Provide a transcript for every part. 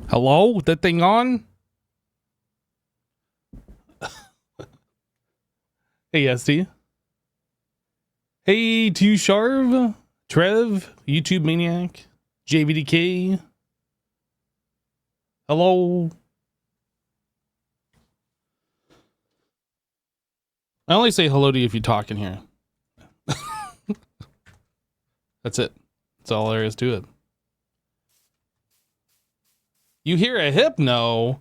Hello? That thing on? Hey, SD. Hey, Two Sharv, Trev, YouTube Maniac, JVDK. Hello. I only say hello to you if you talk in here. That's it. That's all there is to it. You hear a hypno?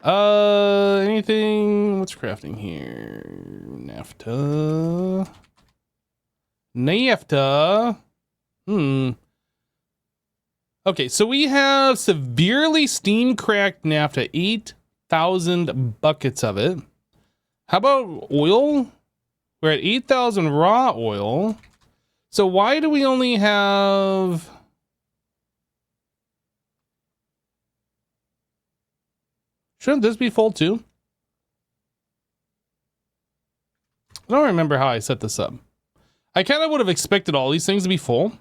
Anything? What's crafting here? NAFTA. Okay, so we have severely steam cracked NAFTA, 8,000 buckets of it. How about oil? We're at 8,000 raw oil. So why do we only have... Shouldn't this be full too? I don't remember how I set this up. I kind of would have expected all these things to be full.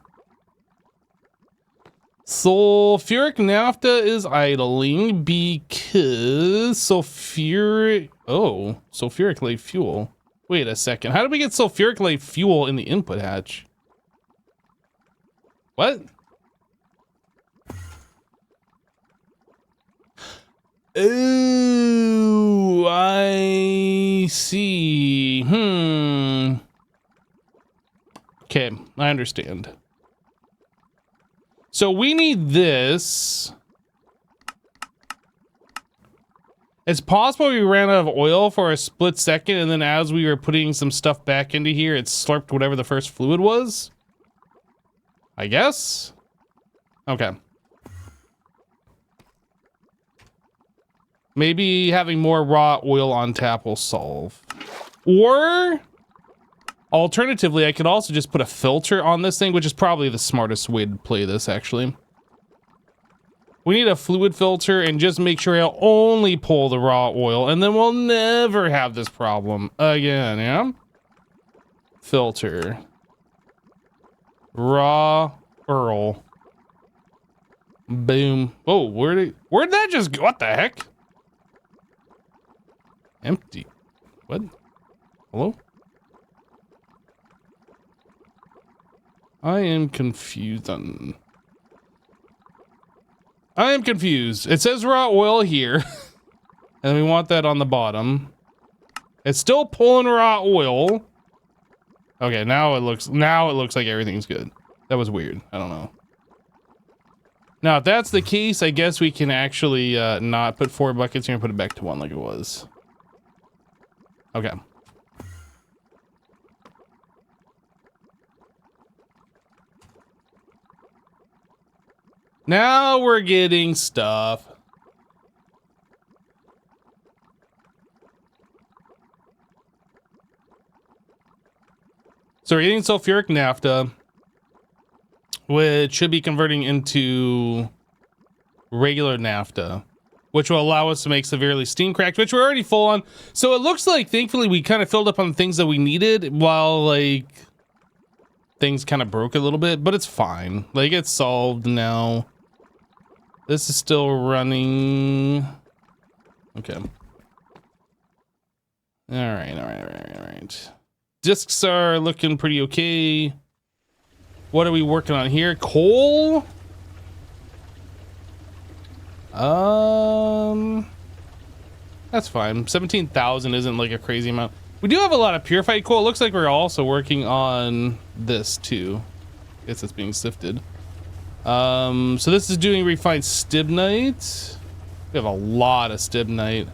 Sulfuric naphtha is idling because sulfuric light fuel. Wait a second. How did we get sulfuric light fuel in the input hatch? What? Oh, I see. Okay, I understand. So we need this. It's possible we ran out of oil for a split second, and then as we were putting some stuff back into here, it slurped whatever the first fluid was. I guess? Okay. Maybe having more raw oil on tap will solve. Or, alternatively, I could also just put a filter on this thing, which is probably the smartest way to play this, actually. We need a fluid filter and just make sure I'll only pull the raw oil, and then we'll never have this problem again, yeah? Filter. Raw Earl. Boom. Whoa, where'd that just go? What the heck? Empty. What? Hello? I am confused on... I am confused. It says raw oil here. And we want that on the bottom. It's still pulling raw oil. Okay, now it looks like everything's good. That was weird. I don't know. Now, if that's the case, I guess we can actually not put 4 buckets here and put it back to 1 like it was. Okay. Now we're getting stuff. So we're getting sulfuric naphtha, which should be converting into regular naphtha, which will allow us to make severely steam cracked, which we're already full on. So it looks like, thankfully, we kind of filled up on the things that we needed while, like, things kind of broke a little bit, but it's fine. Like, it's solved now. This is still running. Okay. All right. Discs are looking pretty okay. What are we working on here? Coal? That's fine. 17,000 isn't like a crazy amount. We do have a lot of purified coal. It looks like we're also working on this too. I guess it's being sifted. So this is doing refined stibnite. We have a lot of stibnite.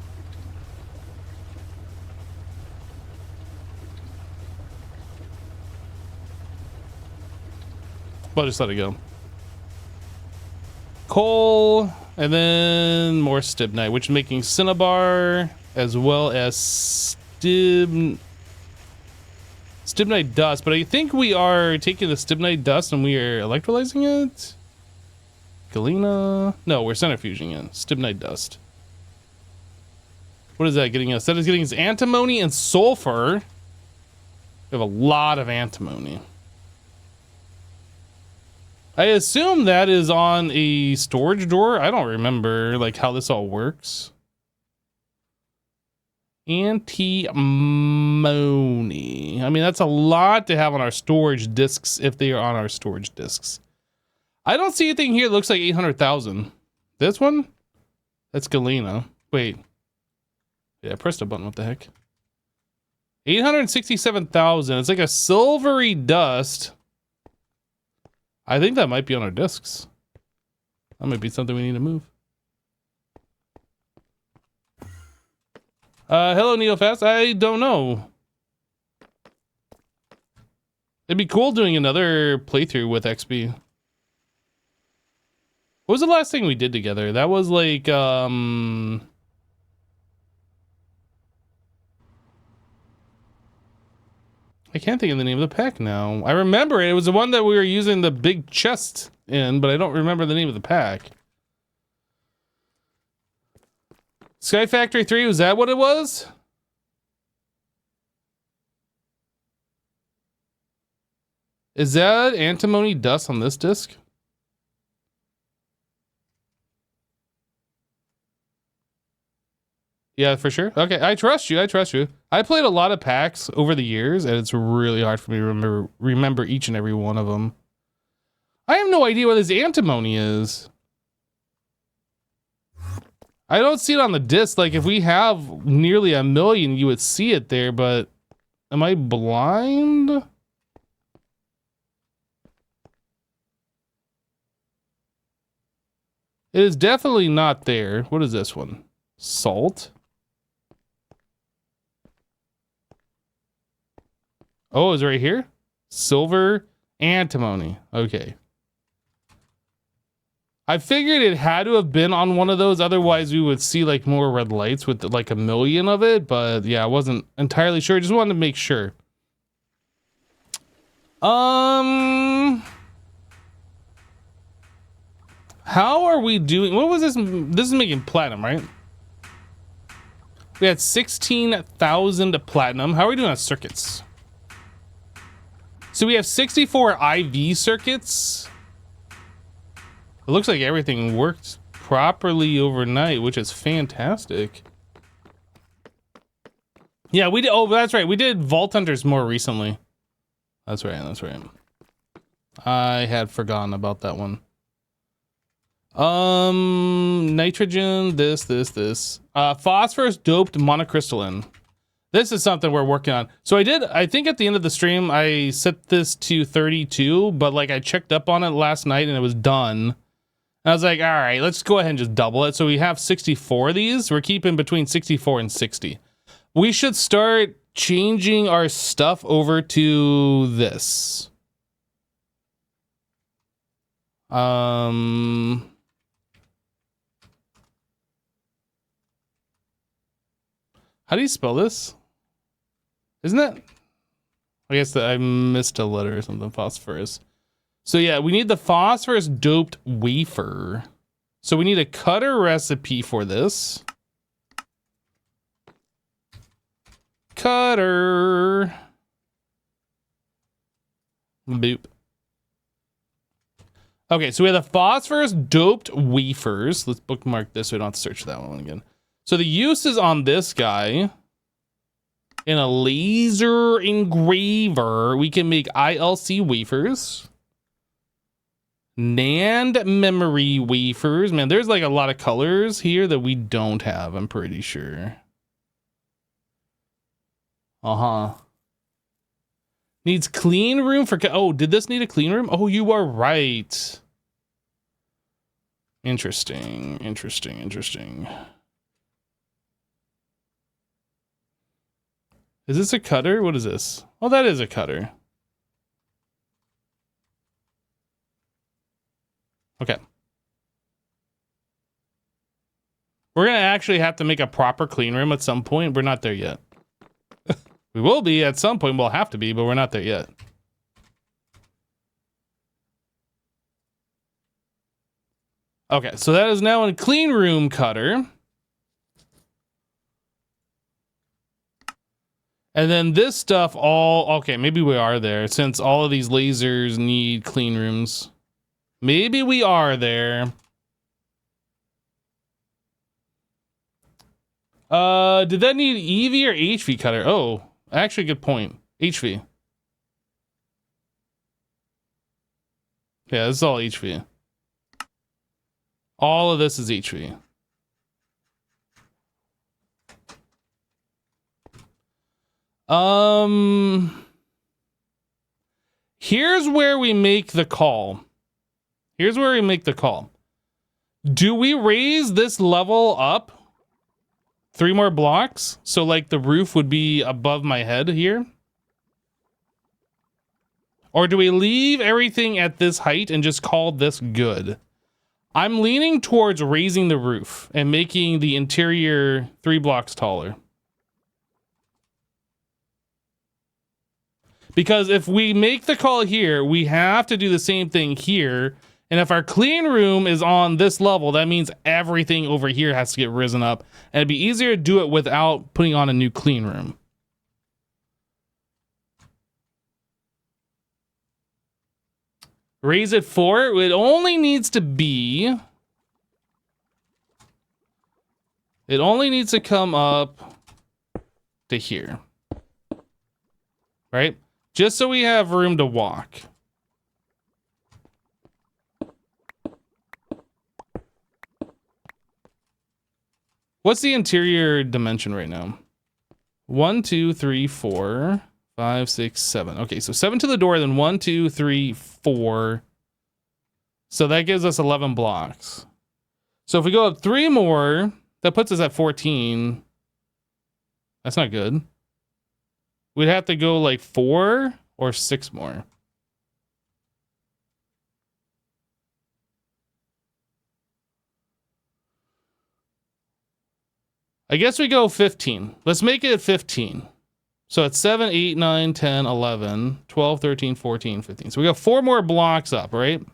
Well, just let it go. Coal, and then more stibnite, which is making cinnabar, as well as stibnite dust. But I think we are taking the stibnite dust and we are electrolyzing it. Galena. No, we're centrifuging it. Stibnite dust. What is that getting us? That is getting us antimony and sulfur. We have a lot of antimony. I assume that is on a storage drawer. I don't remember like how this all works. Antimony. I mean, that's a lot to have on our storage discs if they are on our storage discs. I don't see anything here that looks like 800,000. This one? That's Galena. Wait. Yeah, I pressed a button. What the heck? 867,000. It's like a silvery dust. I think that might be on our discs. That might be something we need to move. Hello, NeoFast. I don't know. It'd be cool doing another playthrough with XP. What was the last thing we did together? That was like, I can't think of the name of the pack now. I remember it. It was the one that we were using the big chest in, but I don't remember the name of the pack. Sky Factory 3, was that what it was? Is that antimony dust on this disc? Yeah, for sure. Okay, I trust you. I trust you. I played a lot of packs over the years, and it's really hard for me to remember each and every one of them. I have no idea what this antimony is. I don't see it on the disc. Like, if we have nearly 1 million, you would see it there, but am I blind? It is definitely not there. What is this one? Salt? Oh, is it right here? Silver antimony. Okay. I figured it had to have been on one of those, otherwise we would see like more red lights with like 1 million of it, but yeah, I wasn't entirely sure. Just wanted to make sure. How are we doing? What was this? This is making platinum, right? We had 16,000 platinum. How are we doing on circuits? So we have 64 IV circuits. It looks like everything worked properly overnight, which is fantastic. Yeah, we did. Oh, that's right. We did Vault Hunters more recently. That's right. That's right. I had forgotten about that one. Nitrogen, this. Phosphorus doped monocrystalline. This is something we're working on. So I think at the end of the stream, I set this to 32, but like I checked up on it last night and it was done. I was like, all right, let's go ahead and just double it. So we have 64 of these. We're keeping between 64 and 60. We should start changing our stuff over to this. How do you spell this? Isn't that? I guess that I missed a letter or something. Phosphorus. So yeah, we need the phosphorus doped wafer. So we need a cutter recipe for this. Cutter. Boop. Okay, so we have the phosphorus doped wafers. Let's bookmark this so we don't have to search that one again. So the use is on this guy. In a laser engraver, we can make ILC wafers. NAND memory wafers. Man, there's like a lot of colors here that we don't have, I'm pretty sure. Needs clean room for... Oh, did this need a clean room? Oh, you are right. Interesting. Is this a cutter? What is this? Oh, that is a cutter. Okay. We're going to actually have to make a proper clean room at some point. We're not there yet. We will be at some point. We'll have to be, but we're not there yet. Okay, so that is now a clean room cutter. And then this stuff all... Okay, maybe we are there, since all of these lasers need clean rooms. Maybe we are there. Did that need EV or HV cutter? Oh, actually, good point. HV. Yeah, this is all HV. All of this is HV. Here's where we make the call. Here's where we make the call. Do we raise this level up 3 more blocks? So like the roof would be above my head here? Or do we leave everything at this height and just call this good? I'm leaning towards raising the roof and making the interior 3 blocks taller. Because if we make the call here, we have to do the same thing here. And if our clean room is on this level, that means everything over here has to get risen up. And it'd be easier to do it without putting on a new clean room. Raise it 4. It only needs to be... It only needs to come up to here. Right? Just so we have room to walk. What's the interior dimension right now? 1, 2, 3, 4, 5, 6, 7. Okay, so 7 to the door, then 1, 2, 3, 4. So that gives us 11 blocks. So if we go up 3 more, that puts us at 14. That's not good. We'd have to go like 4 or 6 more. I guess we go 15. Let's make it 15. So it's 7, 8, 9, 10, 11, 12, 13, 14, 15. So we got 4 more blocks up, right?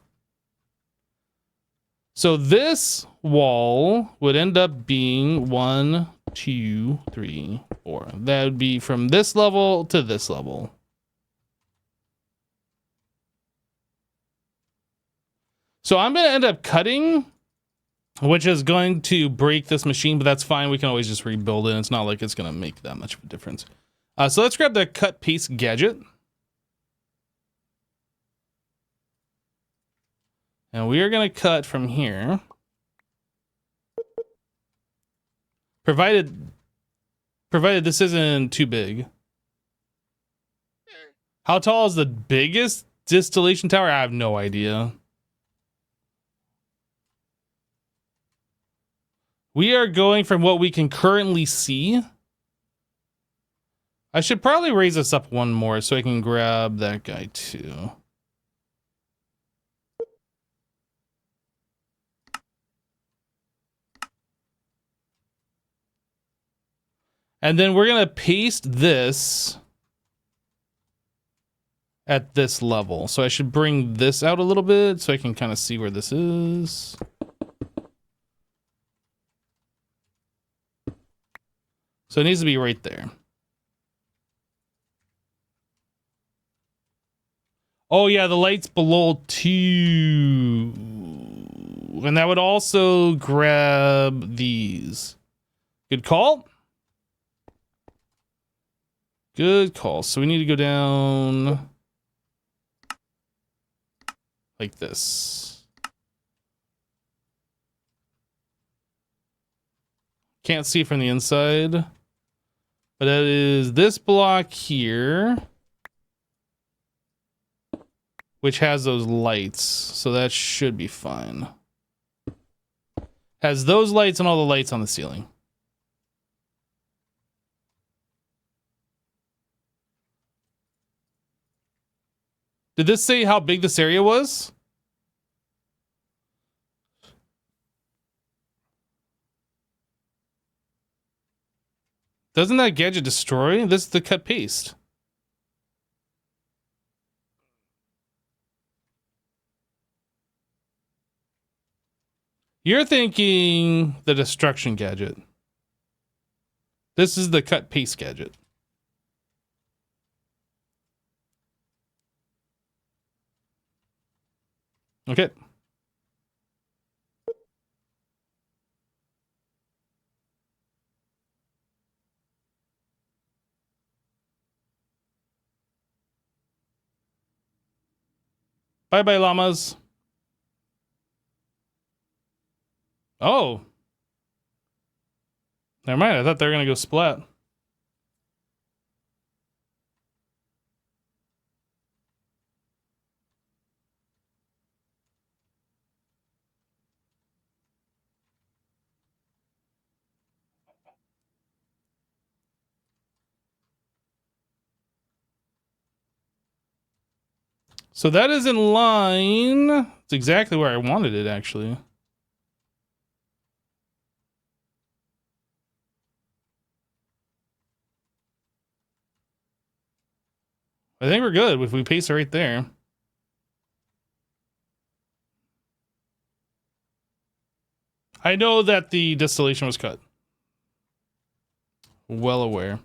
So this wall would end up being 1, 2, 3, 4. That would be from this level to this level. So I'm going to end up cutting, which is going to break this machine, but that's fine. We can always just rebuild it. It's not like it's going to make that much of a difference. So let's grab the cut paste gadget. And we are going to cut from here. Provided this isn't too big. How tall is the biggest distillation tower? I have no idea. We are going from what we can currently see. I should probably raise this up 1 more so I can grab that guy too. And then we're going to paste this at this level. So I should bring this out a little bit so I can kind of see where this is. So it needs to be right there. Oh yeah, the light's below 2. And that would also grab these. Good call. Good call. So we need to go down like this. Can't see from the inside, but that is this block here, which has those lights. So that should be fine. Has those lights and all the lights on the ceiling. Did this say how big this area was? Doesn't that gadget destroy? This is the cut paste. You're thinking the destruction gadget. This is the cut paste gadget. Okay. Bye-bye, llamas. Oh. Never mind. I thought they were going to go splat. So that is in line. It's exactly where I wanted it, actually. I think we're good if we paste it right there. I know that the distillation was cut. Well aware.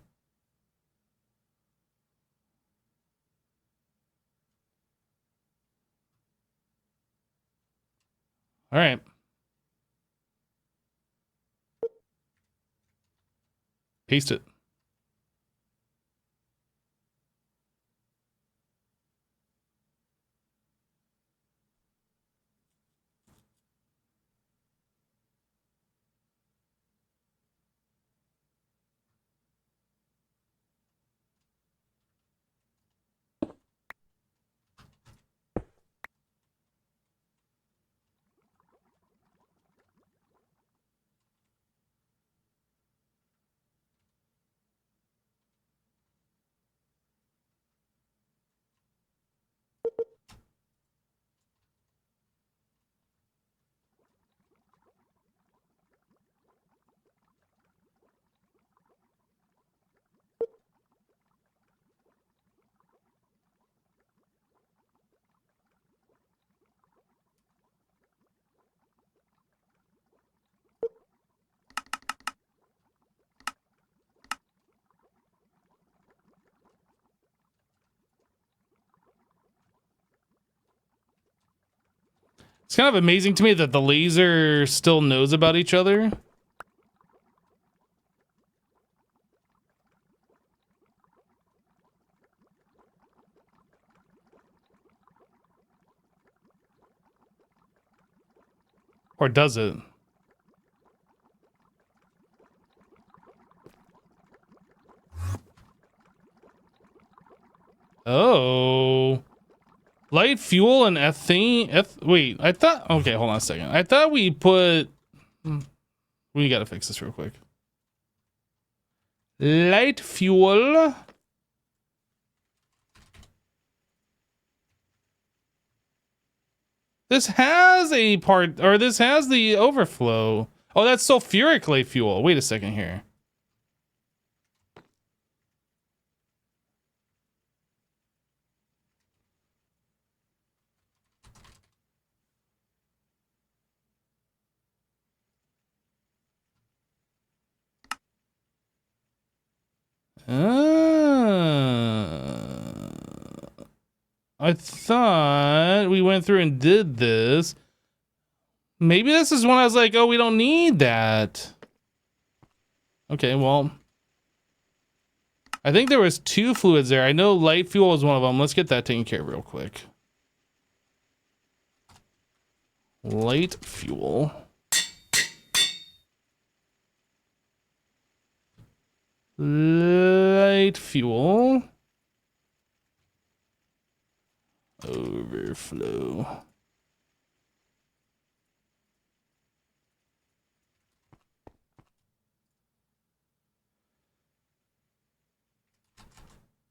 All right. Paste it. It's kind of amazing to me that the laser still knows about each other. Or does it? Oh. Light fuel and ethane. Wait, I thought. Okay, hold on a second. I thought we put. We gotta fix this real quick. Light fuel. This has a part, or this has the overflow. Oh, that's sulfuric light fuel. Wait a second here. I thought we went through and did this. Maybe this is when I was like, oh, we don't need that. Okay, well. I think there was 2 fluids there. I know light fuel is one of them. Let's get that taken care of real quick. Light fuel. Light fuel. Overflow.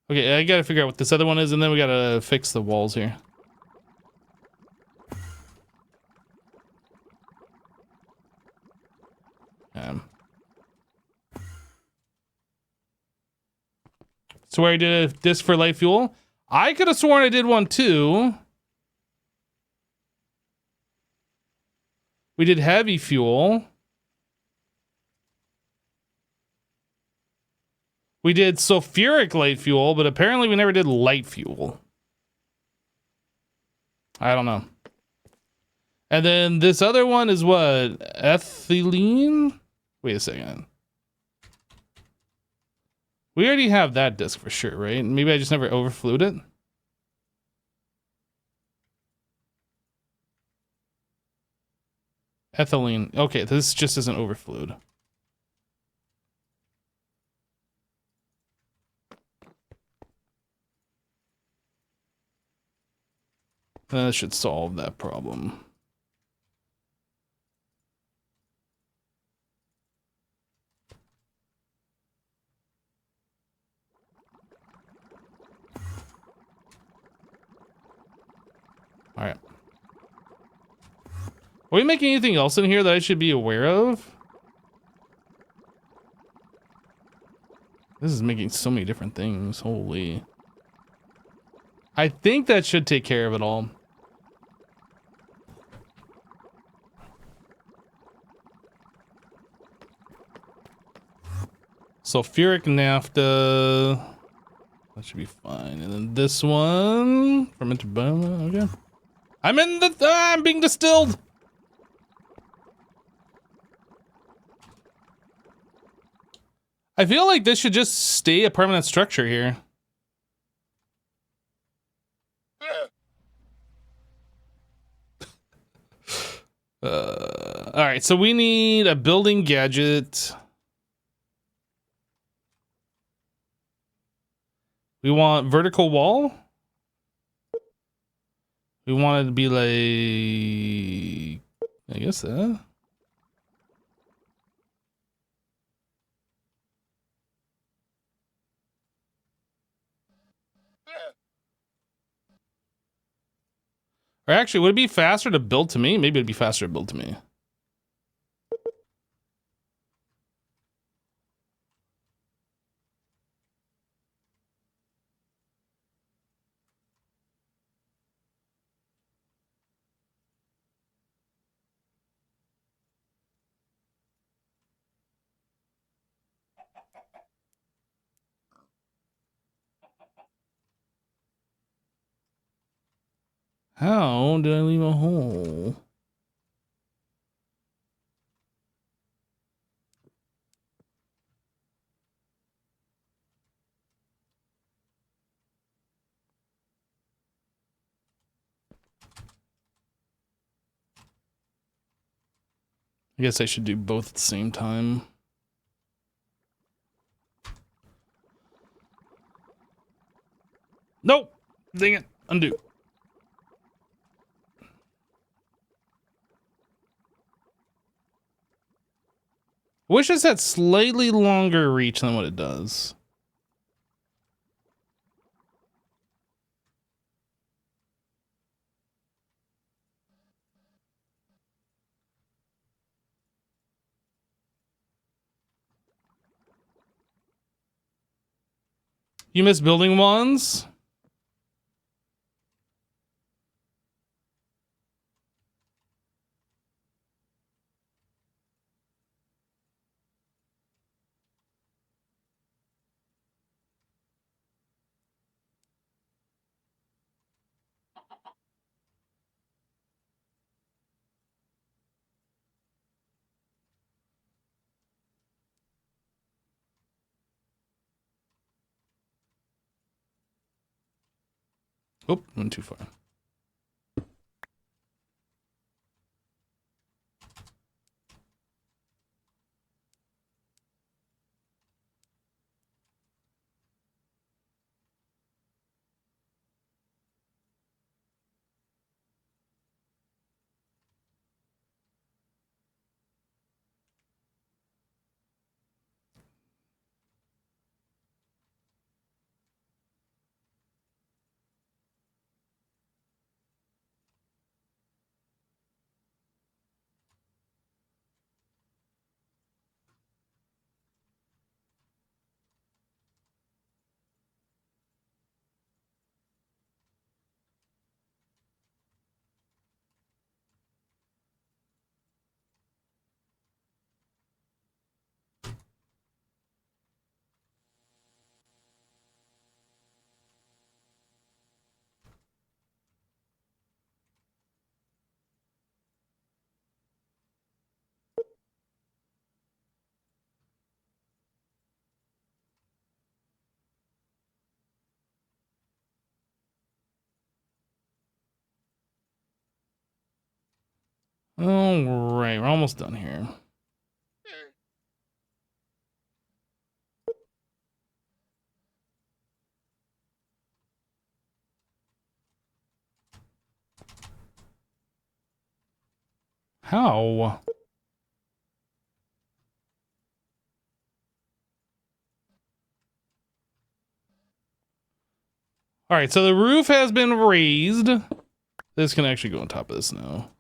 Okay, I gotta figure out what this other one is, and then we gotta fix the walls here. So where I did a disc for light fuel. I could have sworn I did one too. We did heavy fuel. We did sulfuric light fuel, but apparently we never did light fuel. I don't know. And then this other one is what? Ethylene? Wait a second. We already have that disc for sure, right? Maybe I just never overflowed it. Ethylene. Okay, this just isn't overflowed. That should solve that problem. All right. Are we making anything else in here that I should be aware of? This is making so many different things. Holy. I think that should take care of it all. Sulfuric naphtha. That should be fine. And then this one. Fermented biomass. Okay. I'm being distilled. I feel like this should just stay a permanent structure here. All right, so we need a building gadget. We want vertical wall. We want it to be like, I guess that. Or actually, would it be faster to build to me? Maybe it'd be faster to build to me. How did I leave a hole? I guess I should do both at the same time. Nope. Dang it. Undo. Wish this had slightly longer reach than what it does. You miss building ones? Oh, went too far. All right, we're almost done here. How? All right, so the roof has been raised. This can actually go on top of this now.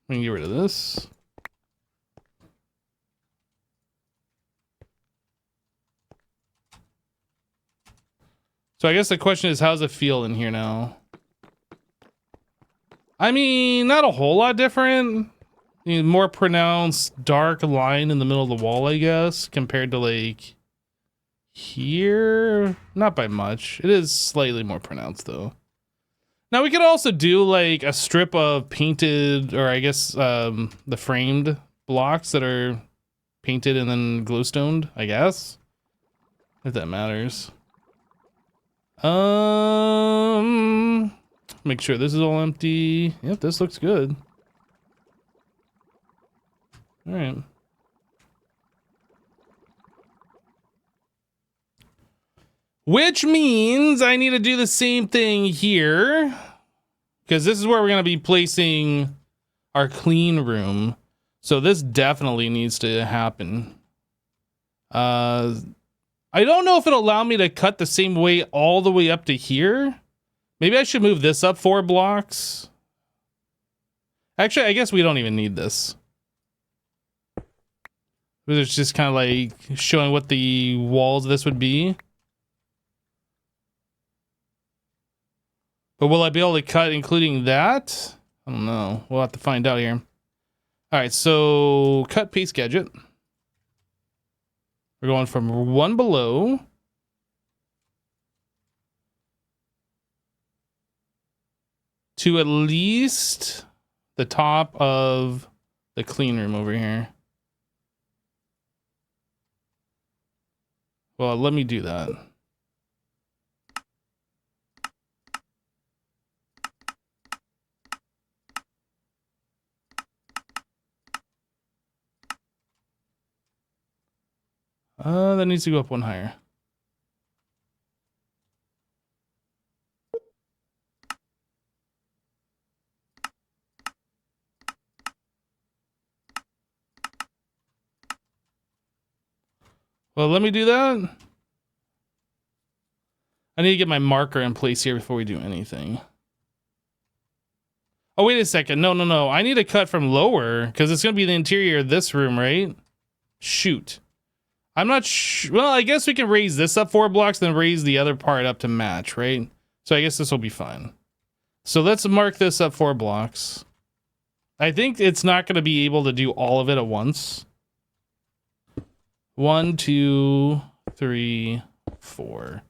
We can get rid of this. So I guess the question is, how's it feel in here now? I mean, not a whole lot different. More pronounced dark line in the middle of the wall, I guess, compared to like here. Not by much. It is slightly more pronounced though. Now we could also do like a strip of painted, or I guess the framed blocks that are painted and then glowstoned, I guess. If that matters. Make sure this is all empty. Yep, this looks good. All right. Which means I need to do the same thing here, because this is where we're going to be placing our clean room. So this definitely needs to happen. I don't know if it'll allow me to cut the same way all the way up to here. Maybe I should move this up 4 blocks. Actually, I guess we don't even need this. It's just kind of like showing what the walls of this would be. But will I be able to cut including that? I don't know. We'll have to find out here. All right, so cut paste gadget. We're going from 1 below to at least the top of the clean room over here. Well, let me do that. That needs to go up 1 higher. Well, let me do that. I need to get my marker in place here before we do anything. Oh, wait a second. No. I need to cut from lower because it's going to be the interior of this room, right? Shoot. I'm not well, I guess we can raise this up 4 blocks, then raise the other part up to match, right? So I guess this will be fine. So let's mark this up 4 blocks. I think it's not going to be able to do all of it at once. 1, 2, 3, 4.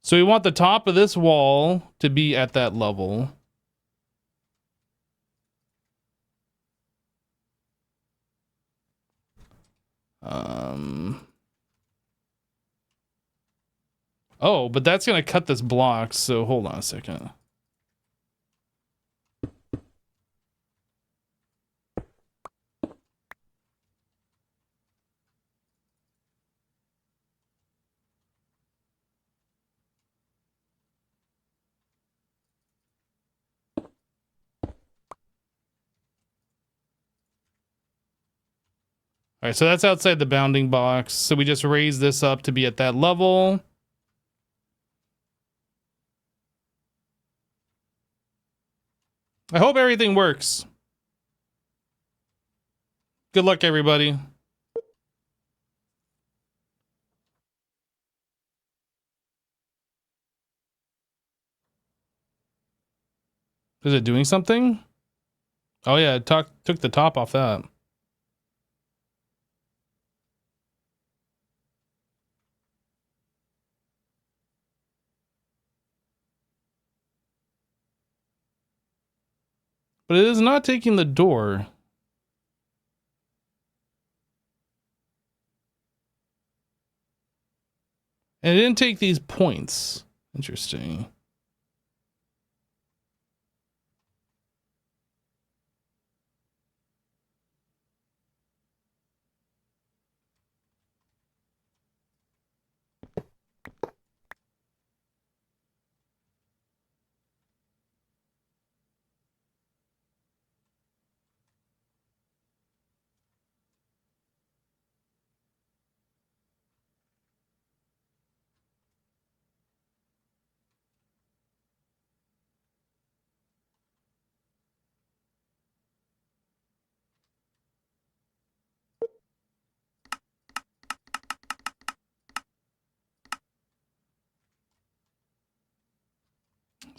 So we want the top of this wall to be at that level. Oh, but that's going to cut this block, so hold on a second. All right, so that's outside the bounding box. So we just raise this up to be at that level. I hope everything works. Good luck, everybody. Is it doing something? Oh yeah, it took the top off that. But it is not taking the door. And it didn't take these points. Interesting.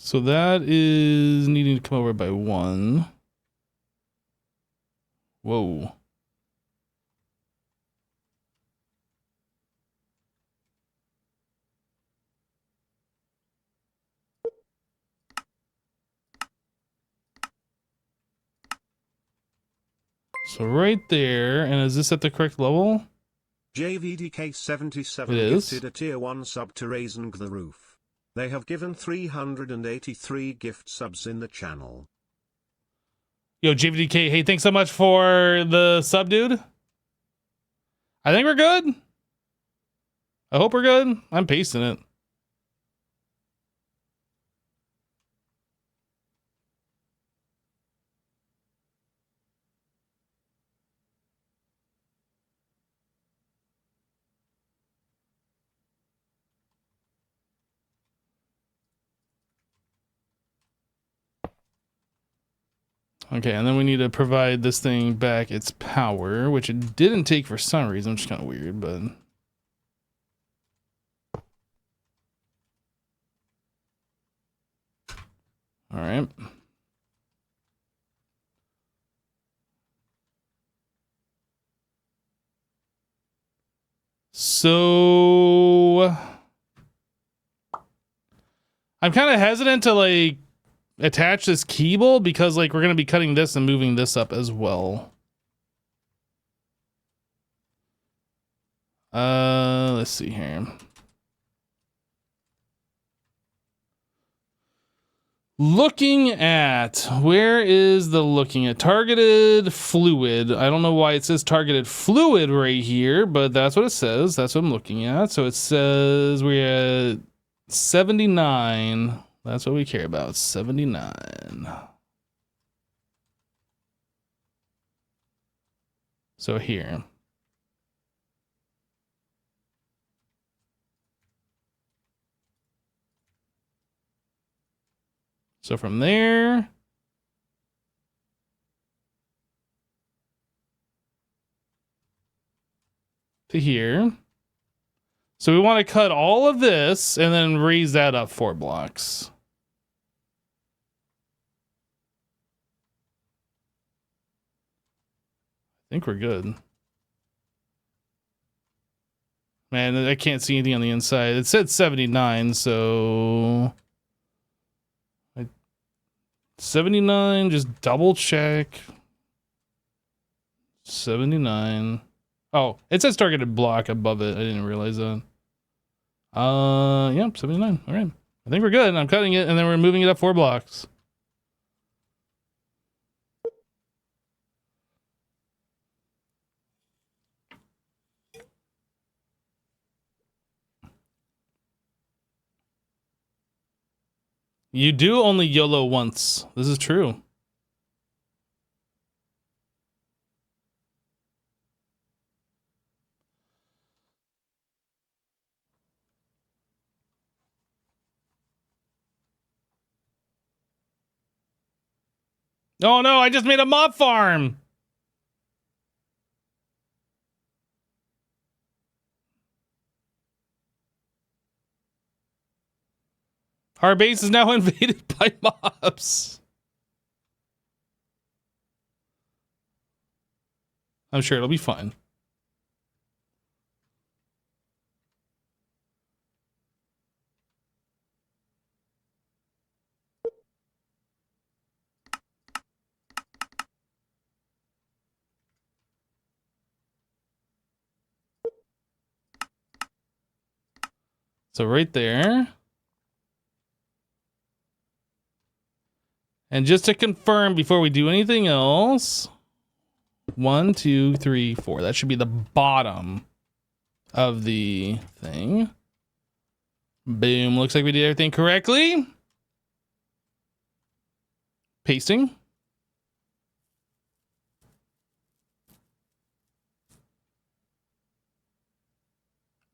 So that is needing to come over by 1. Whoa. So right there, and is this at the correct level? JVDK77 It is. gifted a tier 1 sub to Raising the Roof. They have given 383 gift subs in the channel. Yo, JVDK, hey, thanks so much for the sub, dude. I think we're good. I hope we're good. I'm pasting it. Okay, and then we need to provide this thing back its power, which it didn't take for some reason, which is kind of weird, but... All right. So... I'm kind of hesitant to, like, attach this cable because, like, we're going to be cutting this and moving this up as well. Let's see here. Looking at, where is the looking at? Targeted fluid. I don't know why it says targeted fluid right here, but that's what it says. That's what I'm looking at. So it says we're at 79. That's what we care about, 79. So here. So from there to here. So we want to cut all of this and then raise that up 4 blocks. I think we're good. Man, I can't see anything on the inside. It said 79, so... 79, just double check. 79. Oh, it says targeted block above it. I didn't realize that. Yep, 79. All right. I think we're good. I'm cutting it, and then we're moving it up 4 blocks. You do only YOLO once. This is true. Oh no, I just made a mob farm. Our base is now invaded by mobs. I'm sure it'll be fine. So right there. And just to confirm before we do anything else, 1, 2, 3, 4. That should be the bottom of the thing. Boom. Looks like we did everything correctly. Pasting.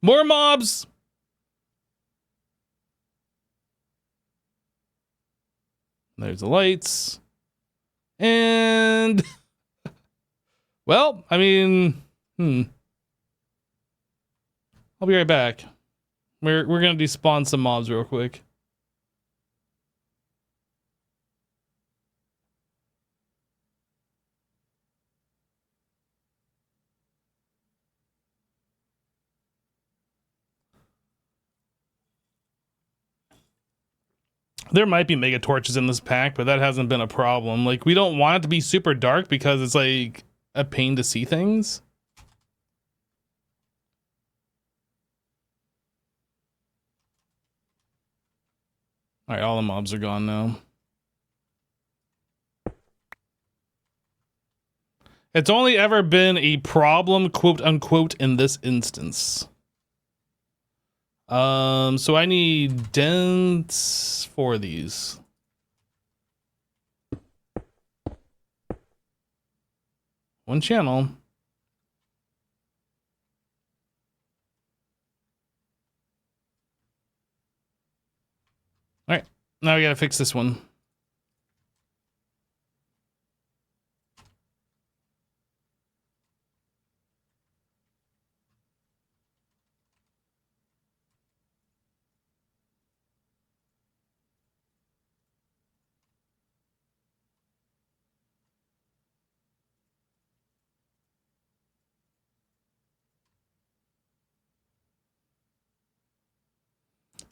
More mobs. There's the lights. And well, I mean, I'll be right back. We're gonna despawn some mobs real quick. There might be mega torches in this pack, but that hasn't been a problem. Like, we don't want it to be super dark because it's like a pain to see things. All right, all the mobs are gone now. It's only ever been a problem, quote unquote, in this instance. So I need dents for these. One channel. All right, now we gotta fix this one.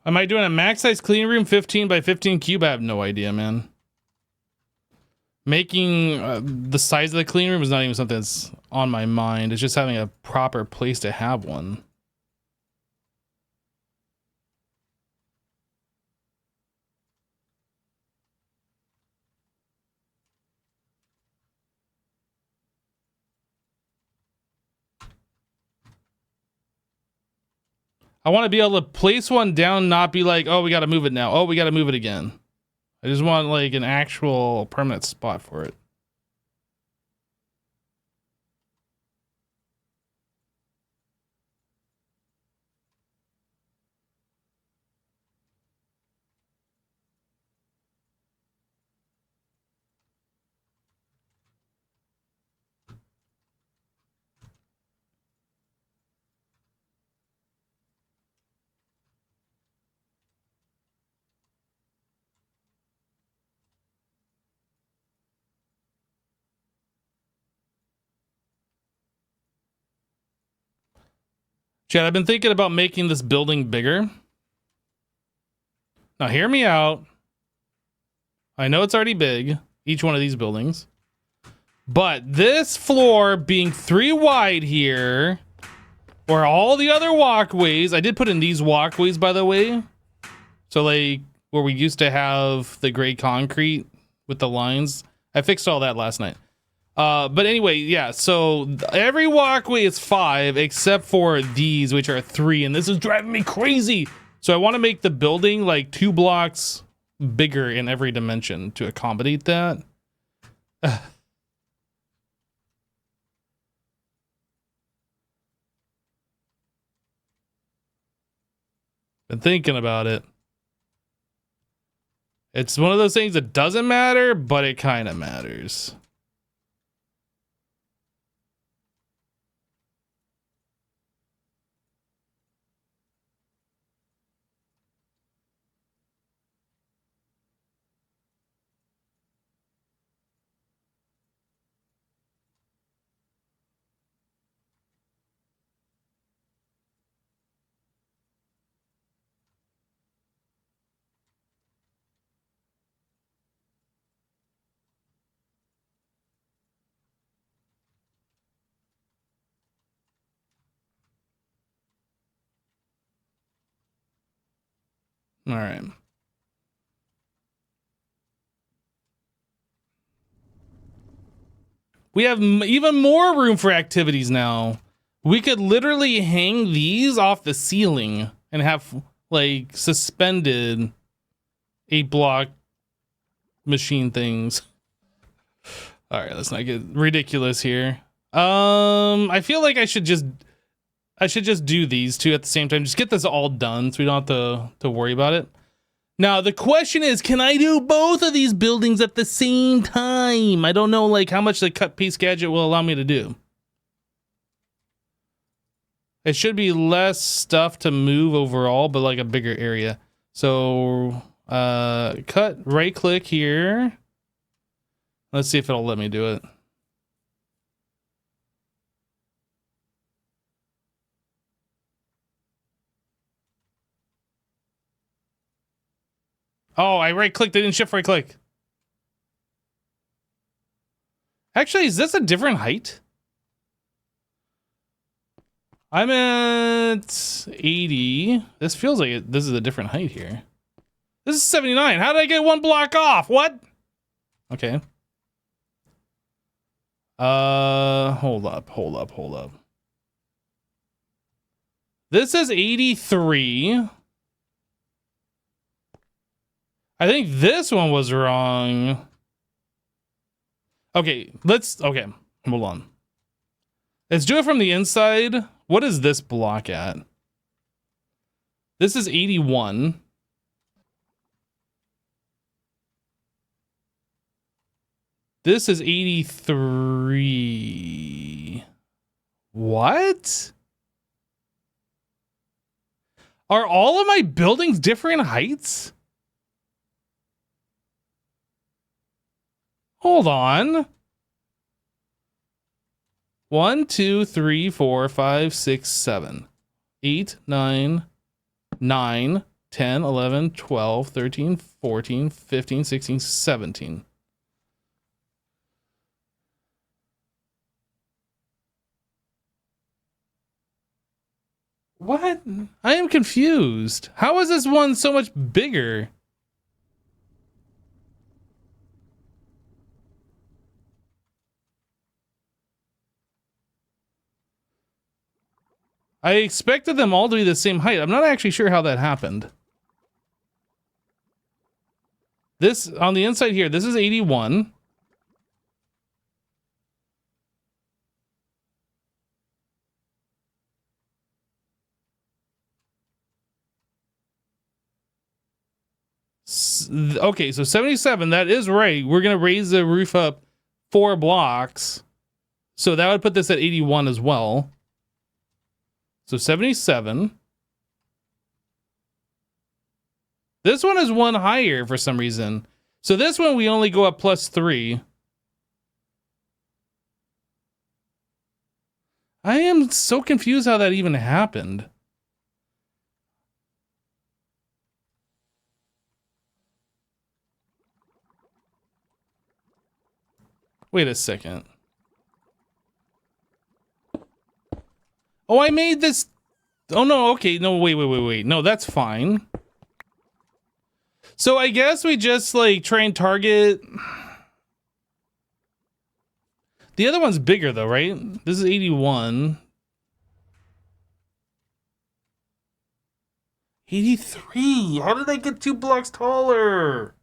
Am I doing a max size clean room 15 by 15 cube? I have no idea, man. Making the size of the clean room is not even something that's on my mind. It's just having a proper place to have one. I want to be able to place one down, not be like, oh, we got to move it now. Oh, we got to move it again. I just want like an actual permanent spot for it. Chad, I've been thinking about making this building bigger. Now, hear me out. I know it's already big, each one of these buildings. But this floor being 3 wide here, or all the other walkways, I did put in these walkways, by the way. So, like, where we used to have the gray concrete with the lines. I fixed all that last night. But anyway, yeah, so every walkway is 5 except for these, which are 3, and this is driving me crazy. So I want to make the building like 2 blocks bigger in every dimension to accommodate that. Been thinking about it. It's one of those things that doesn't matter, but it kind of matters. All right. We have even more room for activities now. We could literally hang these off the ceiling and have like suspended 8-block machine things. All right, let's not get ridiculous here. I feel like I should just do these two at the same time. Just get this all done so we don't have to worry about it. Now, the question is, can I do both of these buildings at the same time? I don't know like how much the cut piece gadget will allow me to do. It should be less stuff to move overall, but like a bigger area. So, cut, right click here. Let's see if it'll let me do it. Oh, I right clicked, I didn't shift right click. Actually, is this a different height? I'm at 80. This feels like this is a different height here. This is 79. How did I get 1 block off? What? Okay. Hold up. This is 83. I think this one was wrong. Okay, hold on. Let's do it from the inside. What is this block at? This is 81. This is 83. What? Are all of my buildings different heights? Hold on. 1, 2, 3, 4, 5, 6, 7, 8, 9, 9, 10, 11, 12, 13, 14, 15, 16, 17. What? I am confused. How is this one so much bigger? I expected them all to be the same height. I'm not actually sure how that happened. This, on the inside here, this is 81. Okay, so 77, that is right. We're going to raise the roof up 4 blocks. So that would put this at 81 as well. So 77. This one is 1 higher for some reason. So this one we only go up +3. I am so confused how that even happened. Wait a second. Oh, I made this. Oh, no. Okay. No, wait. No, that's fine. So I guess we just like try and target. The other one's bigger though, right? This is 81. 83. How did I get 2 blocks taller?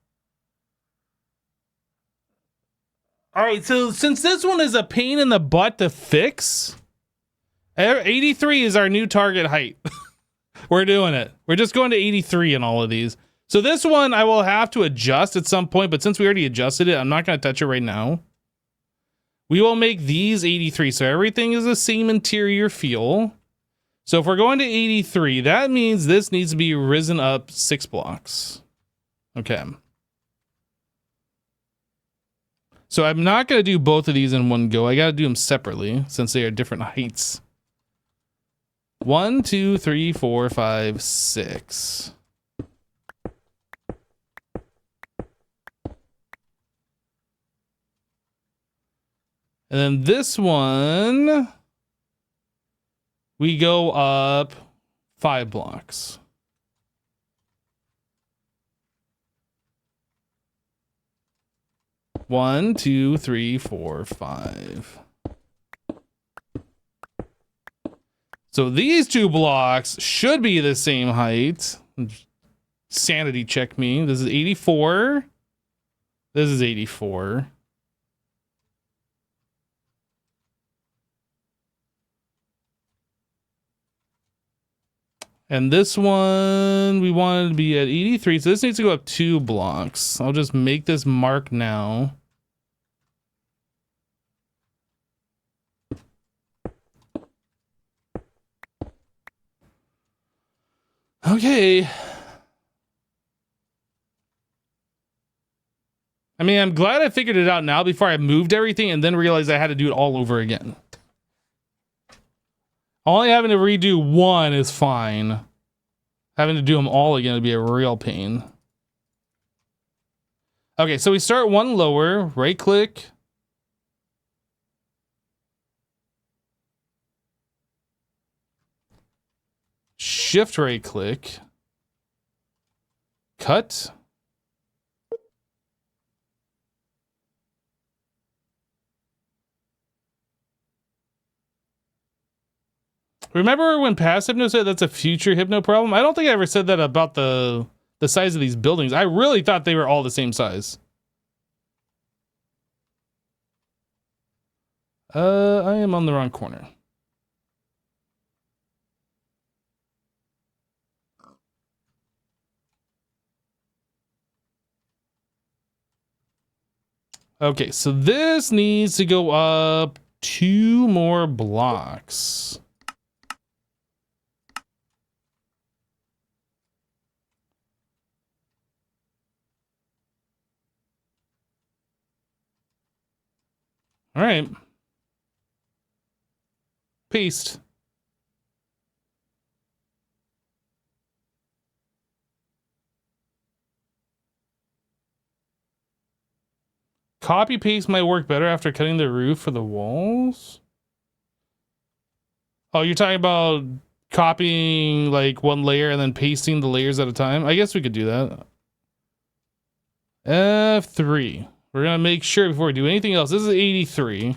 All right. So since this one is a pain in the butt to fix, 83 is our new target height. We're doing it. We're just going to 83 in all of these. So this one I will have to adjust at some point, but since we already adjusted it, I'm not going to touch it right now. We will make these 83. So everything is the same interior feel. So if we're going to 83, that means this needs to be risen up 6 blocks. Okay. So I'm not going to do both of these in one go. I got to do them separately since they are different heights. 1, 2, 3, 4, 5, 6. And then this one, we go up 5 blocks. 1, 2, 3, 4, 5. So these two blocks should be the same height. Sanity check me. This is 84. This is 84. And this one, we wanted to be at 83. So this needs to go up 2 blocks. I'll just make this mark now. Okay. I mean, I'm glad I figured it out now before I moved everything and then realized I had to do it all over again. Only having to redo one is fine. Having to do them all again would be a real pain. Okay, so we start one lower, right click. Shift right click. Cut. Remember when past Hypno said that's a future Hypno problem? I don't think I ever said that about the size of these buildings. I really thought they were all the same size. I am on the wrong corner. Okay, so this needs to go up 2 more blocks. All right. Paste. Copy paste might work better after cutting the roof for the walls. Oh, you're talking about copying like one layer and then pasting the layers at a time? I guess we could do that. F3. We're gonna make sure before we do anything else. This is 83.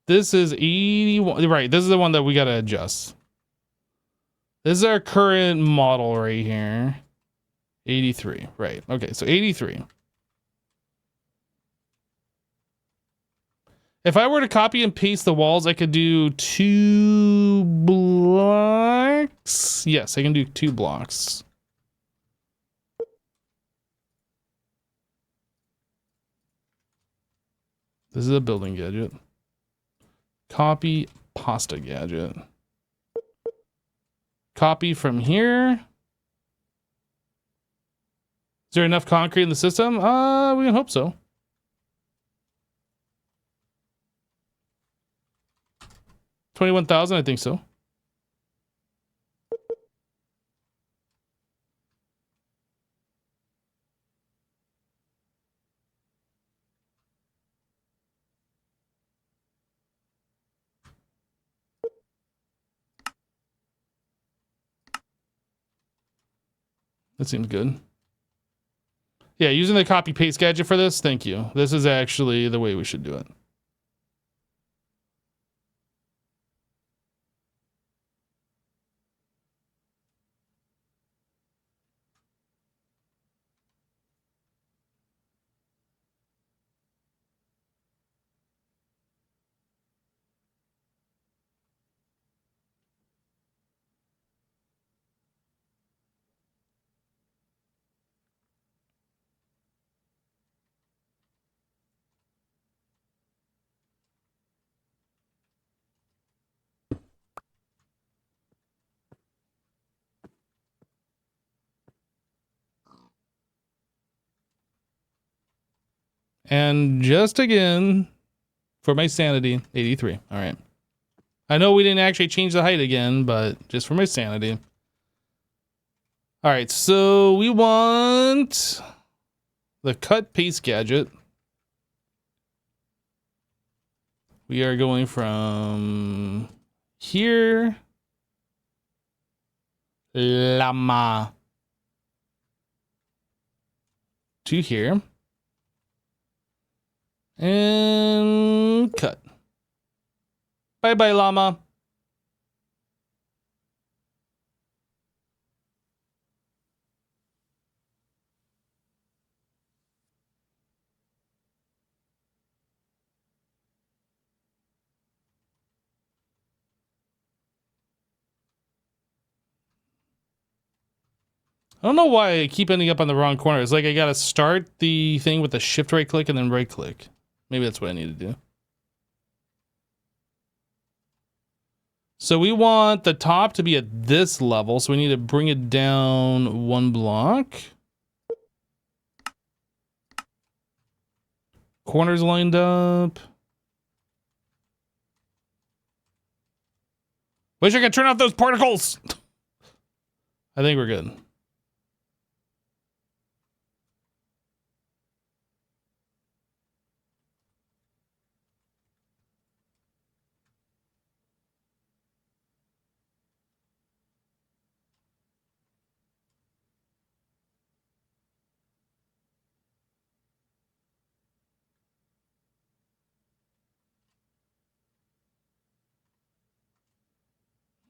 This is 81. Right, this is the one that we gotta adjust. This is our current model right here. 83. Right. Okay, so 83. If I were to copy and paste the walls, I could do 2 blocks. Yes, I can do 2 blocks. This is a building gadget. Copy pasta gadget. Copy from here. Is there enough concrete in the system? We can hope so. $21,000, I think so. That seems good. Yeah, using the copy paste gadget for this, thank you. This is actually the way we should do it. And just again, for my sanity, 83. All right. I know we didn't actually change the height again, but just for my sanity. All right, so we want the cut paste gadget. We are going from here. Llama. to here. And cut. Bye-bye, llama. I don't know why I keep ending up on the wrong corner. It's like I gotta start the thing with the shift right click and then right click. Maybe that's what I need to do. So we want the top to be at this level, so we need to bring it down one block. Corners lined up. Wish I could turn off those particles. I think we're good.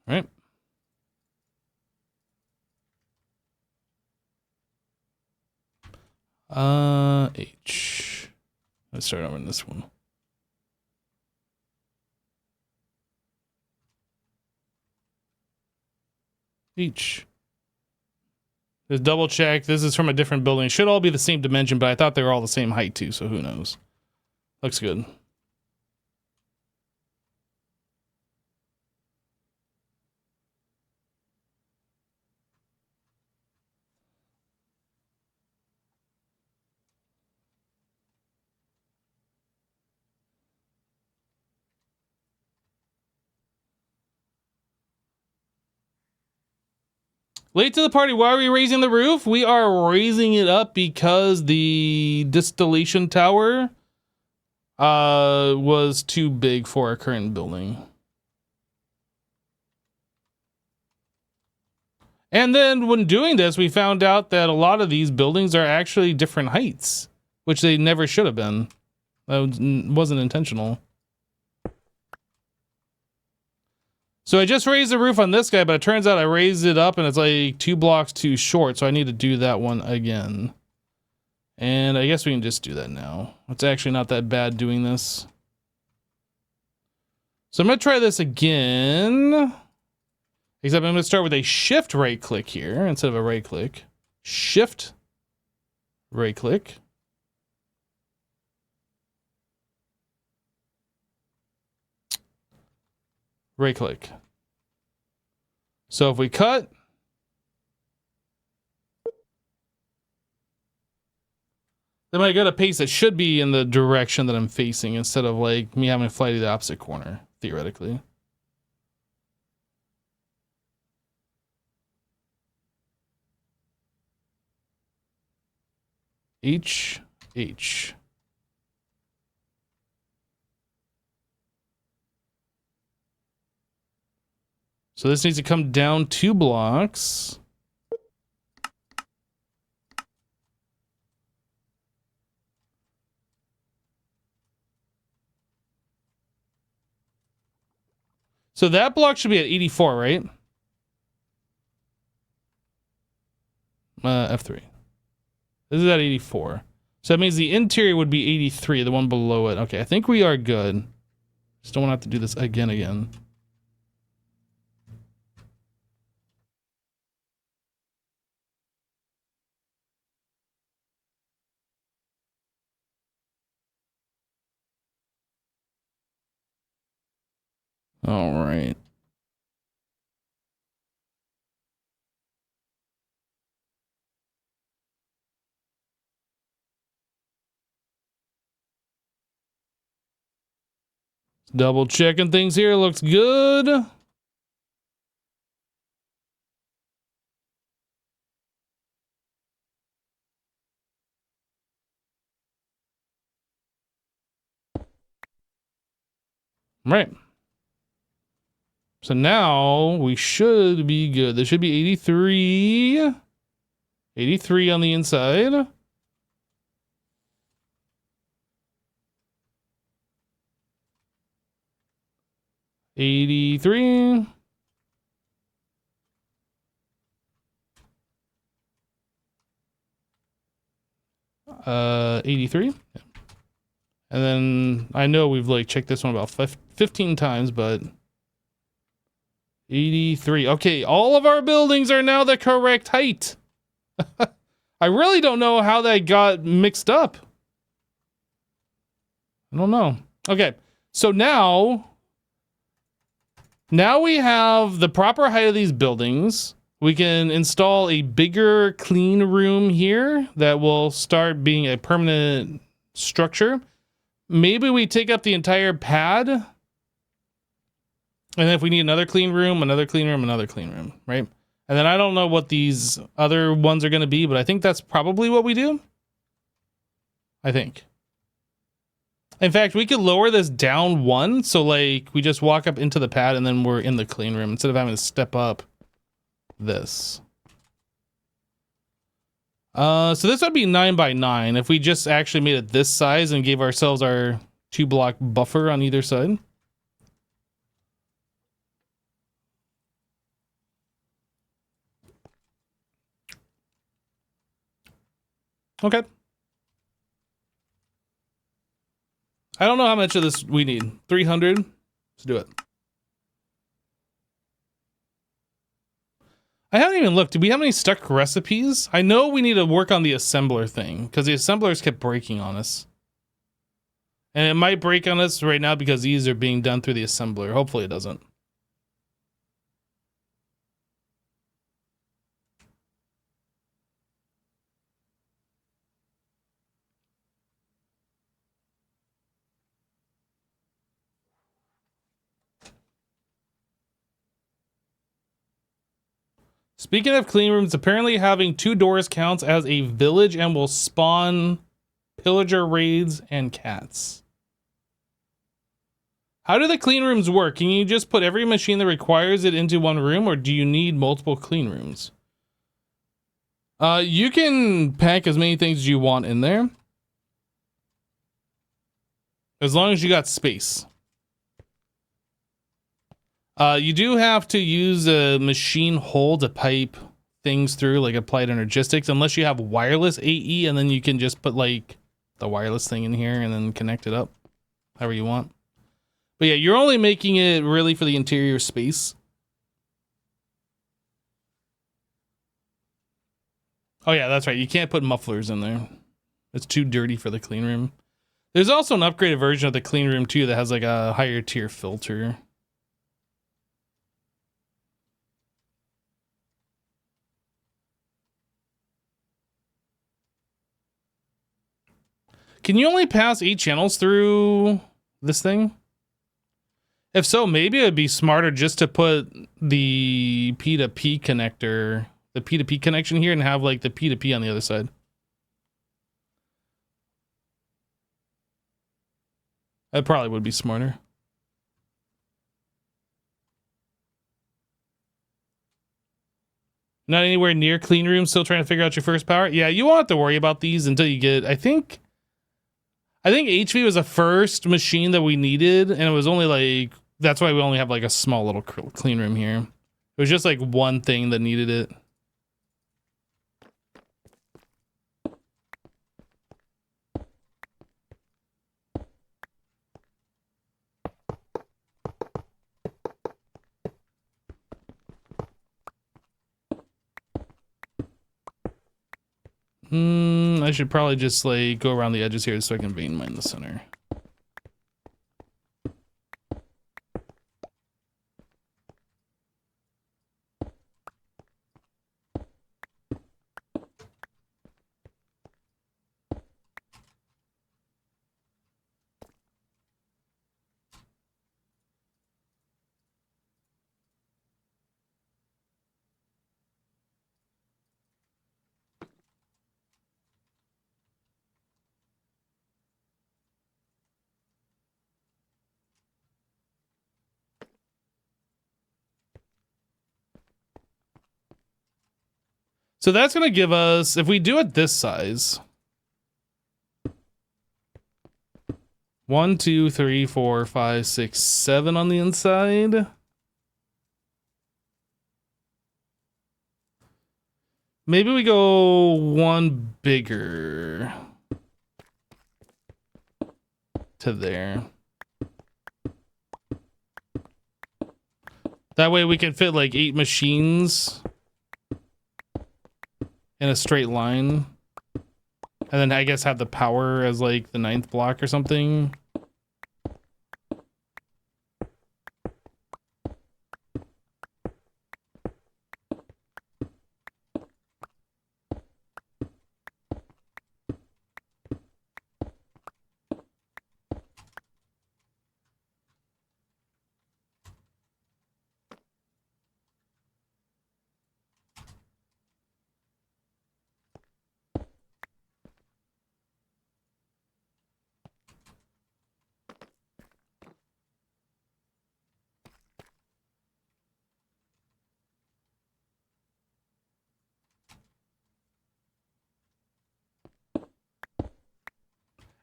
All right. H. Let's start over in this one. H. Just double check. This is from a different building. It should all be the same dimension, but I thought they were all the same height too, so who knows. Looks good. Late to the party. Why are we raising the roof? We are raising it up because the distillation tower was too big for our current building. And then when doing this, we found out that a lot of these buildings are actually different heights, which they never should have been. That wasn't intentional. So I just raised the roof on this guy, but it turns out I raised it up and it's like 2 blocks too short. So I need to do that one again. And I guess we can just do that now. It's actually not that bad doing this. So I'm going to try this again. Except I'm going to start with a shift right click here instead of a right click. Shift right click. Right click. So if we cut, then I got a pace that should be in the direction that I'm facing instead of like me having to fly to the opposite corner, theoretically. H. So this needs to come down 2 blocks. So that block should be at 84, right? F3. This is at 84. So that means the interior would be 83, the one below it. Okay, I think we are good. Just don't want to have to do this again. All right. Double checking things here. Looks good. Right. So now we should be good. There should be 83. 83 on the inside. 83. 83. And then I know we've like checked this one about 15 times, but 83. Okay, all of our buildings are now the correct height. I really don't know how that got mixed up. I don't know. Okay, so now we have the proper height of these buildings. We can install a bigger clean room here that will start being a permanent structure. Maybe we take up the entire pad. And if we need another clean room, another clean room, another clean room, right? And then I don't know what these other ones are going to be, but I think that's probably what we do. I think. In fact, we could lower this down one. So like we just walk up into the pad and then we're in the clean room instead of having to step up this. So this would be 9 by 9 if we just actually made it this size and gave ourselves our 2-block buffer on either side. Okay. I don't know how much of this we need. 300. Let's do it. I haven't even looked. Do we have any stuck recipes? I know we need to work on the assembler thing because the assemblers kept breaking on us. And it might break on us right now because these are being done through the assembler. Hopefully it doesn't. Speaking of clean rooms, apparently having 2 doors counts as a village and will spawn pillager raids and cats. How do the clean rooms work? Can you just put every machine that requires it into one room, or do you need multiple clean rooms? You can pack as many things as you want in there. As long as you got space. You do have to use a machine hole to pipe things through, like Applied Energistics, unless you have wireless AE, and then you can just put like the wireless thing in here and then connect it up however you want. But yeah, you're only making it really for the interior space. Oh yeah, that's right. You can't put mufflers in there. It's too dirty for the clean room. There's also an upgraded version of the clean room too that has like a higher tier filter. Can you only pass 8 channels through this thing? If so, maybe it'd be smarter just to put the P2P connector, the P2P connection here, and have like the P2P on the other side. That probably would be smarter. Not anywhere near clean room, still trying to figure out your first power? Yeah, you won't have to worry about these until you get, I think HV was the first machine that we needed, and it was only like, that's why we only have like a small little clean room here. It was just like one thing that needed it. I should probably just like go around the edges here so I can vein mine the center. So that's going to give us, if we do it this size, 1, 2, 3, 4, 5, 6, 7 on the inside. Maybe we go one bigger to there. That way we can fit like 8 machines in a straight line. And then I guess have the power as like the 9th block or something.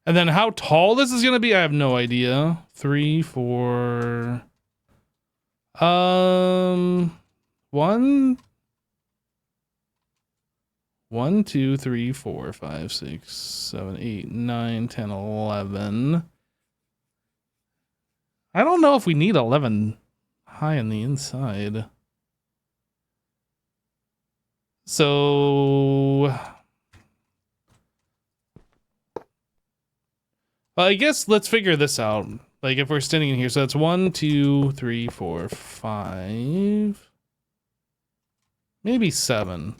And then how tall this is gonna be, I have no idea. 3, 4. 1, 2, 3, 4, 5, 6, 7, 8, 9, 10, 11. I don't know if we need 11 high on the inside. So I guess let's figure this out. Like if we're standing in here, so that's 1, 2, 3, 4, 5, maybe 7.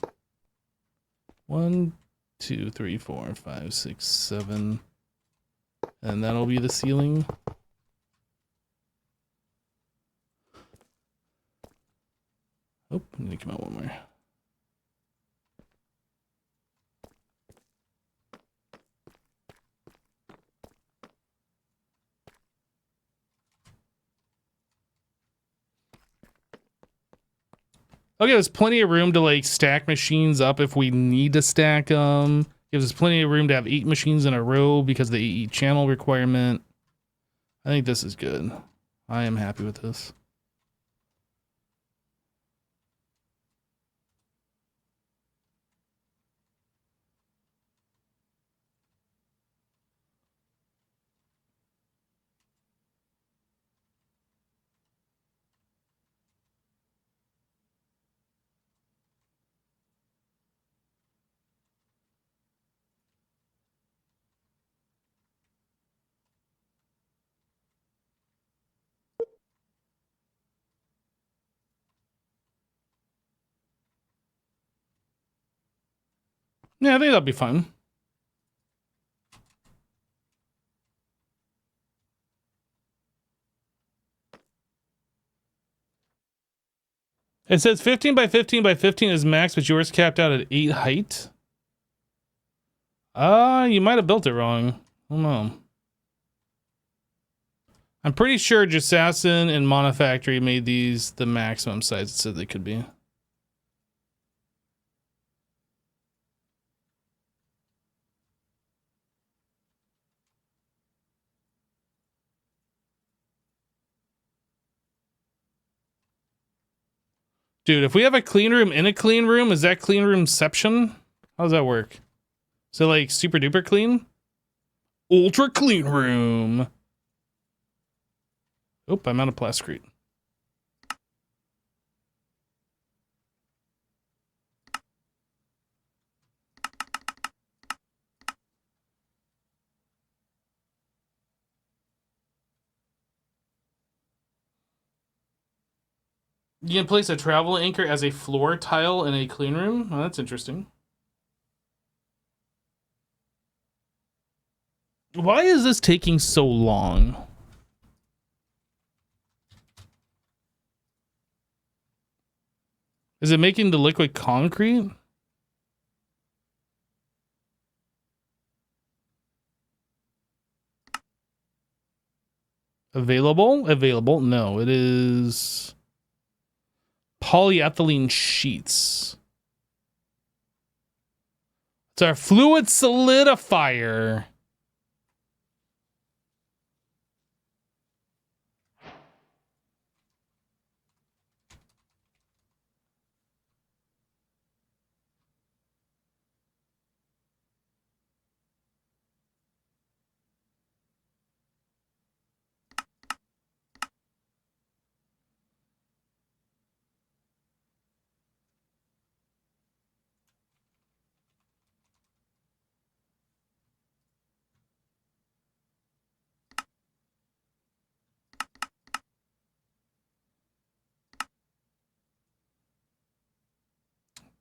1, 2, 3, 4, 5, 6, 7, and that'll be the ceiling. Oh, I need to come out one more. Okay, there's plenty of room to like stack machines up if we need to stack them. Gives us plenty of room to have 8 machines in a row because of the AE channel requirement. I think this is good. I am happy with this. Yeah, I think that'll be fun. It says 15 by 15 by 15 is max, but yours capped out at 8 height. You might have built it wrong. I don't know. I'm pretty sure Jasassin and Monofactory made these the maximum size it said they could be. Dude, if we have a clean room in a clean room, is that clean roomception? How does that work? So like super duper clean? Ultra clean room. Oh, I'm out of plasticrete. You can place a travel anchor as a floor tile in a clean room. Oh, that's interesting. Why is this taking so long? Is it making the liquid concrete? Available? Available. No, it is polyethylene sheets. It's our fluid solidifier.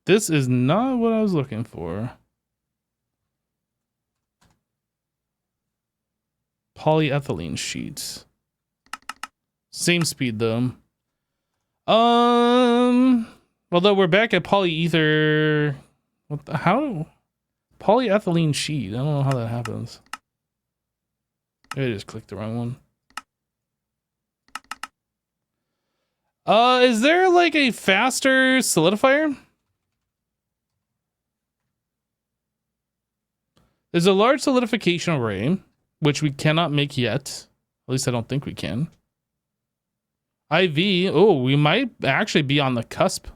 This is not what I was looking for. Polyethylene sheets. Same speed though. Although we're back at polyether. How? Polyethylene sheet. I don't know how that happens. Maybe I just clicked the wrong one. Is there like a faster solidifier? There's a large solidification array, which we cannot make yet. At least I don't think we can. IV. Oh, we might actually be on the cusp.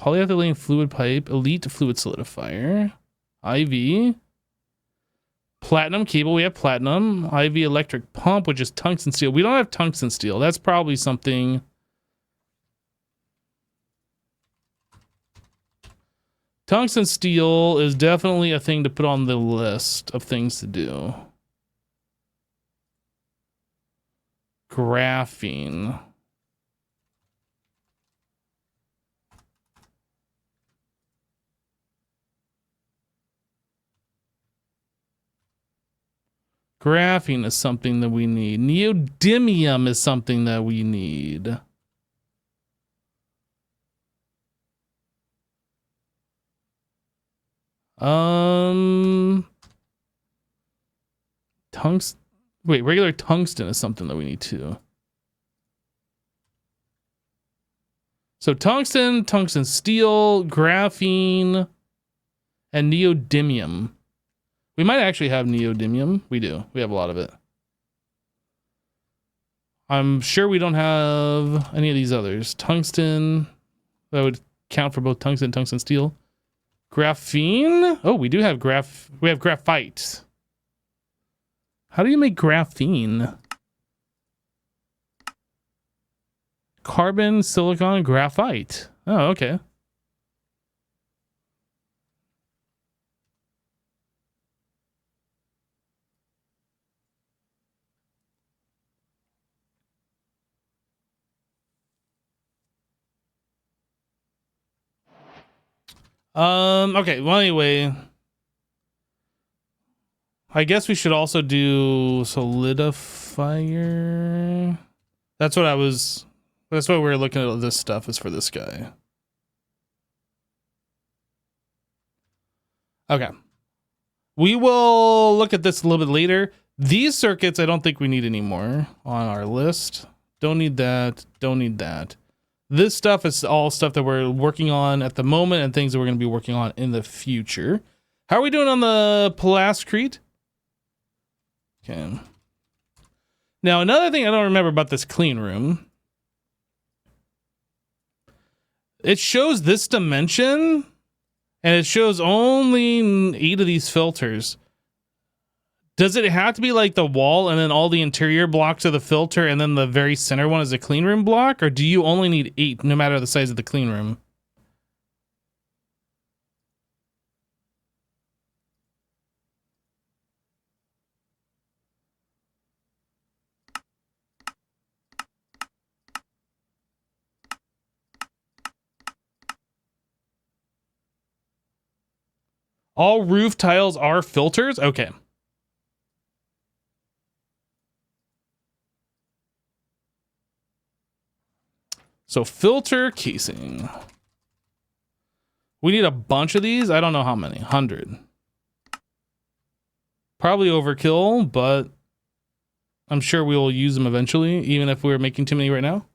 Polyethylene fluid pipe, elite fluid solidifier, IV. Platinum cable, we have platinum. IV electric pump, which is tungsten steel. We don't have tungsten steel. That's probably something. Tungsten steel is definitely a thing to put on the list of things to do. Graphene. Graphene is something that we need. Neodymium is something that we need. Tungsten. Wait, regular tungsten is something that we need too. So tungsten, tungsten steel, graphene, and neodymium. We might actually have neodymium. We do. We have a lot of it. I'm sure we don't have any of these others. Tungsten. That would count for both tungsten and tungsten steel. Graphene. Oh, we do have we have graphite. How do you make graphene? Carbon, silicon, graphite. Oh, okay. Okay, well anyway. I guess we should also do solidifier. That's what we were looking at this stuff is for this guy. Okay. We will look at this a little bit later. These circuits, I don't think we need anymore on our list. Don't need that. Don't need that. This stuff is all stuff that we're working on at the moment and things that we're going to be working on in the future. How are we doing on the Plascrete? Okay. Now, another thing I don't remember about this clean room. It shows this dimension, and it shows only 8 of these filters. Does it have to be like the wall and then all the interior blocks of the filter and then the very center one is a clean room block? Or do you only need 8 no matter the size of the clean room? All roof tiles are filters? Okay. So filter casing. We need a bunch of these. I don't know how many. 100. Probably overkill, but I'm sure we will use them eventually, even if we're making too many right now.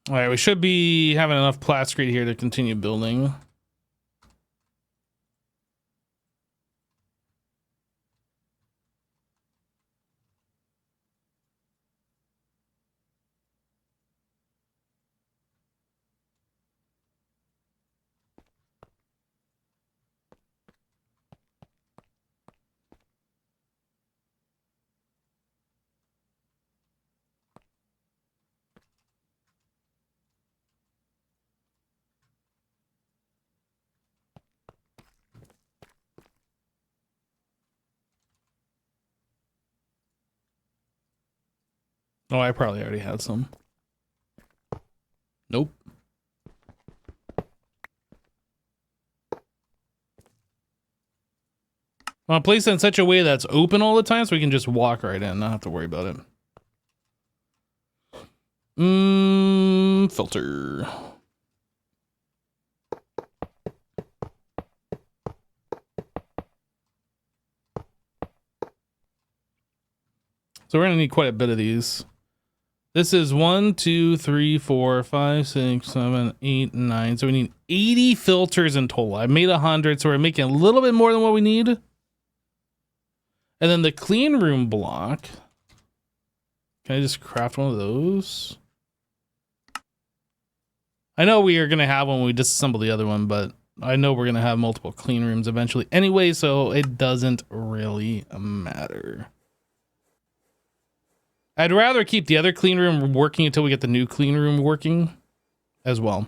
All right, we should be having enough Plascrete here to continue building. Oh, I probably already had some. Nope. I'll place it in such a way that's open all the time so we can just walk right in, not have to worry about it. Filter. So we're gonna need quite a bit of these. This is 1, 2, 3, 4, 5, 6, 7, 8, 9. So we need 80 filters in total. I made 100, so we're making a little bit more than what we need. And then the clean room block. Can I just craft one of those? I know we are gonna have one when we disassemble the other one, but I know we're gonna have multiple clean rooms eventually anyway, so it doesn't really matter. I'd rather keep the other clean room working until we get the new clean room working as well.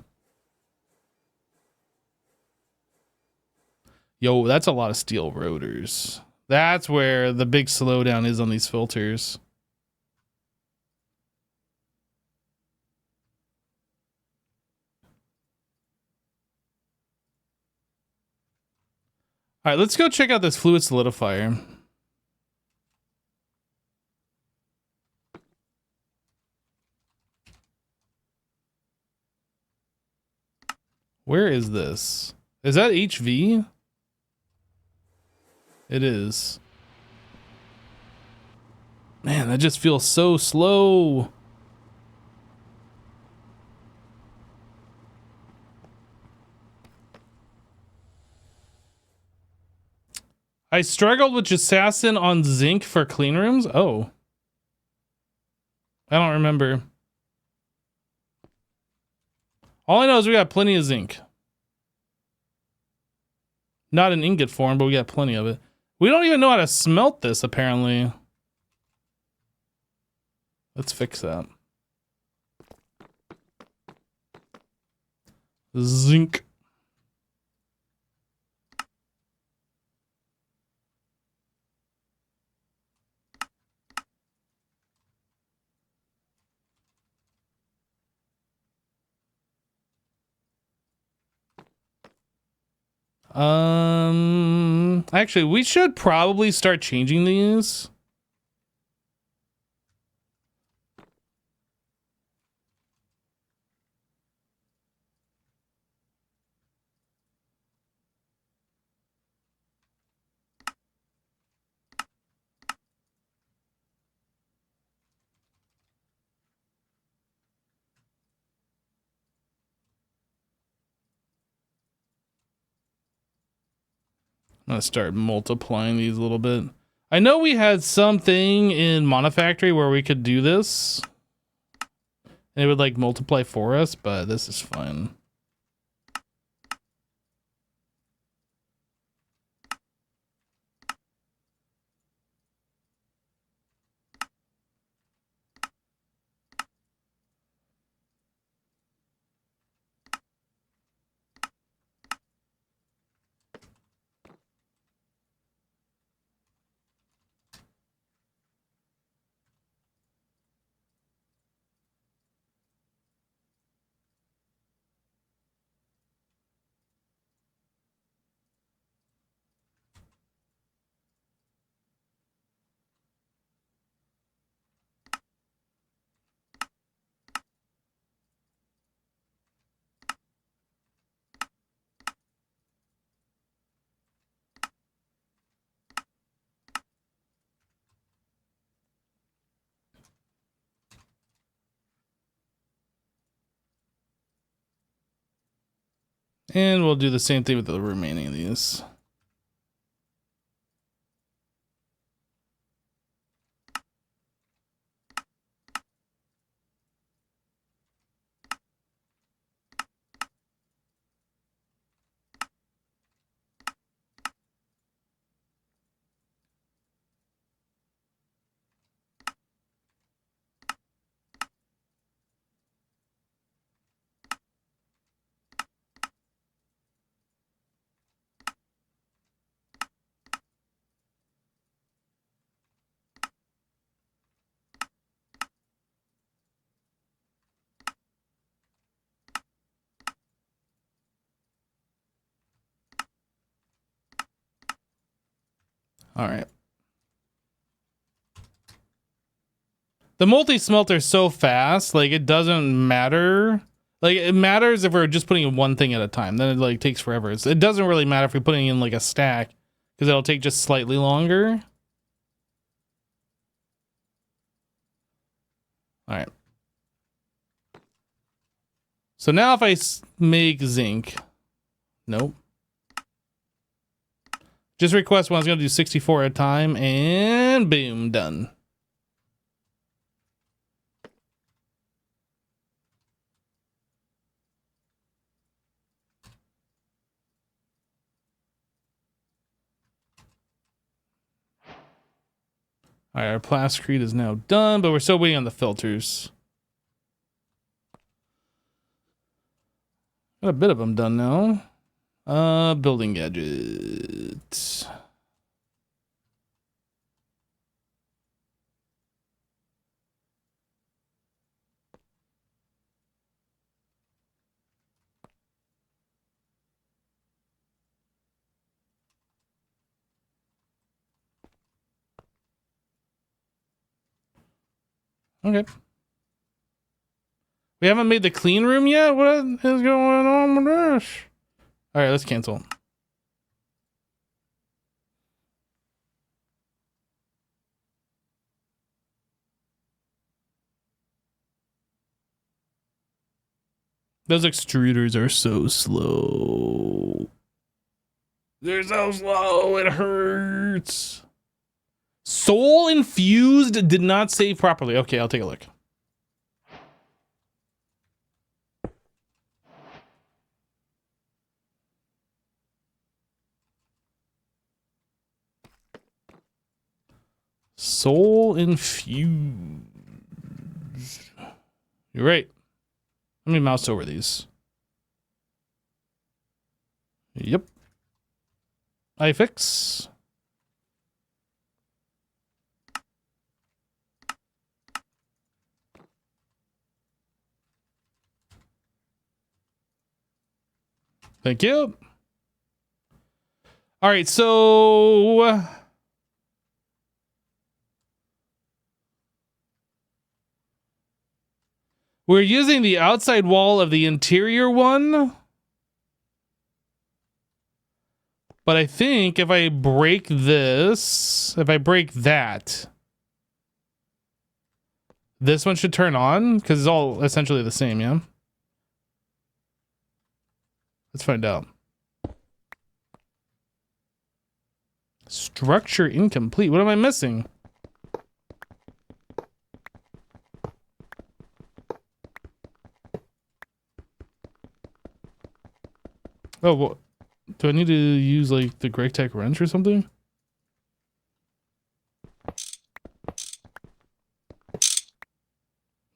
Yo, that's a lot of steel rotors. That's where the big slowdown is on these filters. All right, let's go check out this fluid solidifier. Where is this? Is that HV? It is. Man, that just feels so slow. I struggled with Assassin on zinc for clean rooms. Oh. I don't remember. All I know is we got plenty of zinc. Not in ingot form, but we got plenty of it. We don't even know how to smelt this, apparently. Let's fix that. Zinc. Actually, we should probably start changing these. I'm gonna start multiplying these a little bit. I know we had something in Monofactory where we could do this. And it would like multiply for us, but this is fine. And we'll do the same thing with the remaining of these. All right. The multi-smelter is so fast, like it doesn't matter. Like it matters if we're just putting in one thing at a time. Then it like takes forever. It doesn't really matter if we're putting in like a stack because it'll take just slightly longer. All right. So now if I make zinc, nope. Just request one. I was going to do 64 at a time and boom, done. All right, our plasticrete is now done, but we're still waiting on the filters. Got a bit of them done now. Building gadgets. Okay. We haven't made the clean room yet? What is going on with this? All right, let's cancel. Those extruders are so slow. They're so slow, it hurts. Soul infused did not save properly. Okay, I'll take a look. Soul infused. You're right. Let me mouse over these. Yep. iFix. Thank you. All right, so we're using the outside wall of the interior one. But I think if I break this, if I break that, this one should turn on because it's all essentially the same, yeah? Let's find out. Structure incomplete. What am I missing? Oh, well, do I need to use like the GregTech wrench or something?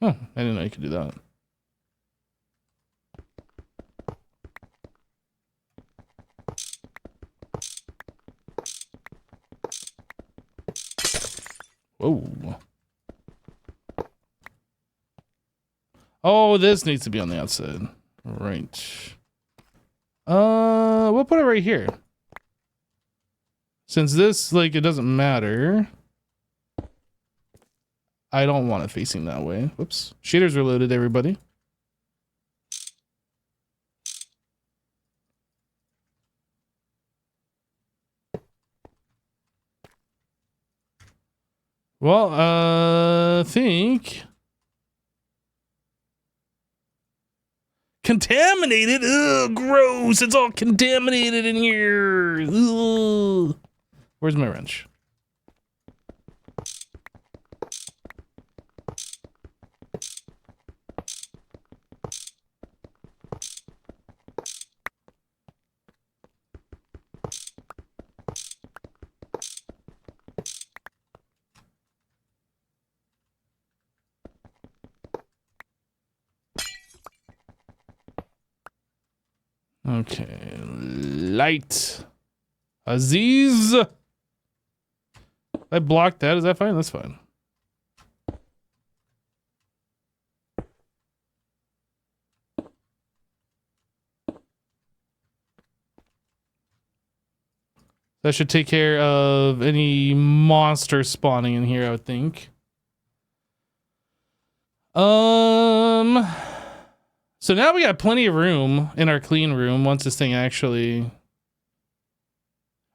Oh, I didn't know you could do that. Whoa. Oh, this needs to be on the outside. Right. We'll put it right here. Since this, like, it doesn't matter. I don't want it facing that way. Whoops. Shaders are loaded, everybody. Well, think contaminated. Ugh, gross. It's all contaminated in here. Ugh. Where's my wrench? Okay, light. Aziz. I blocked that. Is that fine? That's fine. That should take care of any monster spawning in here, I would think. So now we got plenty of room in our clean room once this thing actually...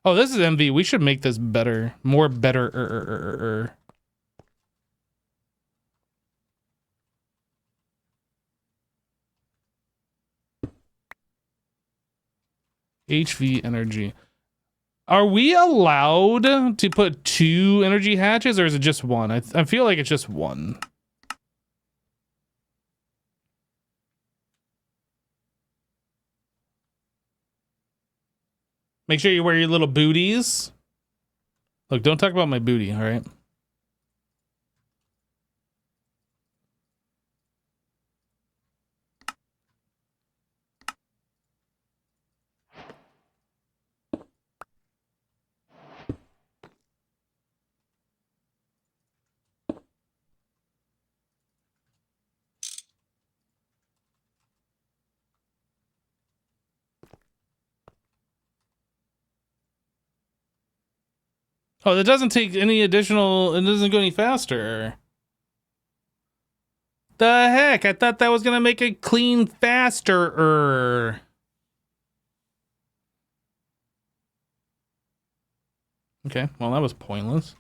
Oh, this is MV. We should make this better. More better. HV energy. Are we allowed to put 2 energy hatches, or is it just 1? I feel like it's just 1. Make sure you wear your little booties. Look, don't talk about my booty, all right? Oh, that doesn't take any additional... It doesn't go any faster. The heck? I thought that was gonna make it clean faster. Okay, well, that was pointless.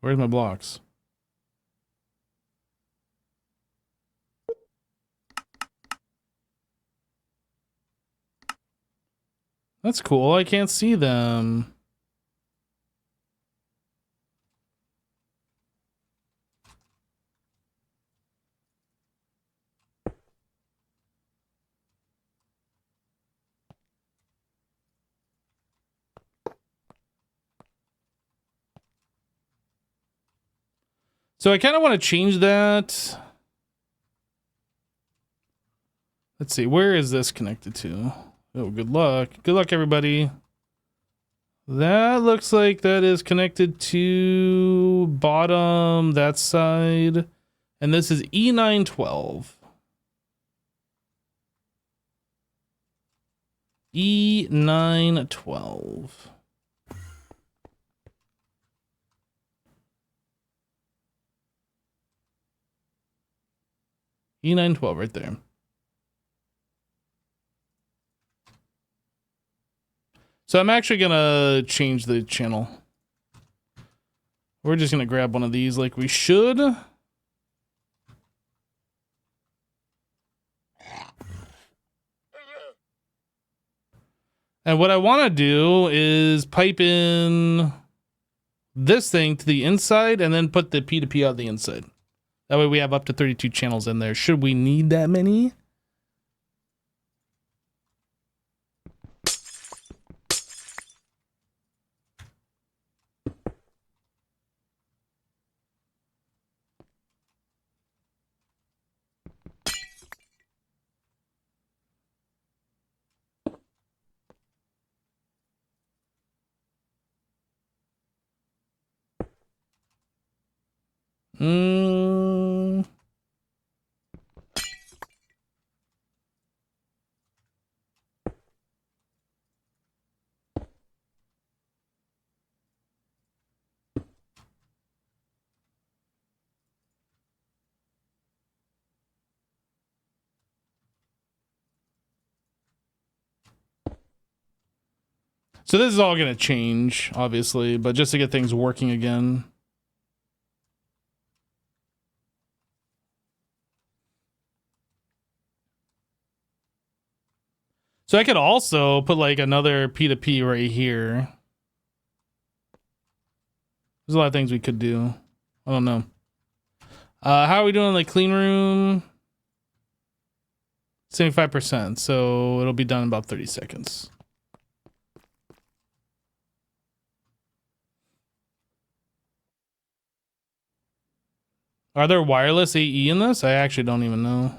Where's my blocks? That's cool. I can't see them. So I kind of want to change that. Let's see. Where is this connected to? Oh, good luck. Good luck, everybody. That looks like that is connected to bottom, that side. And this is E912. E912. E912 right there. So I'm actually gonna change the channel. We're just gonna grab one of these like we should. And what I want to do is pipe in this thing to the inside and then put the P2P on the inside. That way we have up to 32 channels in there. Should we need that many? So this is all going to change, obviously, but just to get things working again. So I could also put like another P2P right here. There's a lot of things we could do. I don't know. How are we doing in the clean room? 75%. So it'll be done in about 30 seconds. Are there wireless AE in this? I actually don't even know.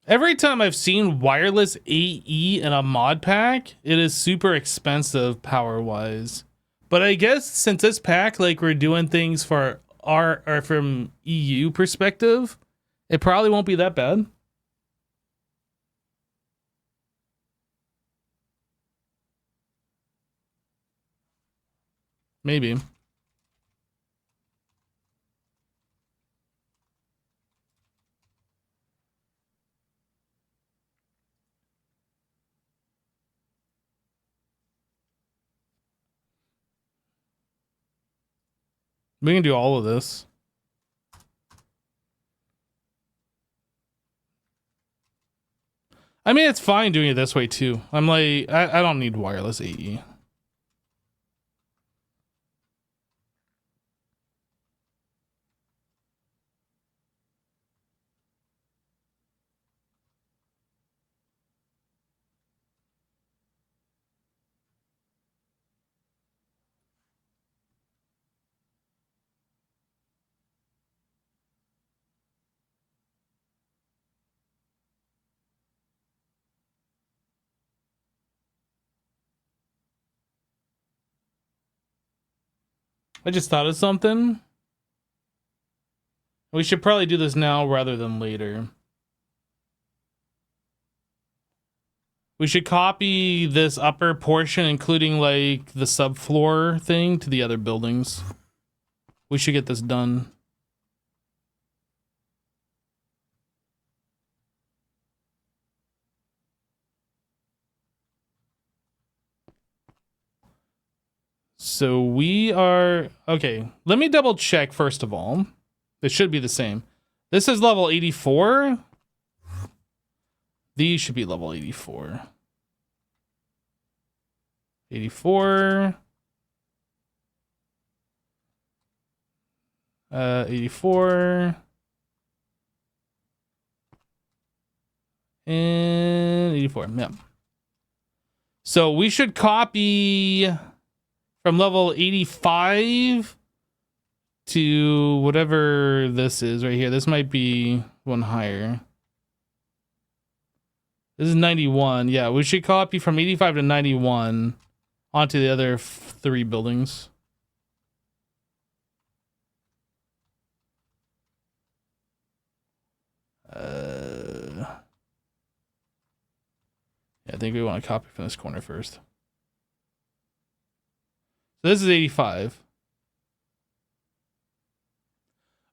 Every time I've seen wireless AE in a mod pack, it is super expensive power-wise. But I guess since this pack, like, we're doing things for our or from EU perspective, it probably won't be that bad. Maybe. We can do all of this. I mean, it's fine doing it this way too. I'm like, I don't need wireless AE. I just thought of something. We should probably do this now rather than later. We should copy this upper portion, including like the subfloor thing, to the other buildings. We should get this done. So we are... Okay, let me double check first of all. It should be the same. This is level 84. These should be level 84. 84. 84. And 84, yep. So we should copy from level 85 to whatever this is right here. This might be one higher. This is 91. Yeah, we should copy from 85 to 91 onto the other 3 buildings. Yeah, I think we want to copy from this corner first. So this is 85.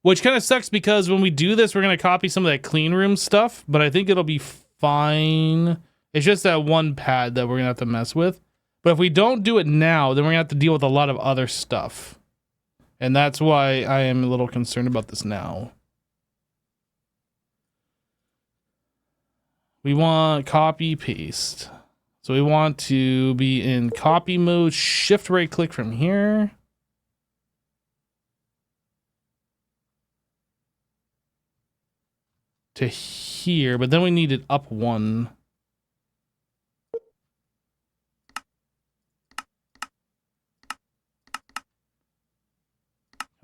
Which kind of sucks because when we do this, we're going to copy some of that clean room stuff, but I think it'll be fine. It's just that one pad that we're going to have to mess with. But if we don't do it now, then we're going to have to deal with a lot of other stuff. And that's why I am a little concerned about this now. We want copy paste. So we want to be in copy mode, shift right click from here. To here, but then we need it up 1.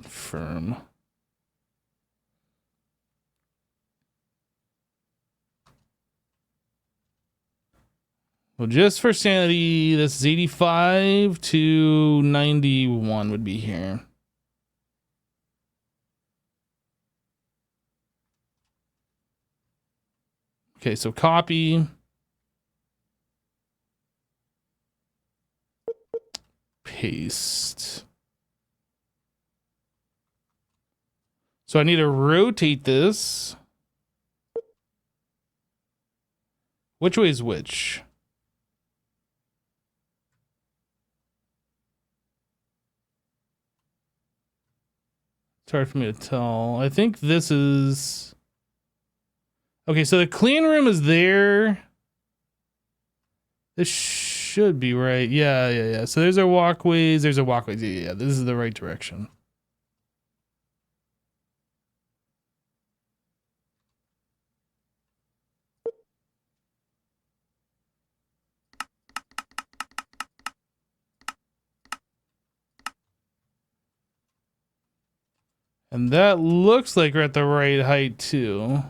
Confirm. Well, just for sanity, this is 85 to 91 would be here. Okay, so copy. Paste. So I need to rotate this. Which way is which? It's hard for me to tell. I think this is... Okay, so the clean room is there. This should be right. Yeah. So there's our walkways. There's our walkways. Yeah. This is the right direction. And that looks like we're at the right height too.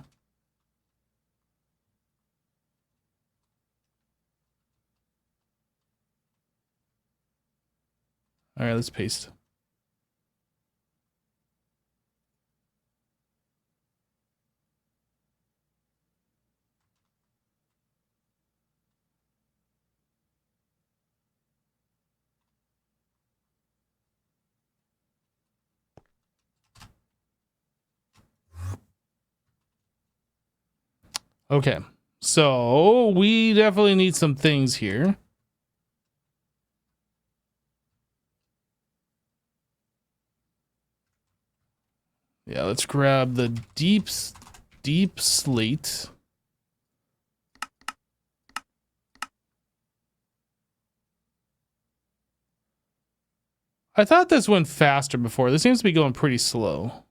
All right, let's paste. Okay, so we definitely need some things here. Yeah, let's grab the deep slate. I thought this went faster before. This seems to be going pretty slow.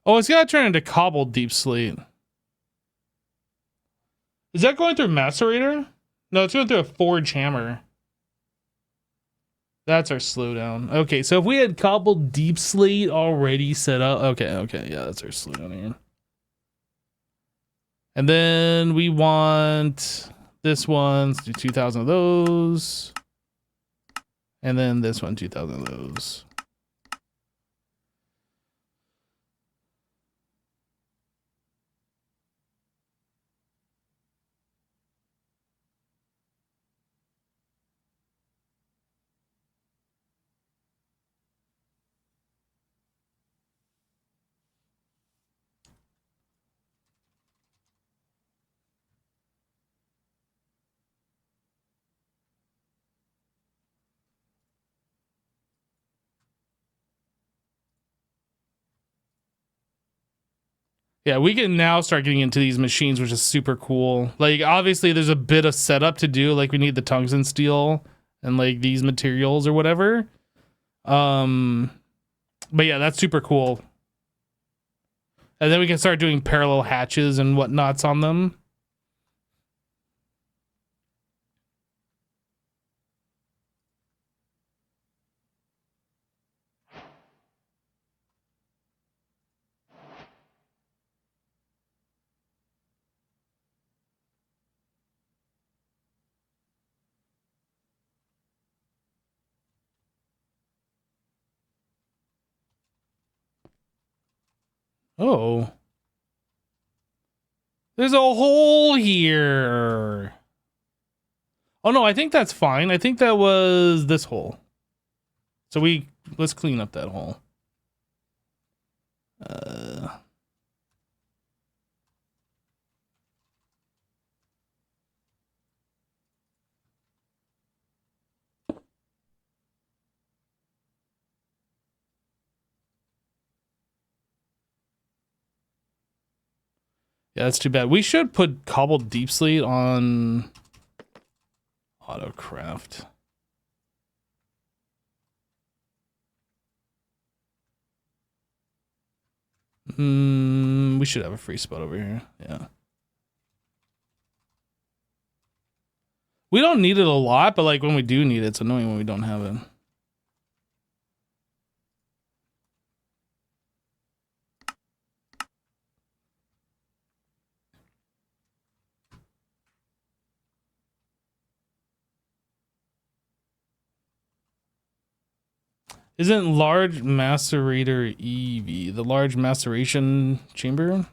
Oh, it's gotta turn into cobbled deep slate. Is that going through macerator? No, it's going through a forge hammer. That's our slowdown. Okay, so if we had cobbled deep slate already set up, okay, yeah, that's our slowdown here. And then we want this one, let's do 2,000 of those. And then this one, 2,000 of those. Yeah, we can now start getting into these machines, which is super cool. Like, obviously, there's a bit of setup to do. Like, we need the tungsten steel and like these materials or whatever. But yeah, that's super cool. And then we can start doing parallel hatches and whatnots on them. Oh. There's a hole here. Oh no, I think that's fine. I think that was this hole. So let's clean up that hole. Yeah, that's too bad. We should put cobbled deep slate on autocraft. We should have a free spot over here. Yeah. We don't need it a lot, but like when we do need it, it's annoying when we don't have it. Isn't large macerator EV the large maceration chamber?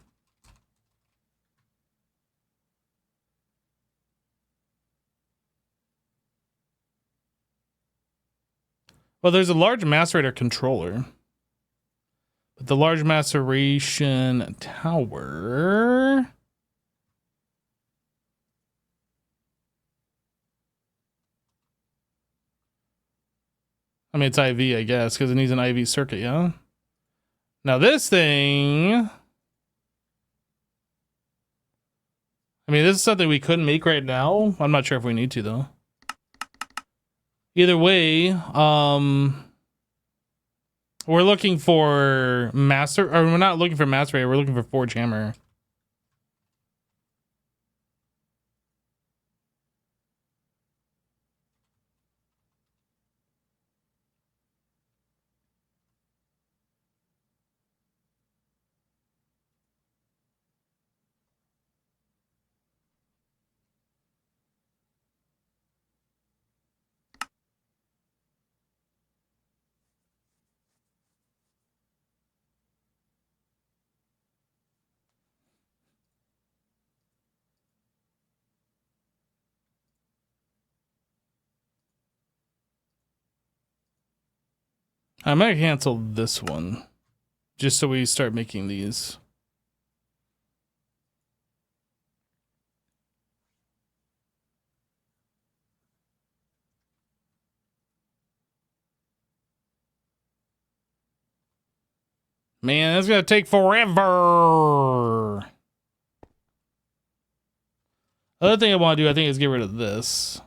Well, there's a large macerator controller. But the large maceration tower. I mean, it's IV, I guess, because it needs an IV circuit, yeah? Now this thing... I mean, this is something we couldn't make right now. I'm not sure if we need to, though. Either way, we're looking for master... Or we're not looking for master rate, we're looking for forge hammer. I might cancel this one. Just so we start making these. Man, that's gonna take forever. Other thing I want to do, I think, is get rid of this.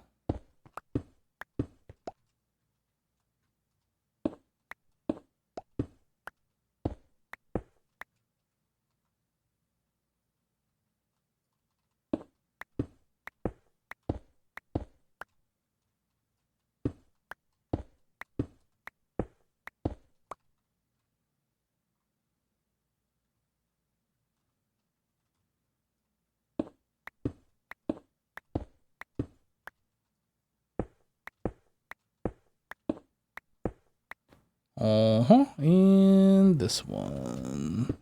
And this one.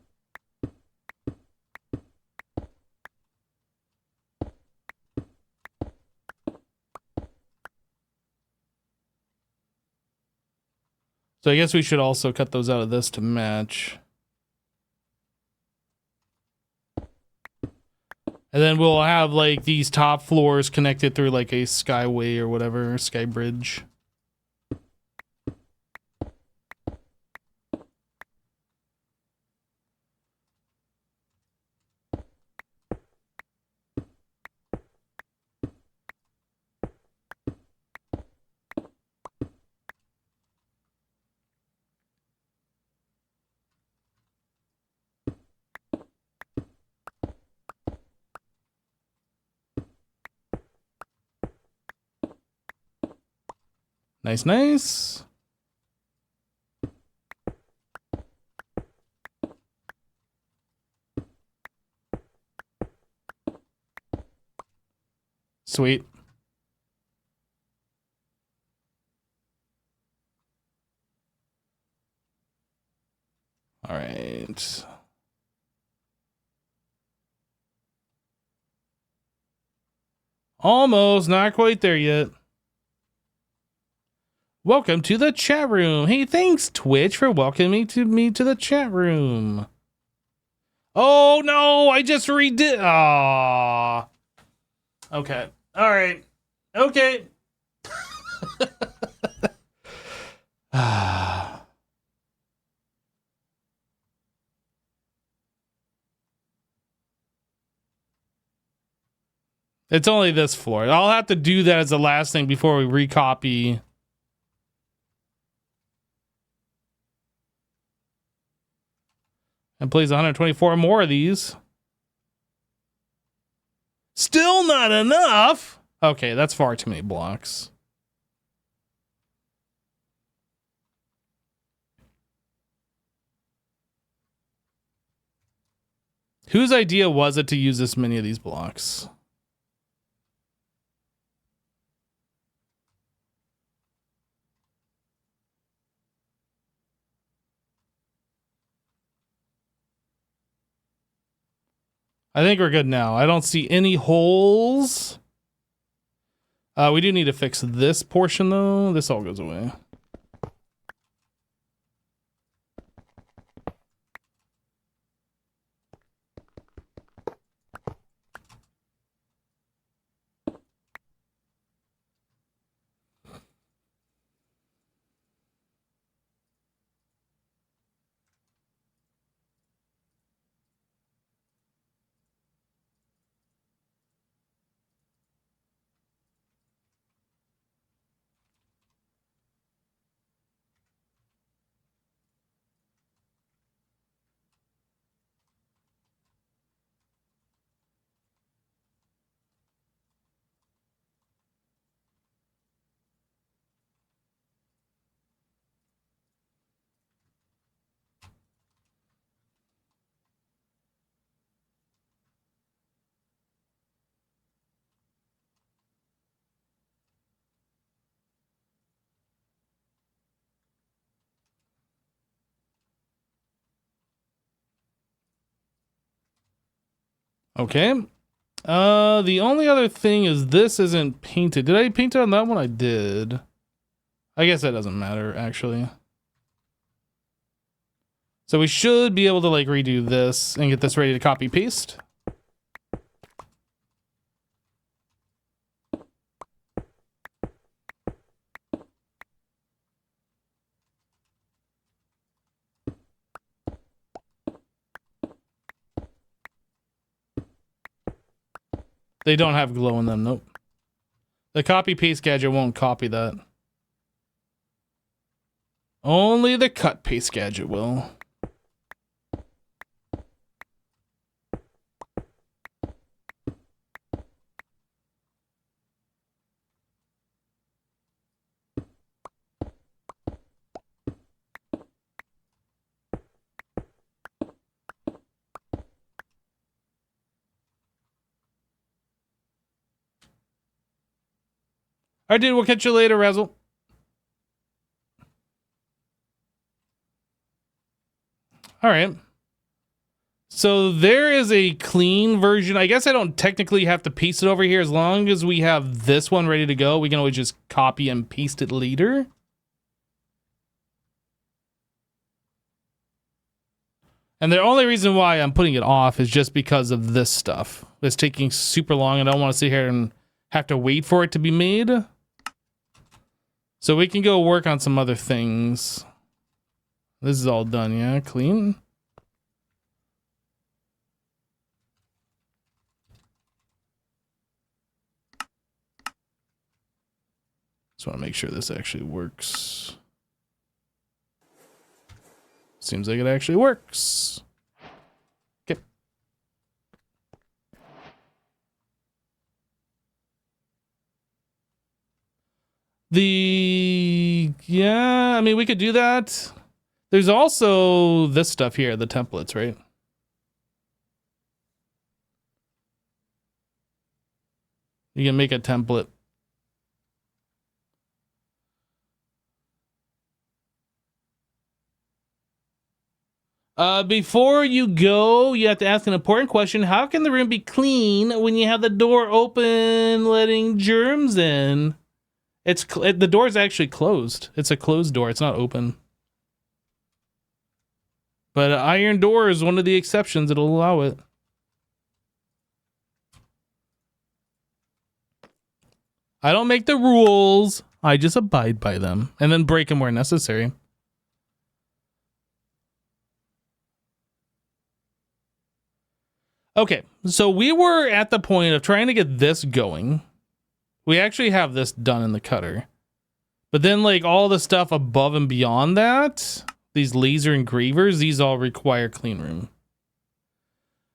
So I guess we should also cut those out of this to match. And then we'll have like these top floors connected through like a skyway or whatever, sky bridge. Nice, nice. Sweet. All right. Almost, not quite there yet. Welcome to the chat room. Hey, thanks Twitch for welcoming me to the chat room. Oh no, I just redid. Ah. Okay. All right. Okay. It's only this floor. I'll have to do that as the last thing before we recopy. And plays 124 more of these. Still not enough. Okay, that's far too many blocks. Whose idea was it to use this many of these blocks? I think we're good now. I don't see any holes. We do need to fix this portion though. This all goes away. Okay. The only other thing is this isn't painted. Did I paint it on that one? I did. I guess that doesn't matter, actually. So we should be able to like redo this and get this ready to copy paste. They don't have glow in them, nope. The copy paste gadget won't copy that. Only the cut paste gadget will. All right, dude, we'll catch you later, Razzle. All right. So there is a clean version. I guess I don't technically have to paste it over here. As long as we have this one ready to go, we can always just copy and paste it later. And the only reason why I'm putting it off is just because of this stuff. It's taking super long and I don't want to sit here and have to wait for it to be made. So we can go work on some other things. This is all done, yeah? Clean. Just want to make sure this actually works. Seems like it actually works. Okay. Yeah, I mean, we could do that. There's also this stuff here, the templates, right? You can make a template. Before you go, you have to ask an important question. How can the room be clean when you have the door open, letting germs in? The door is actually closed. It's a closed door. It's not open. But an iron door is one of the exceptions that'll allow it. I don't make the rules. I just abide by them and then break them where necessary. Okay, so we were at the point of trying to get this going. We actually have this done in the cutter. But then like all the stuff above and beyond that, these laser engravers, these all require clean room.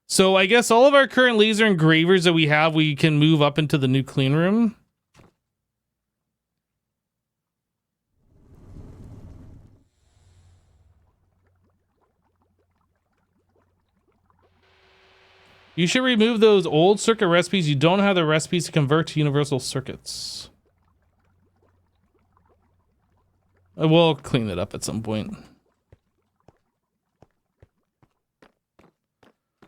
So I guess all of our current laser engravers that we have, we can move up into the new clean room. You should remove those old circuit recipes. You don't have the recipes to convert to universal circuits. We'll clean it up at some point.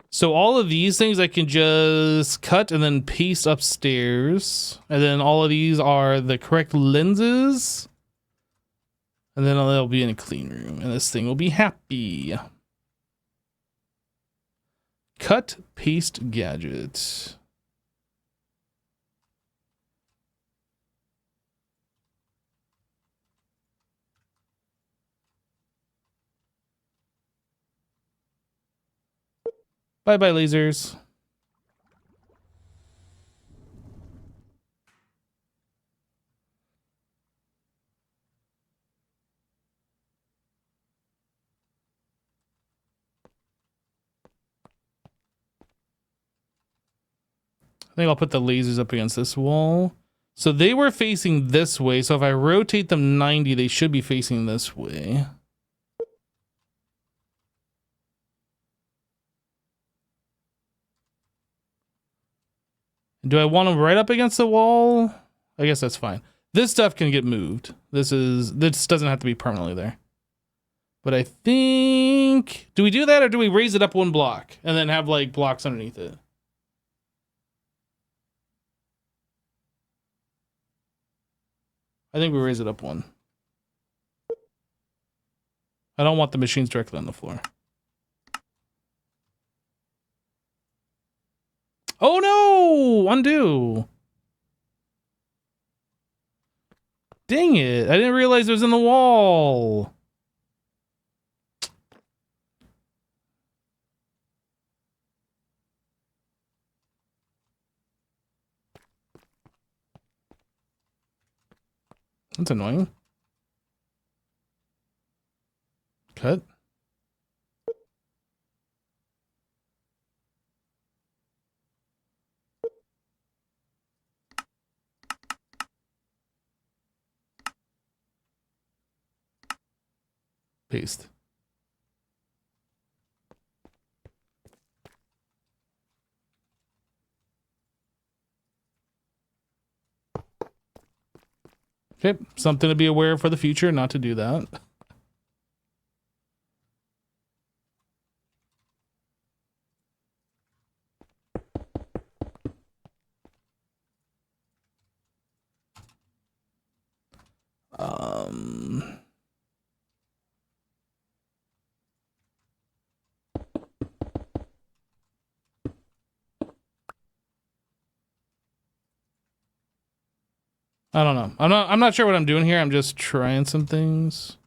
So all of these things I can just cut and then paste upstairs. And then all of these are the correct lenses. And then they'll be in a clean room. And this thing will be happy. Cut, paste, gadget. Bye-bye, lasers. I think I'll put the lasers up against this wall. So they were facing this way. So if I rotate them 90, they should be facing this way. Do I want them right up against the wall? I guess that's fine. This stuff can get moved. This doesn't have to be permanently there. But I think, do we do that or do we raise it up one block and then have like blocks underneath it? I think we raise it up one. I don't want the machines directly on the floor. Oh no! Undo! Dang it! I didn't realize it was in the wall! That's annoying. Cut. Paste. Okay, something to be aware of for the future, not to do that. I don't know. I'm not sure what I'm doing here. I'm just trying some things.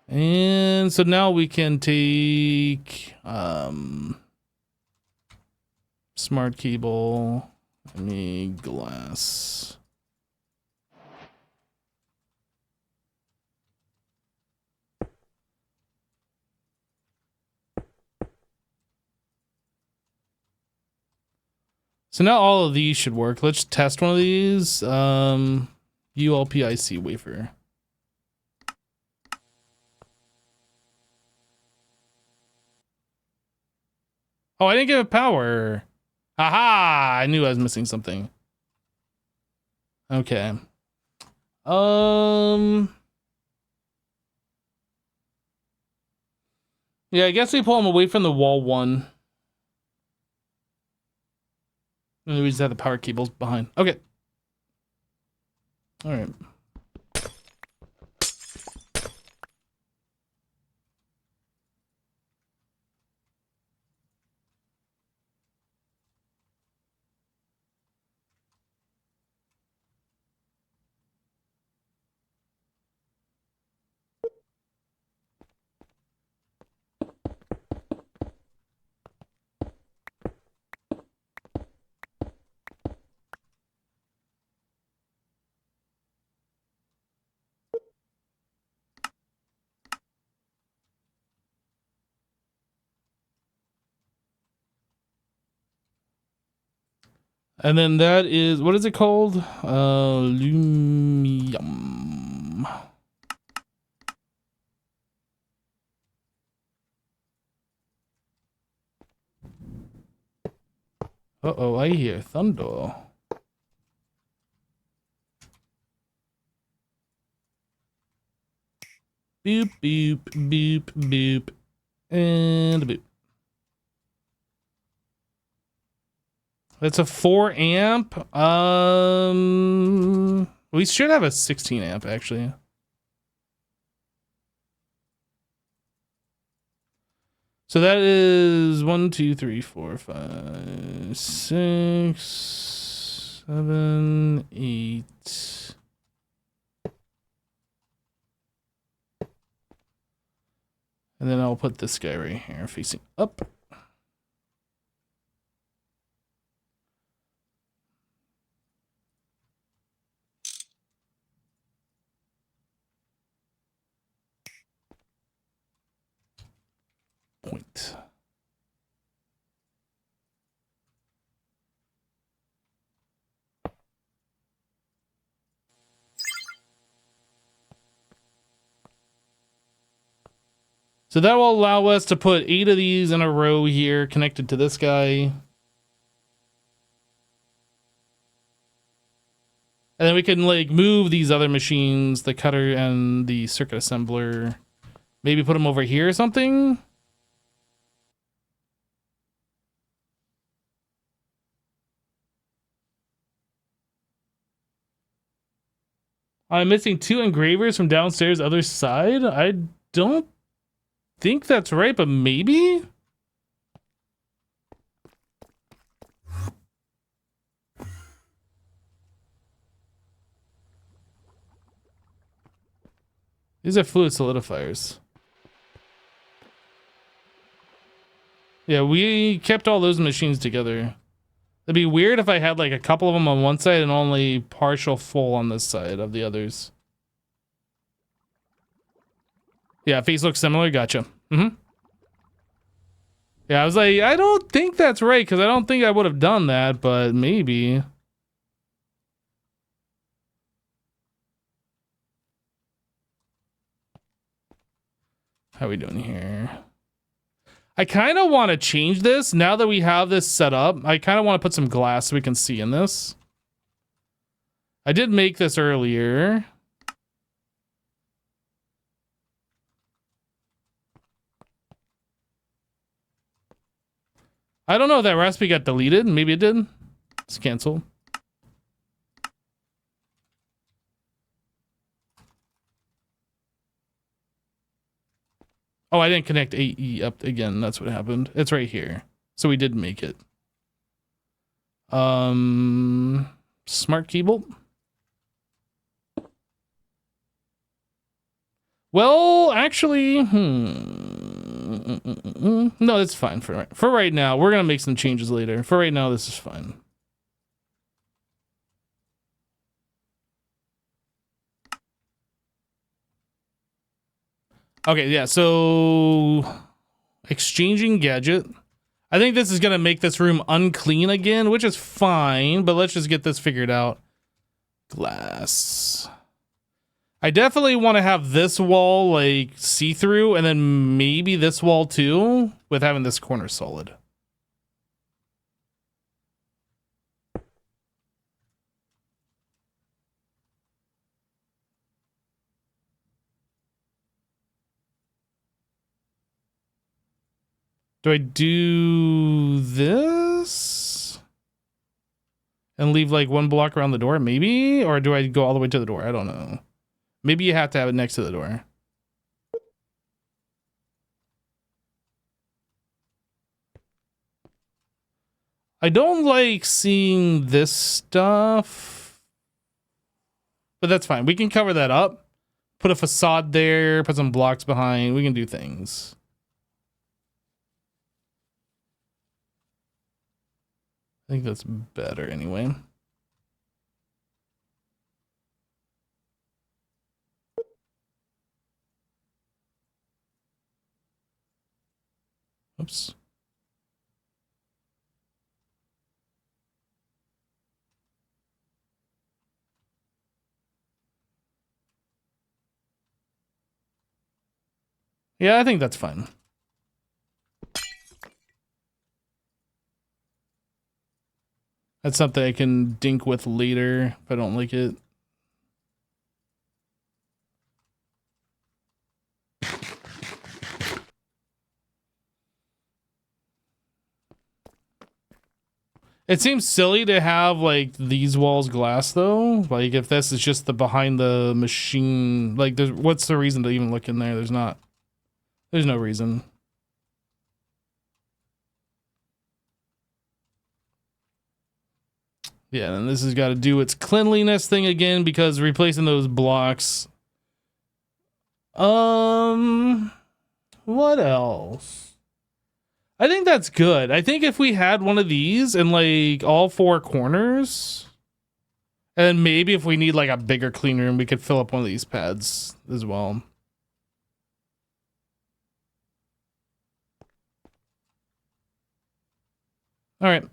And so now we can take smart cable, glass. So now all of these should work. Let's test one of these. ULPIC wafer. Oh, I didn't give it power. Aha! I knew I was missing something. Okay. Yeah, I guess we pull them away from the wall one. And we just have the power cables behind. Okay. All right. And then that is, what is it called? Lumium. Uh-oh, I hear thunder. Boop, boop, boop, boop, and a boop. That's a 4 amp. We should have a 16 amp actually. So that is 1, 2, 3, 4, 5, 6, 7, 8. And then I'll put this guy right here facing up. Point. So that will allow us to put 8 of these in a row here connected to this guy. And then we can like move these other machines, the cutter and the circuit assembler. Maybe put them over here or something. I'm missing 2 engravers from downstairs other side. I don't think that's right, but maybe? These are fluid solidifiers. Yeah, we kept all those machines together. It'd be weird if I had like a couple of them on one side and only partial full on this side of the others. Yeah, face looks similar. Gotcha. Mm-hmm. Yeah, I was like, I don't think that's right because I don't think I would have done that, but maybe. How are we doing here? I kind of want to change this now that we have this set up. I kind of want to put some glass so we can see in this. I did make this earlier. I don't know if that recipe got deleted. Maybe it did. It's canceled. Oh, I didn't connect AE up again. That's what happened. It's right here. So we did make it. Smart keyboard. Well, actually, no, that's fine for right now. We're gonna make some changes later. For right now, this is fine. Okay, yeah, so exchanging gadget. I think this is gonna make this room unclean again, which is fine, but let's just get this figured out. Glass. I definitely want to have this wall like see-through and then maybe this wall too with having this corner solid. Do I do this and leave like one block around the door maybe? Or do I go all the way to the door? I don't know. Maybe you have to have it next to the door. I don't like seeing this stuff, but that's fine. We can cover that up. Put a facade there, put some blocks behind. We can do things. I think that's better anyway. Oops. Yeah, I think that's fine. That's something I can dink with later if I don't like it. It seems silly to have like these walls glass though. Like if this is just the behind the machine, like there's, what's the reason to even look in there? There's no reason. Yeah, and this has got to do its cleanliness thing again because replacing those blocks. What else? I think that's good. I think if we had one of these in like all 4 corners, and maybe if we need like a bigger clean room, we could fill up one of these pads as well. All right.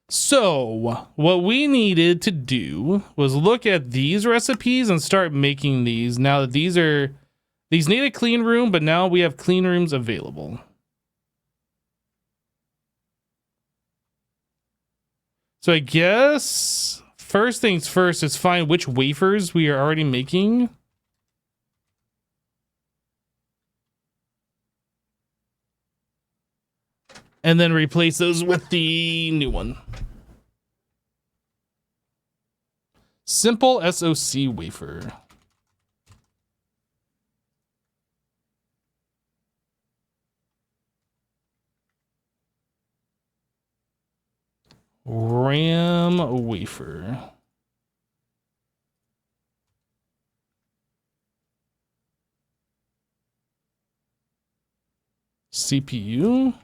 So what we needed to do was look at these recipes and start making these. Now that these need a clean room, but now we have clean rooms available. So I guess first things first is find which wafers we are already making. and then replace those with the new one. Simple SOC wafer. RAM wafer. CPU.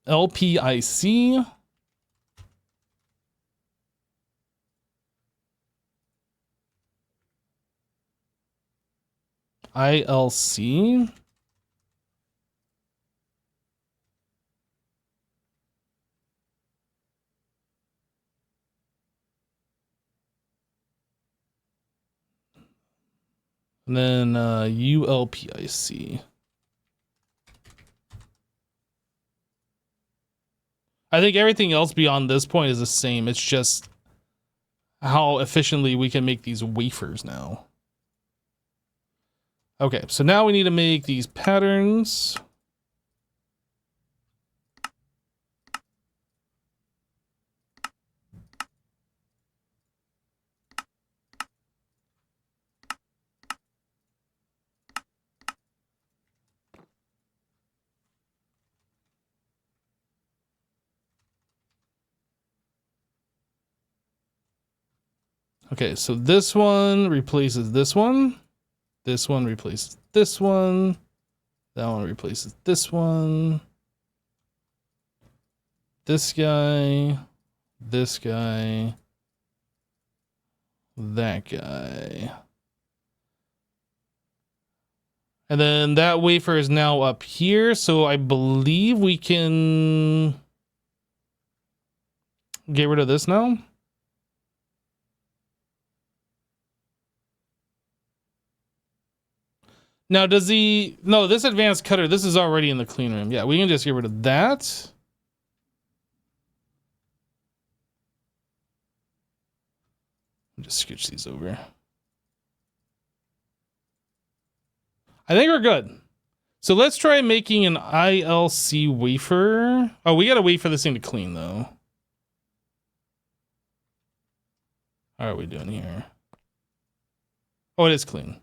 LPIC. ILC. And then ULPIC. I think everything else beyond this point is the same. It's just how efficiently we can make these wafers now. Okay, so now we need to make these patterns. Okay, so this one replaces this one. This one replaces this one. That one replaces this one. This guy. This guy. That guy. And then that wafer is now up here. So I believe we can get rid of this now. Now, does he... No, this advanced cutter, this is already in the clean room. Yeah, we can just get rid of that. Just scooch these over. I think we're good. So let's try making an ILC wafer. Oh, we gotta wait for this thing to clean, though. How are we doing here? Oh, it is clean.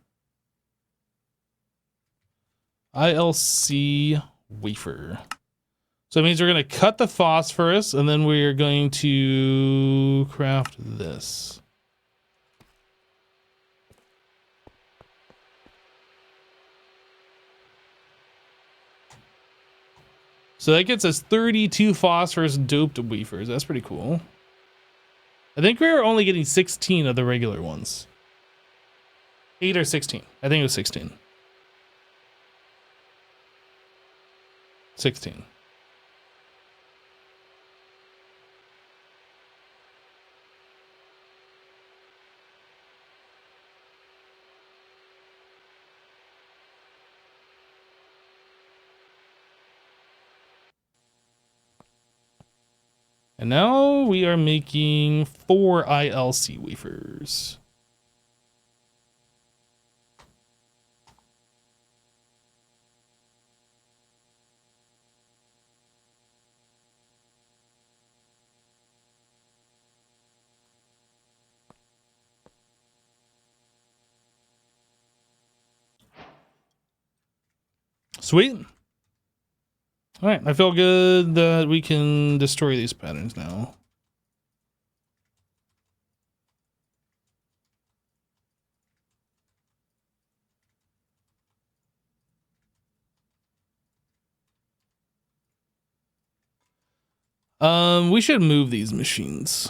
ILC wafer. So it means we're going to cut the phosphorus and then we're going to craft this. So that gets us 32 phosphorus doped wafers. That's pretty cool. I think we were only getting 16 of the regular ones. 8 or 16. I think it was 16. 16. And now we are making 4 ILC wafers. Sweet. All right, I feel good that we can destroy these patterns now. We should move these machines.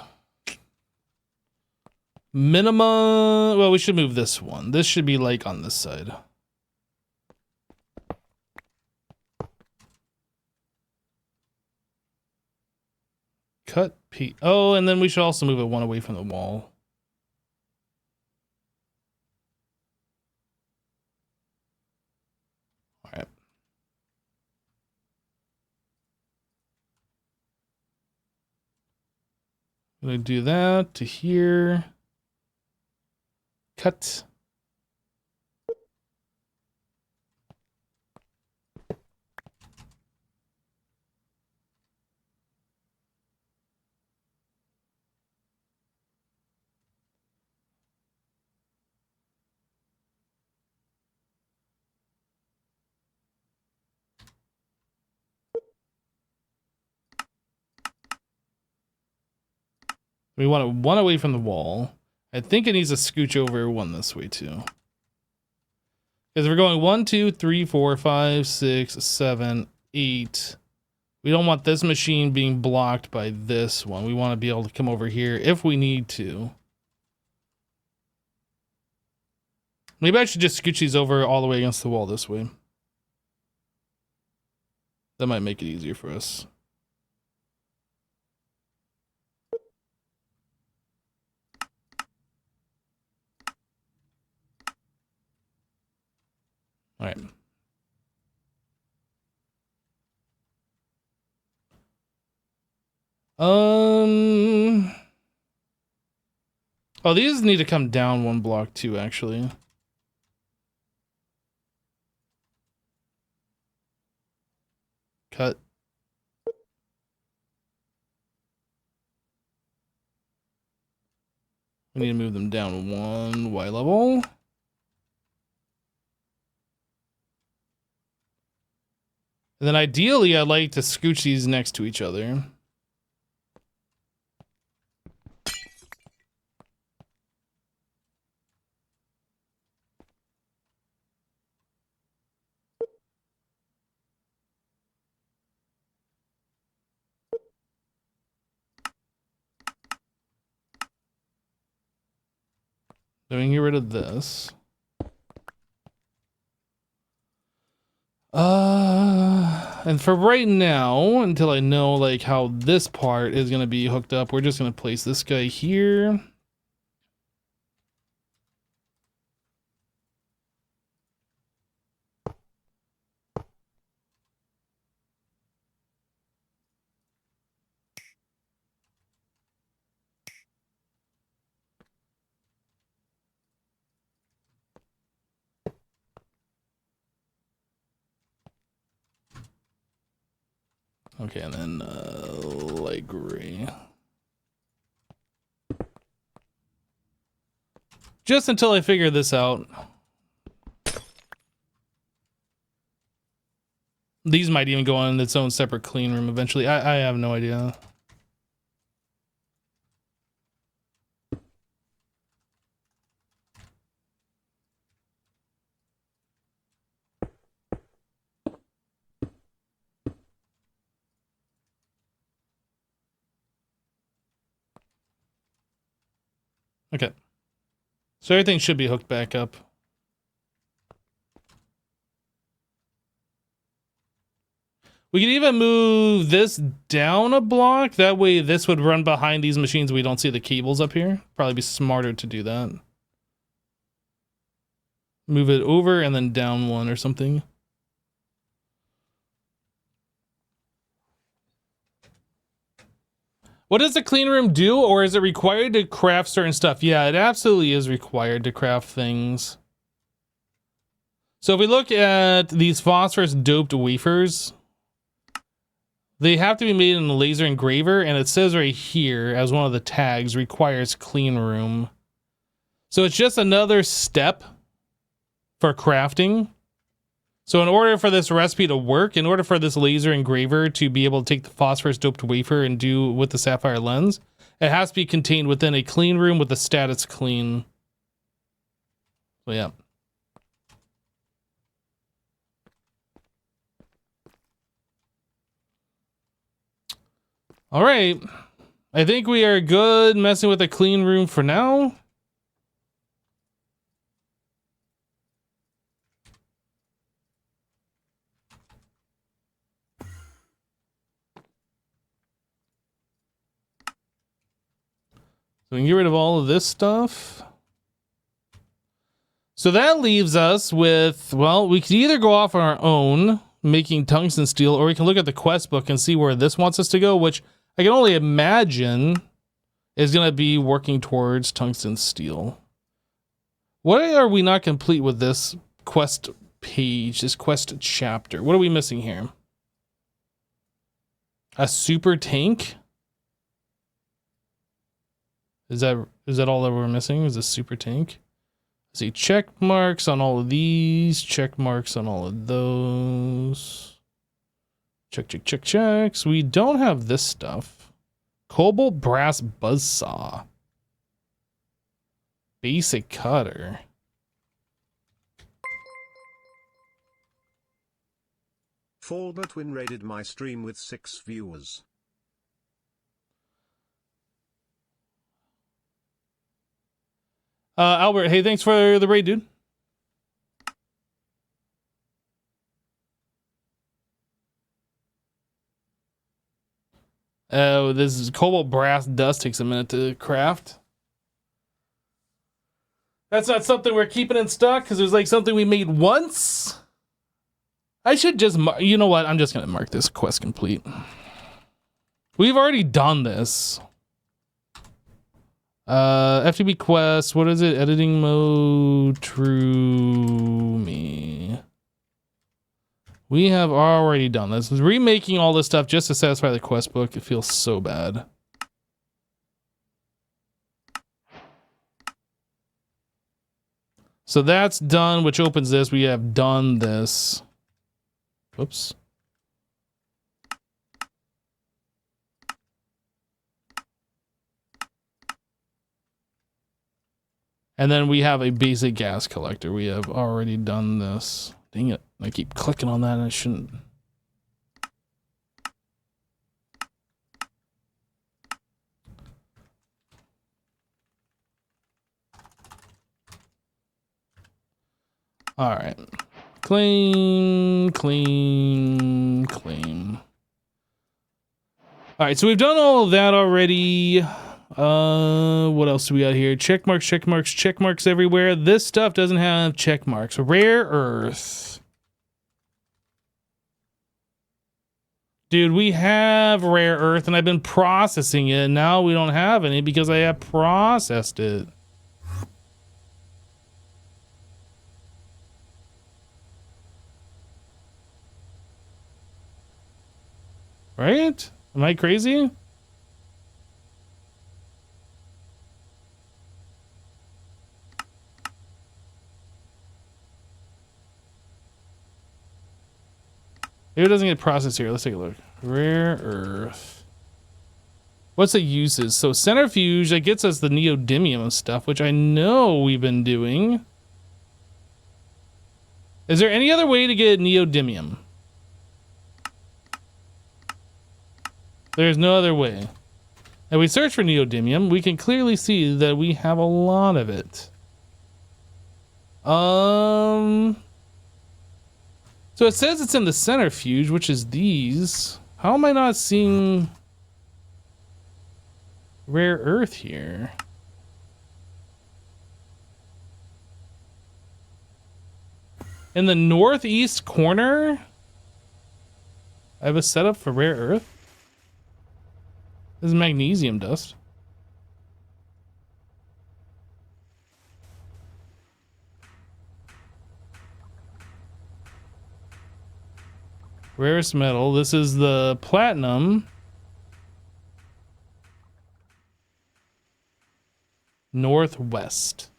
Minimum, well, we should move this one. This should be like on this side. Cut P. Oh, and then we should also move it one away from the wall. All right. I'm gonna do that to here. Cut. We want it one away from the wall. I think it needs to scooch over one this way too. Because we're going 1, 2, 3, 4, 5, 6, 7, 8. We don't want this machine being blocked by this one. We want to be able to come over here if we need to. Maybe I should just scooch these over all the way against the wall this way. That might make it easier for us. All right. Oh, these need to come down one block too, actually. Cut. We need to move them down one Y level. And then ideally, I'd like to scooch these next to each other. So we can get rid of this. And for right now, until I know like how this part is gonna be hooked up, we're just gonna place this guy here. Okay, and then light gray. Just until I figure this out. These might even go on its own separate clean room eventually. I have no idea. Okay. So everything should be hooked back up. We could even move this down a block. That way this would run behind these machines. We don't see the cables up here. Probably be smarter to do that. Move it over and then down one or something. What does the clean room do, or is it required to craft certain stuff? Yeah, it absolutely is required to craft things. So if we look at these phosphorus doped wafers, they have to be made in a laser engraver, and it says right here as one of the tags requires clean room. So it's just another step for crafting. So in order for this recipe to work, in order for this laser engraver to be able to take the phosphorus doped wafer and do with the sapphire lens, it has to be contained within a clean room with the status clean. So yeah. All right. I think we are good messing with the clean room for now. So we can get rid of all of this stuff. So that leaves us with, well, we could either go off on our own, making tungsten steel, or we can look at the quest book and see where this wants us to go, which I can only imagine is going to be working towards tungsten steel. What are we not complete with this quest page, this quest chapter? What are we missing here? A super tank? Is that all that we're missing? Is a super tank? I see check marks on all of these, check marks on all of those. Check, check, check, checks. We don't have this stuff. Cobalt brass buzzsaw. Basic cutter. Fallbetwin raided my stream with 6 viewers. Albert, hey, thanks for the raid, dude. Oh, this is cobalt brass dust. Takes a minute to craft. That's not something we're keeping in stock because it was like something we made once. I should just, you know what? I'm just going to mark this quest complete. We've already done this. FTB quest, what is it? Editing mode, true me. We have already done this. Remaking all this stuff just to satisfy the quest book. It feels so bad. So that's done, which opens this. We have done this. Whoops. And then we have a basic gas collector. We have already done this. Dang it. I keep clicking on that and I shouldn't. All right. Claim, claim, claim. All right, so we've done all of that already. What else do we got here? Check marks, check marks, check marks everywhere. This stuff doesn't have check marks. Rare earth. Dude, we have rare earth and I've been processing it. Now we don't have any because I have processed it. Right? Am I crazy? Maybe it doesn't get processed here. Let's take a look. Rare earth. What's the uses? So centrifuge, that gets us the neodymium stuff, which I know we've been doing. Is there any other way to get neodymium? There's no other way. And we search for neodymium, we can clearly see that we have a lot of it. So it says it's in the centrifuge, which is these. How am I not seeing rare earth here? In the northeast corner, I have a setup for rare earth. This is magnesium dust. Rarest metal. This is the platinum. Northwest.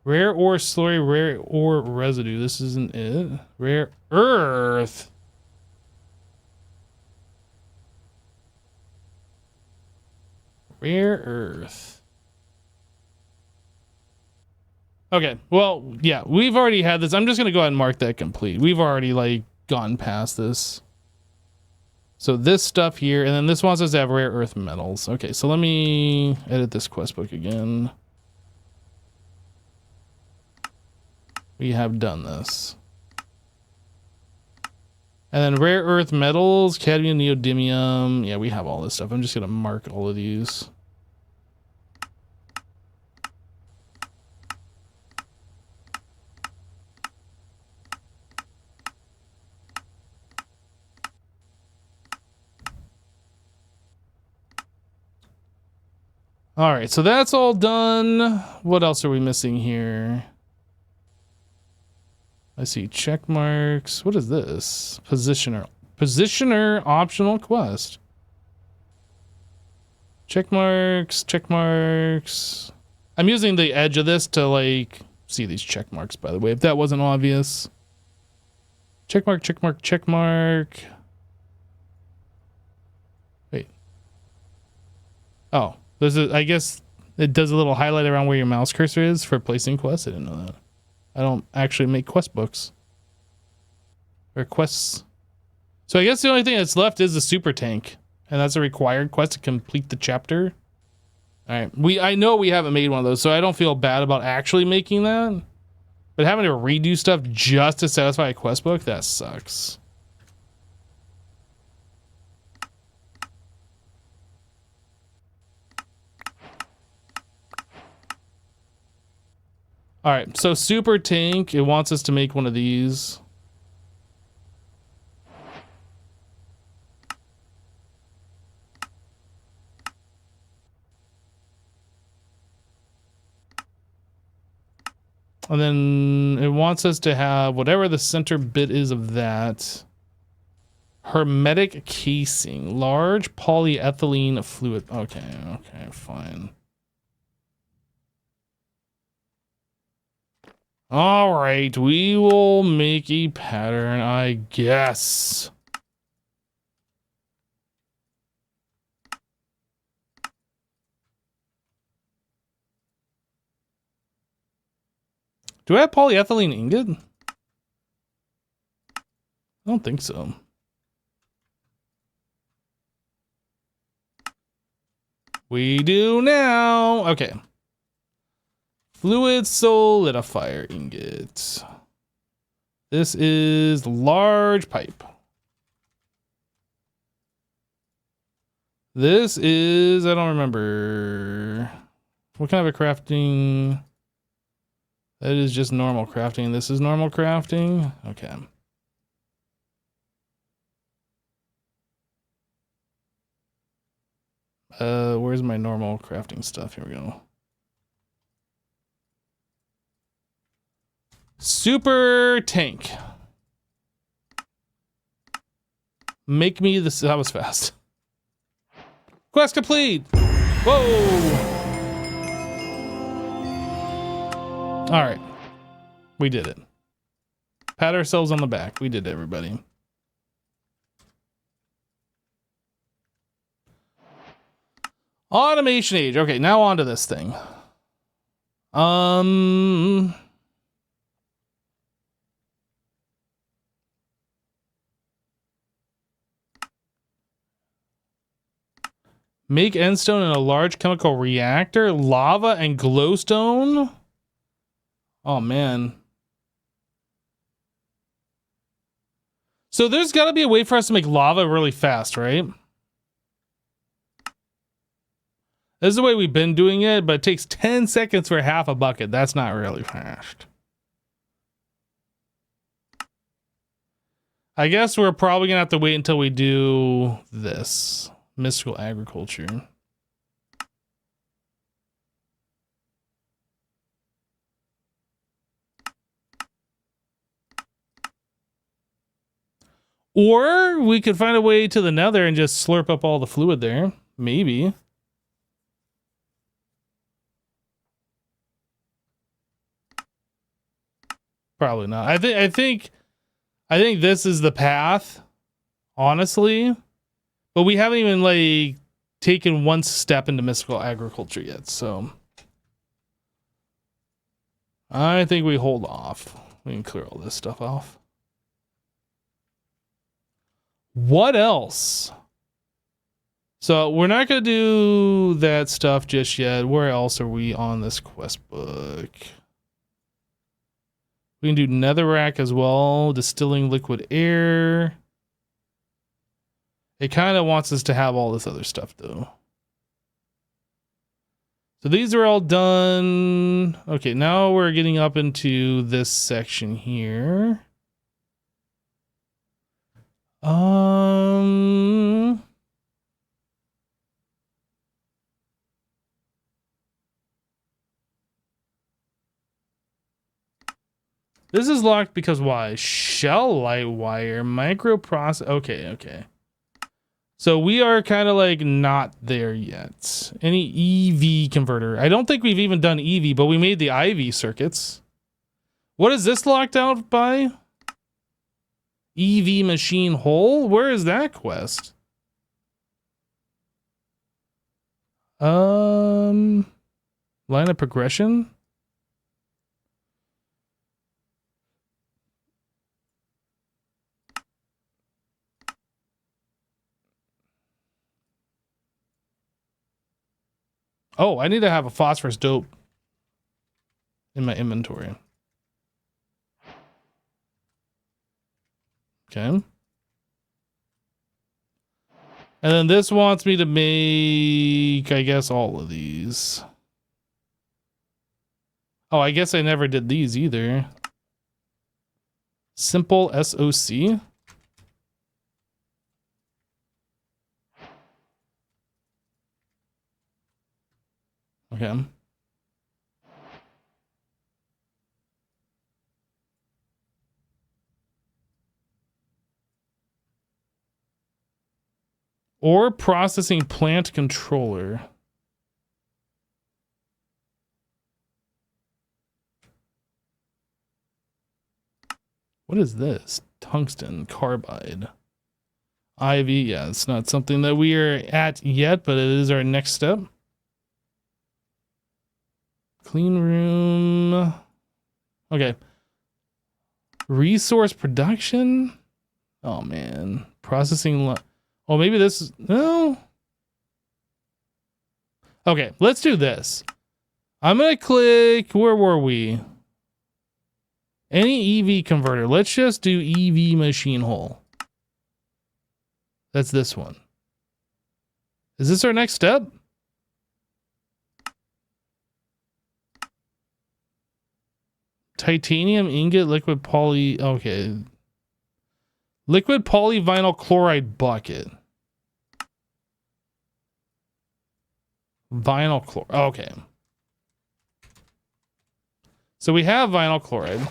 Rare ore slurry, rare ore residue. This isn't it. Rare earth. Rare earth. Okay, well, yeah, we've already had this. I'm just gonna go ahead and mark that complete. We've already like gone past this. So this stuff here, and then this wants us to have rare earth metals. Okay, so let me edit this quest book again. We have done this. And then rare earth metals, cadmium, neodymium. Yeah, we have all this stuff. I'm just gonna mark all of these. All right, so that's all done. What else are we missing here? I see check marks. What is this? Positioner. Positioner optional quest. Check marks, check marks. I'm using the edge of this to like see these check marks, by the way, if that wasn't obvious. Check mark, check mark, check mark. Oh, there's a, I guess it does a little highlight around where your mouse cursor is for placing quests. I didn't know that. I don't actually make quest books. Or quests. So I guess the only thing that's left is the super tank. And that's a required quest to complete the chapter. Alright. I know we haven't made one of those, so I don't feel bad about actually making that. But having to redo stuff just to satisfy a quest book, that sucks. Alright, so super tank, it wants us to make one of these. And then it wants us to have whatever the center bit is of that. Hermetic casing. Large polyethylene fluid. Okay, fine. Alright, we will make a pattern, I guess. Do I have polyethylene ingot? I don't think so. We do now. Okay. Fluid solidifier ingot. This is large pipe. This is, I don't remember. What kind of a crafting? That is just normal crafting. This is normal crafting. Okay. Where's my normal crafting stuff? Here we go. Super tank. Make me this. That was fast. Quest complete. Whoa. All right. We did it. Pat ourselves on the back. We did it, everybody. Automation age. Okay, now on to this thing. Make endstone in a large chemical reactor, lava and glowstone. Oh man. So there's got to be a way for us to make lava really fast, right? This is the way we've been doing it, but it takes 10 seconds for half a bucket. That's not really fast. I guess we're probably gonna have to wait until we do this. Mystical agriculture. Or we could find a way to the nether and just slurp up all the fluid there. Maybe. Probably not. I think this is the path, honestly. But we haven't even like taken one step into mystical agriculture yet, so I think we hold off. We can clear all this stuff off. What else? So we're not gonna do that stuff just yet. Where else are we on this quest book? We can do netherrack as well, distilling liquid air. It kind of wants us to have all this other stuff though. So these are all done. Okay, now we're getting up into this section here. This is locked because why? Shell light wire, microprocess. Okay. So we are kind of like not there yet. Any EV converter? I don't think we've even done EV, but we made the IV circuits. What is this locked out by? EV machine hole? Where is that quest? Line of progression. Oh, I need to have a phosphorus dope in my inventory. Okay. And then this wants me to make, I guess, all of these. Oh, I guess I never did these either. Simple SOC. Okay. Or processing plant controller. What is this? Tungsten carbide. IV, yeah, it's not something that we are at yet, but it is our next step. Clean room. Okay. Resource production. Oh man. Processing. Oh, maybe this. No. Okay, let's do this. I'm going to click. Where were we? Any EV converter. Let's just do EV machine hole. That's this one. Is this our next step? Titanium ingot, liquid poly. Okay. Liquid polyvinyl chloride bucket. Vinyl chloride. Okay. So we have vinyl chloride.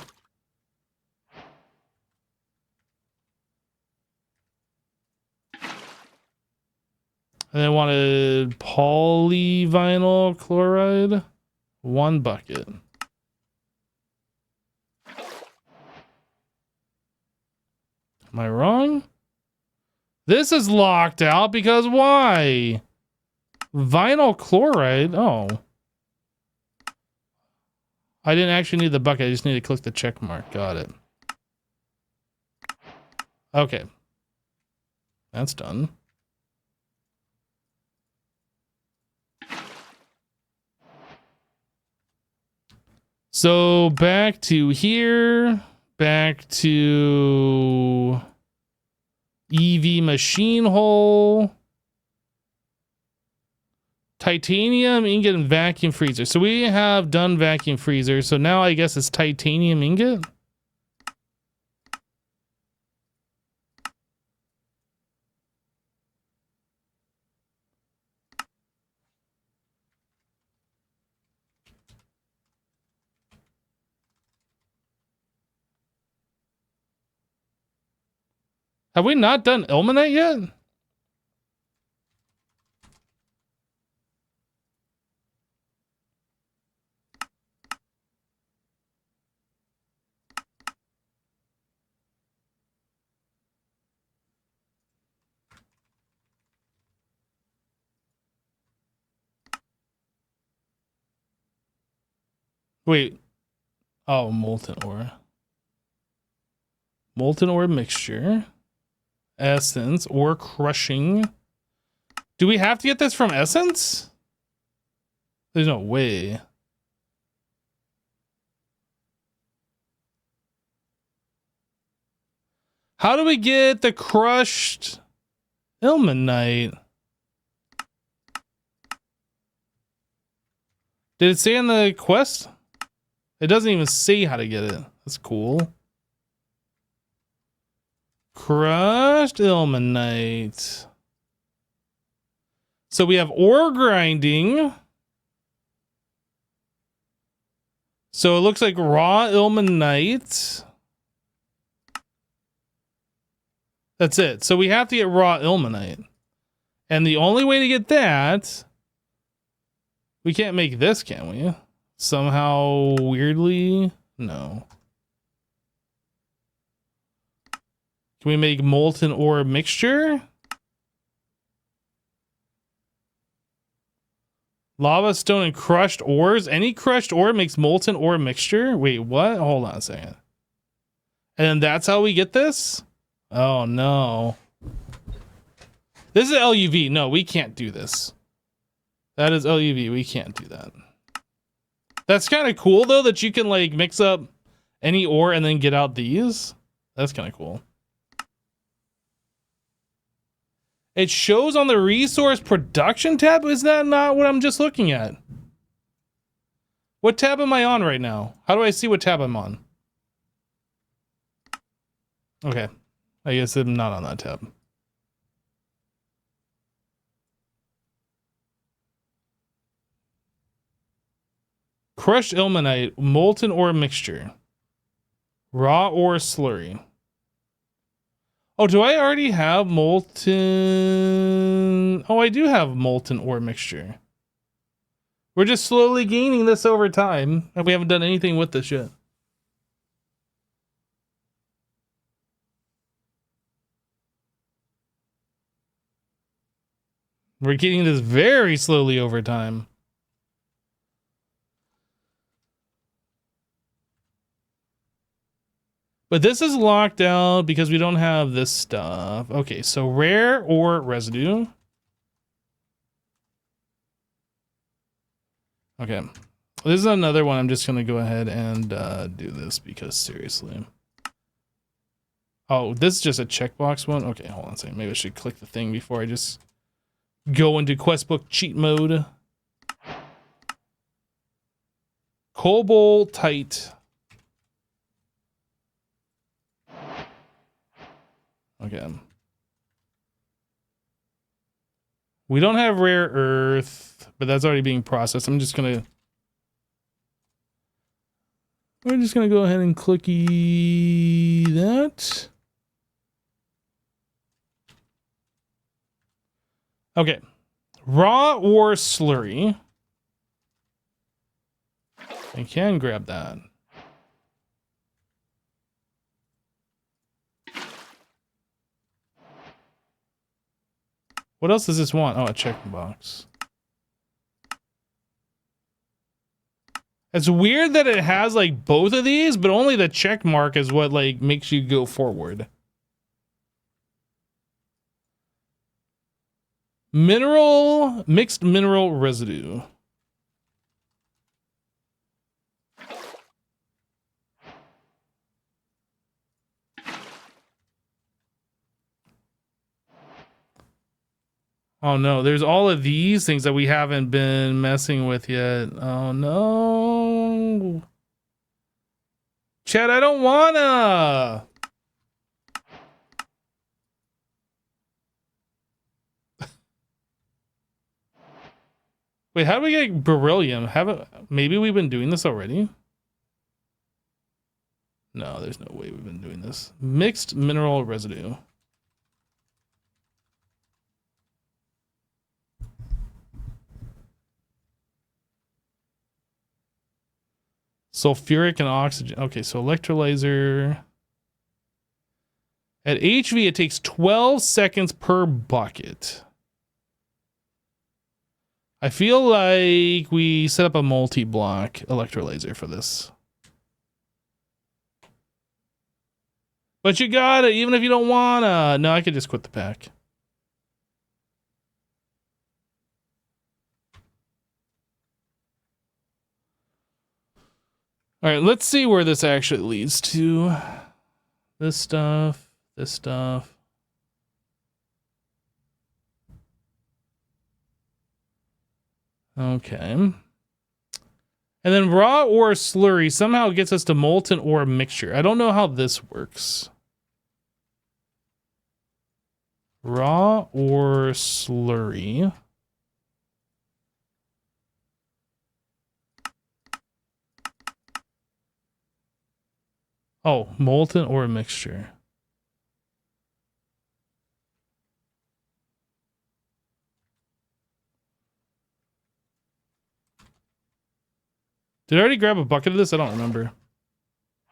And I wanted polyvinyl chloride. 1 bucket. Am I wrong? This is locked out because why? Vinyl chloride? Oh. I didn't actually need the bucket. I just need to click the check mark. Got it. Okay. That's done. So back to here. Back to EV machine hole. Titanium ingot and vacuum freezer. So we have done vacuum freezer. So now I guess it's titanium ingot. Have we not done ilmenite yet? Wait. Oh, molten ore. Molten ore mixture. Essence or crushing. Do we have to get this from Essence? There's no way. How do we get the crushed ilmenite? Did it say in the quest? It doesn't even say how to get it. That's cool. Crushed ilmenite. So we have ore grinding. So it looks like raw ilmenite. That's it. So we have to get raw ilmenite. And the only way to get that, we can't make this, can we? Somehow weirdly, no. Can we make molten ore mixture? Lava, stone, and crushed ores. Any crushed ore makes molten ore mixture. Wait, what? Hold on a second. And that's how we get this? Oh, no. This is LUV. No, we can't do this. That is LUV. We can't do that. That's kind of cool, though, that you can, like, mix up any ore and then get out these. That's kind of cool. It shows on the resource production tab. Is that not what I'm just looking at? What tab am I on right now? How do I see what tab I'm on? Okay. I guess I'm not on that tab. Crushed ilmenite, molten ore mixture. Raw ore slurry. Oh, do I already have molten? Oh, I do have molten ore mixture. We're just slowly gaining this over time, and we haven't done anything with this yet. We're getting this very slowly over time. But this is locked out because we don't have this stuff. Okay, so rare ore residue. Okay, this is another one. I'm just going to go ahead and do this because seriously. Oh, this is just a checkbox one? Okay, hold on a second. Maybe I should click the thing before I just go into questbook cheat mode. Cobaltite. Okay. We don't have rare earth, but that's already being processed. We're just gonna go ahead and clicky that. Okay. Raw ore slurry. I can grab that. What else does this want? Oh, a checkbox. It's weird that it has like both of these, but only the check mark is what like makes you go forward. Mineral, mixed mineral residue. Oh no, there's all of these things that we haven't been messing with yet. Oh no. Chad, I don't wanna. Wait, how do we get beryllium? Maybe we've been doing this already? No, there's no way we've been doing this. Mixed mineral residue. Sulfuric and oxygen. Okay, so electrolyzer. At HV, it takes 12 seconds per bucket. I feel like we set up a multi-block electrolyzer for this. But you gotta, even if you don't wanna. No, I could just quit the pack. All right, let's see where this actually leads to. This stuff, this stuff. Okay. And then raw ore slurry somehow gets us to molten ore mixture. I don't know how this works. Raw ore slurry. Oh, molten ore mixture. Did I already grab a bucket of this? I don't remember.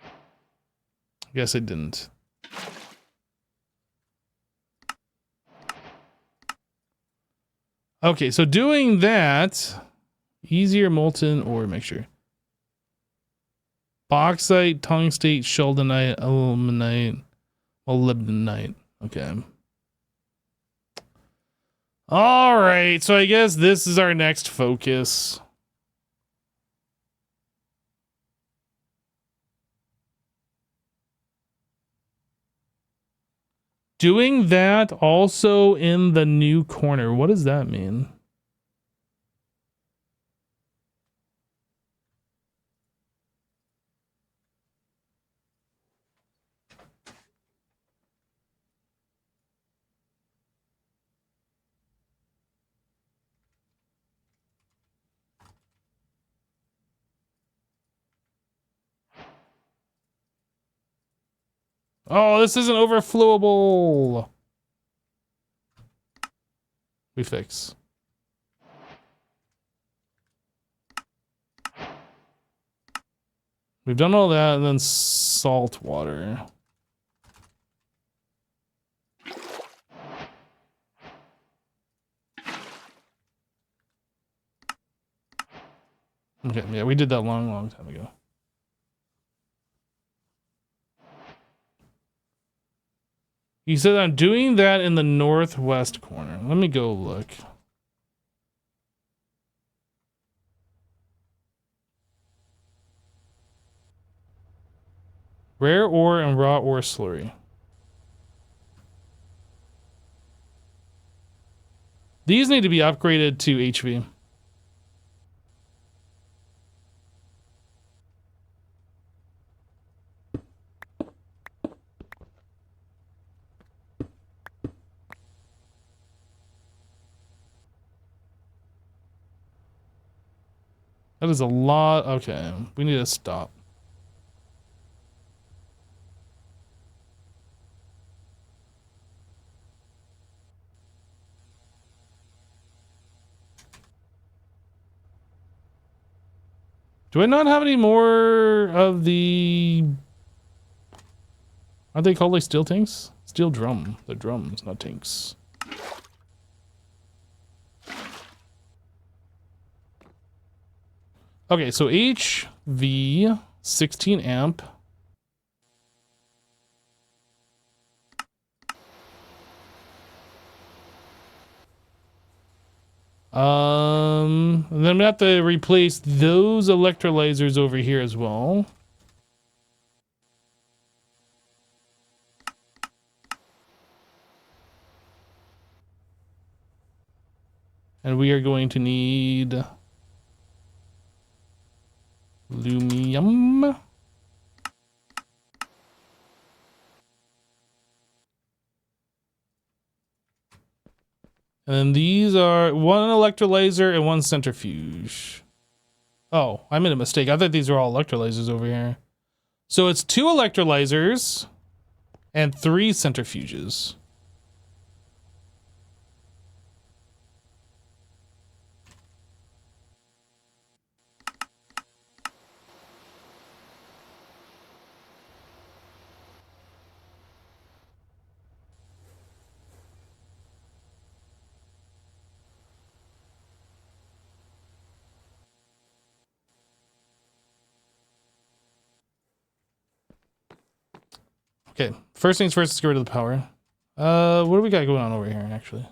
I guess I didn't. Okay, so doing that, Easier molten ore mixture. Bauxite, tungstate, sheldonite, ilmenite, molybdenite. Okay. All right, so I guess this is our next focus. Doing that also in the new corner. What does that mean? Oh, this isn't overflowable. We fix. We've done all that, and then salt water. Okay, yeah, we did that long time ago. You said I'm doing that in the northwest corner. Let me go look. Rare ore and raw ore slurry. These need to be upgraded to HV. That is a lot. Okay, we need to stop. Do I not have any more of the... Aren't they called like steel tanks? Steel drum. They're drums, not tanks. Okay, so HV 16 amp. And then I'm gonna have to replace those electrolyzers over here as well. And we are going to need Lumium. And then these are one electrolyzer and one centrifuge. Oh, I made a mistake. I thought these were all electrolyzers over here. So it's 2 electrolyzers and 3 centrifuges. Okay, first things first, let's get rid of the power. What do we got going on over here, actually?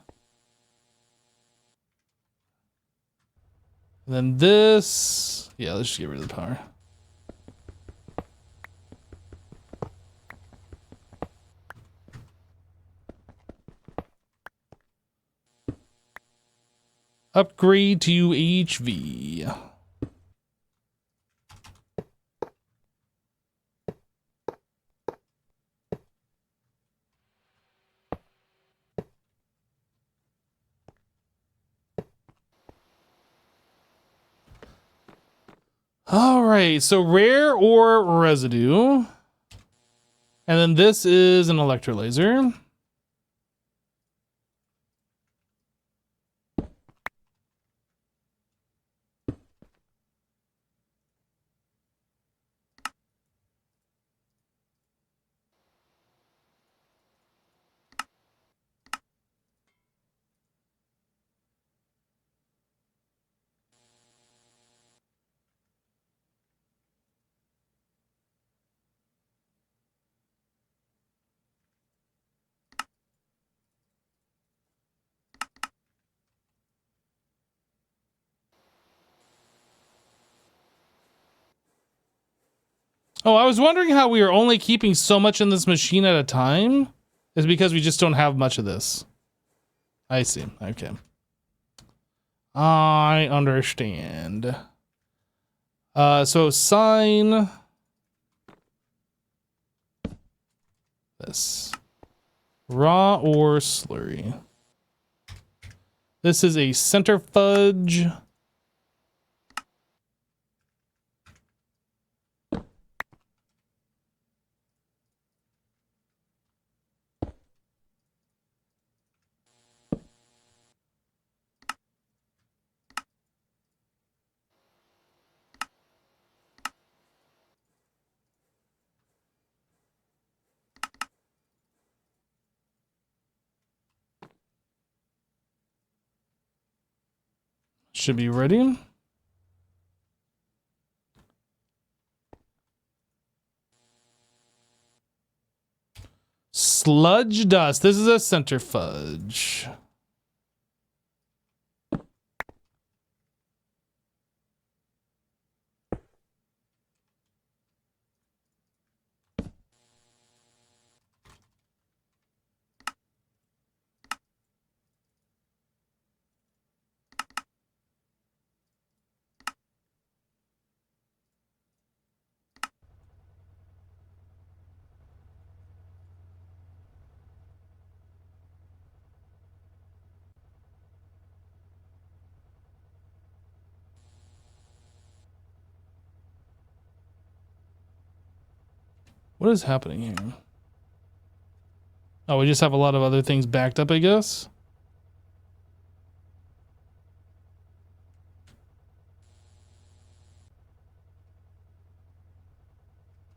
And then this... Yeah, let's just get rid of the power. Upgrade to HV. All right, so rare ore residue. And then this is an electrolyzer. Oh, I was wondering how we are only keeping so much in this machine at a time. Is because we just don't have much of this. I see. Okay. I understand. So sign this. Raw or slurry. This is a center fudge. Should be ready. Sludge dust. This is a center fudge. What is happening here? Oh, we just have a lot of other things backed up, I guess.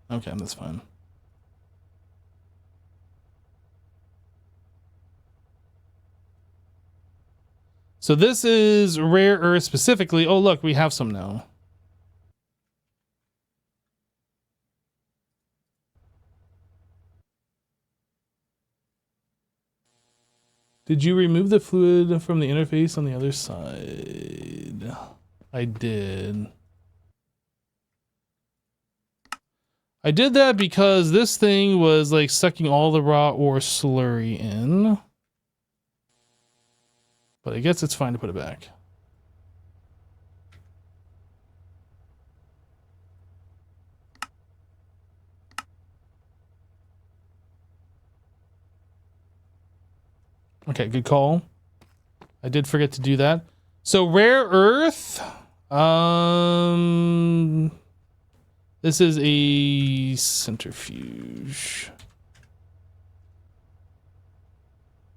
Okay, that's fine. So this is rare earth specifically. Oh, look, we have some now. Did you remove the fluid from the interface on the other side? I did. I did that because this thing was like sucking all the raw ore slurry in. But I guess it's fine to put it back. Okay, good call. I did forget to do that. So rare earth. This is a centrifuge.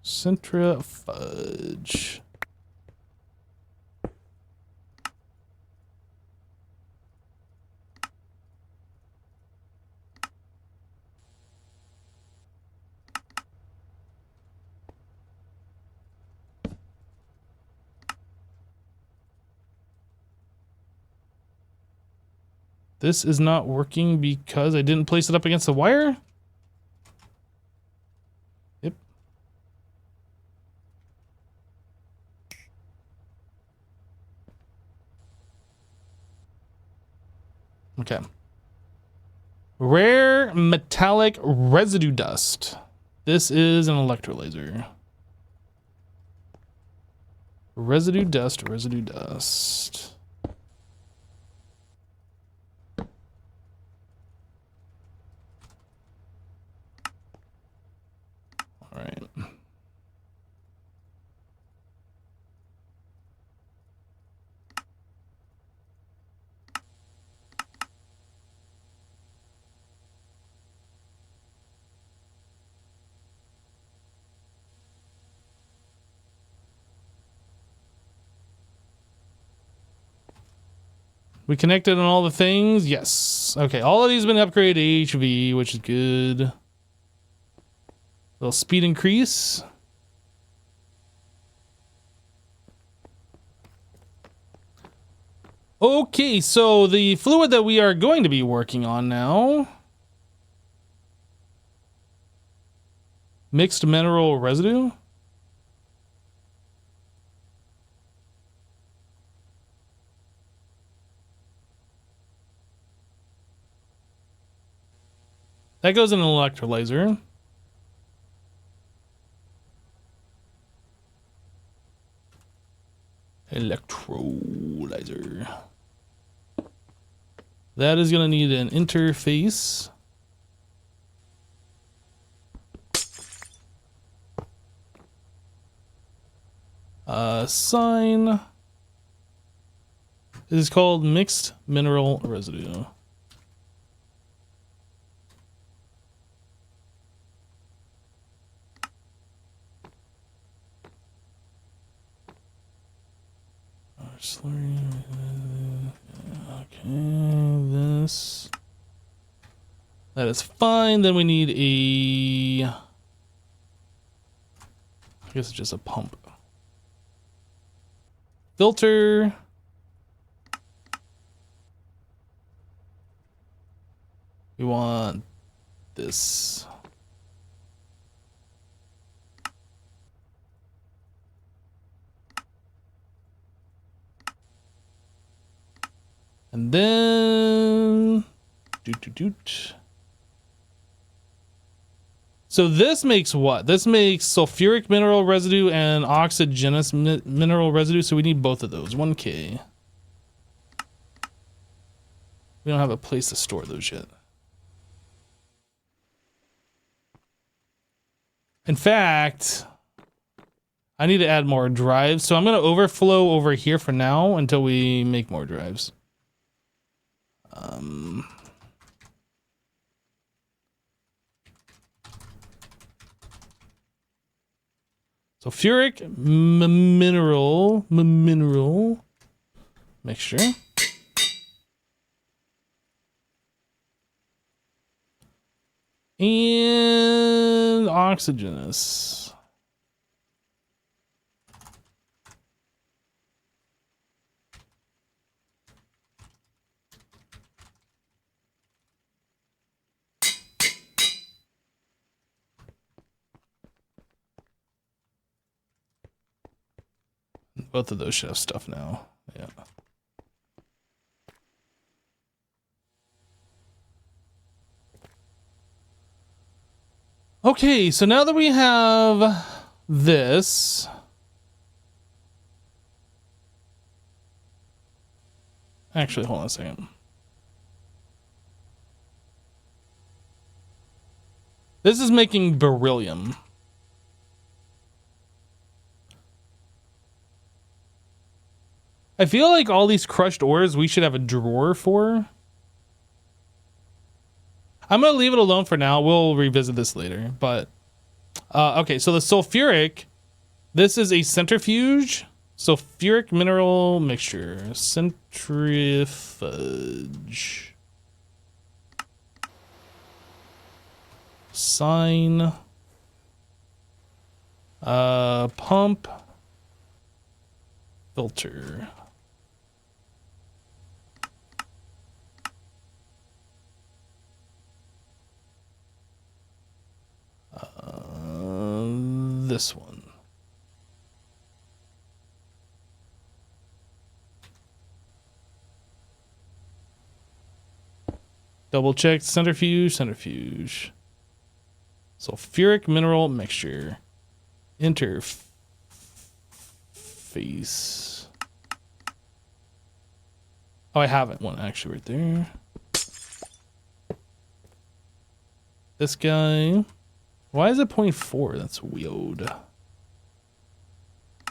Centrifuge. This is not working because I didn't place it up against the wire? Yep. Okay. Rare metallic residue dust. This is an electrolaser. Residue dust, residue dust. All right. We connected on all the things. Yes. Okay. All of these have been upgraded to HV, which is good. Little speed increase. Okay, so the fluid that we are going to be working on now. Mixed mineral residue. That goes in an electrolyzer. Electrolyzer. That is going to need an interface. Sign. It is called mixed mineral residue. Slurry. Okay, this. That is fine. Then we need a. I guess it's just a pump. Filter. We want this. And then So this makes what? This makes sulfuric mineral residue and oxygenous mineral residue. So we need both of those. 1K. We don't have a place to store those yet. In fact, I need to add more drives. So I'm going to overflow over here for now until we make more drives. Sulfuric mineral mixture. And oxygenous. Both of those should have stuff now. Yeah. Okay, so now that we have this, actually, hold on a second. This is making beryllium. I feel like all these crushed ores we should have a drawer for. I'm going to leave it alone for now. We'll revisit this later. But, okay, so the sulfuric, this is a centrifuge. Sulfuric mineral mixture. Centrifuge. Sign. Pump. Filter. This one. Double check centrifuge. Sulfuric mineral mixture. Interface. Oh, I have it. One actually right there. This guy. Why is it 0.4? That's weird.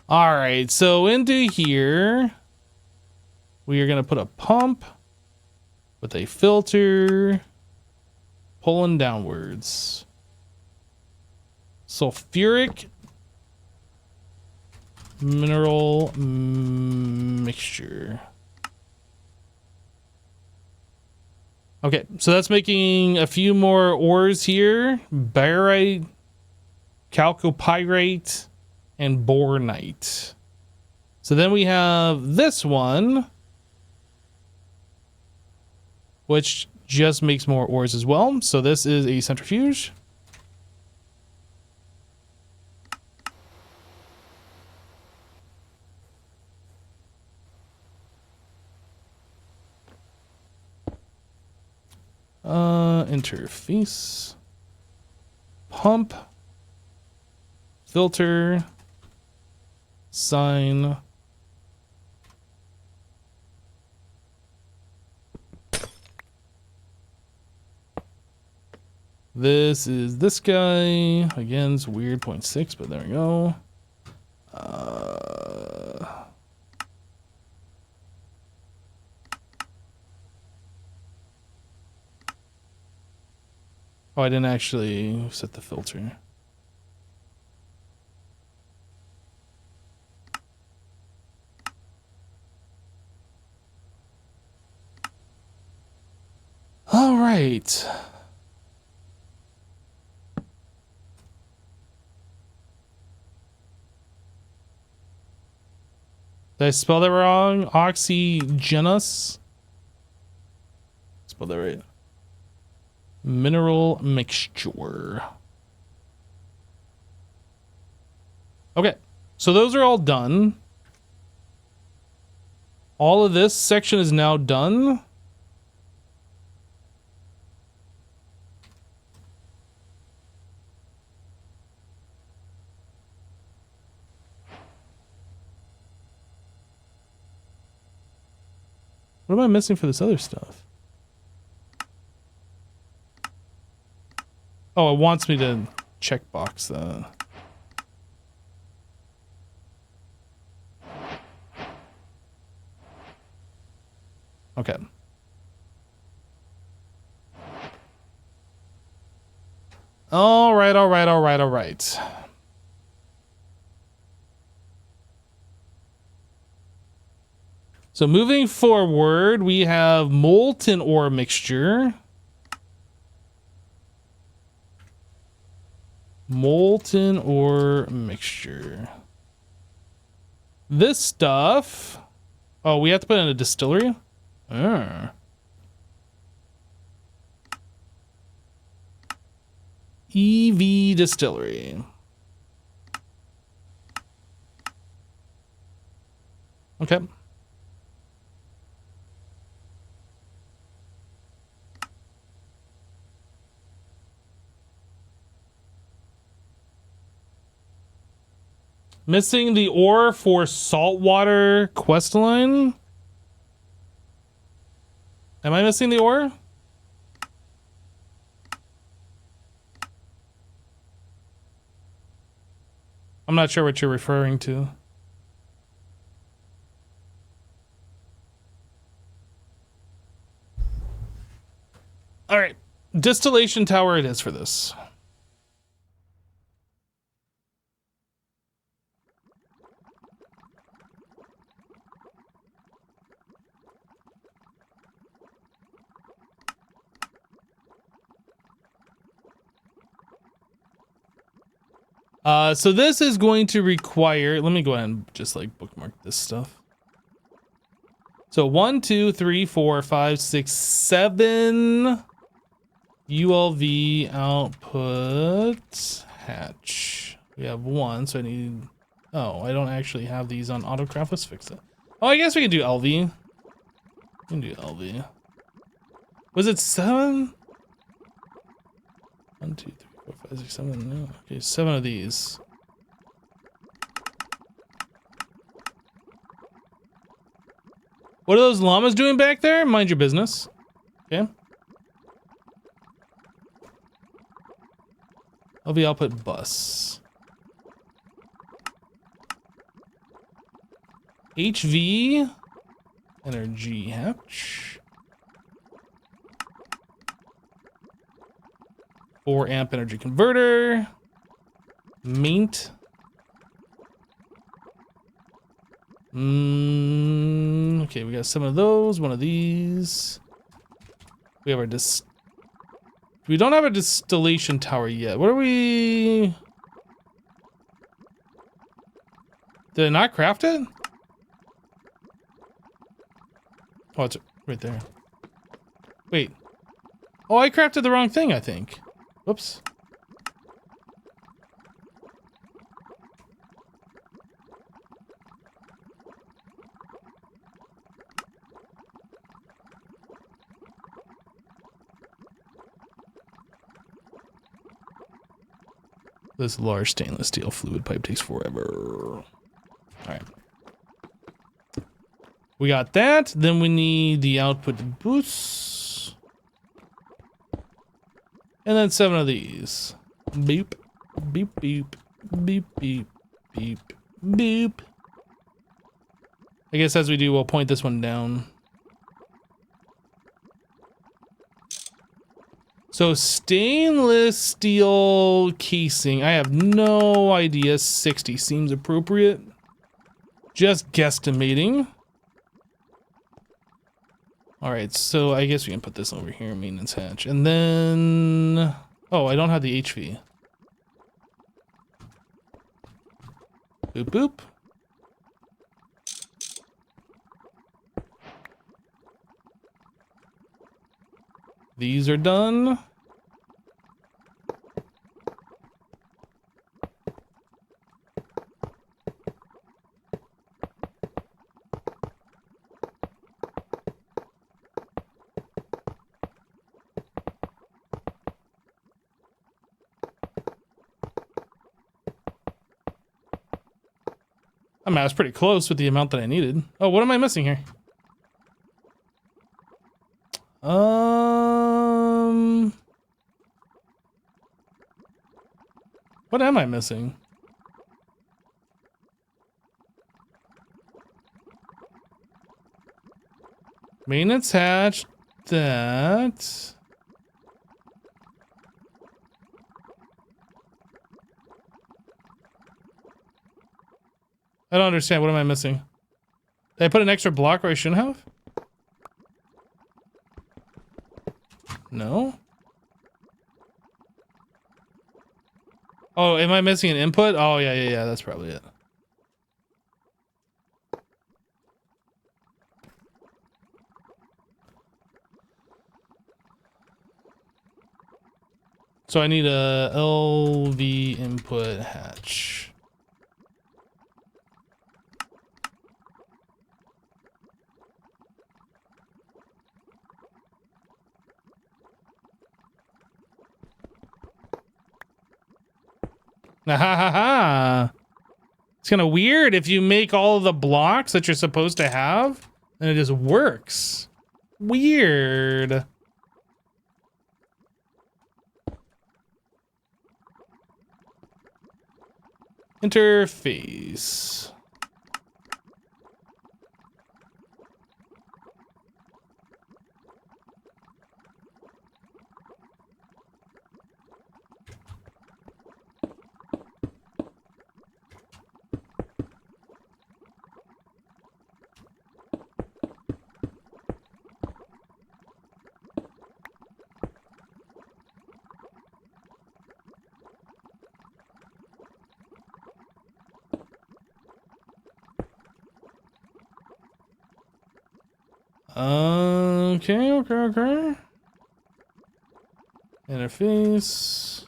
All right, so into here, we are going to put a pump with a filter pulling downwards. Sulfuric mineral mixture. Okay, so that's making a few more ores here. Barite, chalcopyrite, and bornite. So then we have this one, which just makes more ores as well. So this is a centrifuge. Interface. Pump. Filter. Sign. This is this guy. Again, it's weird 0.6, but there we go. Oh, I didn't actually set the filter. All right. Did I spell that wrong? Oxygenous? Spell that right. Mineral mixture. Okay, so those are all done. All of this section is now done. What am I missing for this other stuff? Oh, it wants me to checkbox that. Okay. All right. So moving forward, we have molten ore mixture. Molten ore mixture. This stuff. Oh, we have to put it in a distillery? EV distillery. Okay. Missing the ore for saltwater quest line? Am I missing the ore? I'm not sure what you're referring to. All right. Distillation tower it is for this. So this is going to require, let me go ahead and just like bookmark this stuff. So 1, 2, 3, 4, 5, 6, 7 ULV output hatch. We have 1, so I need, oh, I don't actually have these on autocraft. Let's fix it. Oh, I guess we can do LV. We can do LV. Was it 7? 1, 2, 3, 4, 5, 6, 7. No. Okay, 7 of these. What are those llamas doing back there? Mind your business. Okay. LV output bus. HV energy hatch. 4 amp energy converter. Maint. Okay, we got some of those, one of these. We have our we don't have a distillation tower yet. What are we? Did I not craft it? Oh, it's right there. Wait. Oh, I crafted the wrong thing, I think. Whoops. This large stainless steel fluid pipe takes forever. All right. We got that. Then we need the output to boost. And then 7 of these. Beep, beep, beep, beep, beep, beep, beep. I guess as we do, we'll point this one down. So stainless steel casing. I have no idea. 60 seems appropriate. Just guesstimating. All right, so I guess we can put this over here, maintenance hatch. And then, oh, I don't have the HV. Boop, boop. These are done. I mean, I was pretty close with the amount that I needed. Oh, what am I missing here? What am I missing? Maintenance hatch, that. I don't understand. What am I missing? Did I put an extra block where I shouldn't have? No. Oh, am I missing an input? Oh, yeah. That's probably it. So I need a LV input hatch. Ha ha ha. It's kind of weird if you make all of the blocks that you're supposed to have, and it just works. Weird. Interface. Okay. Interface.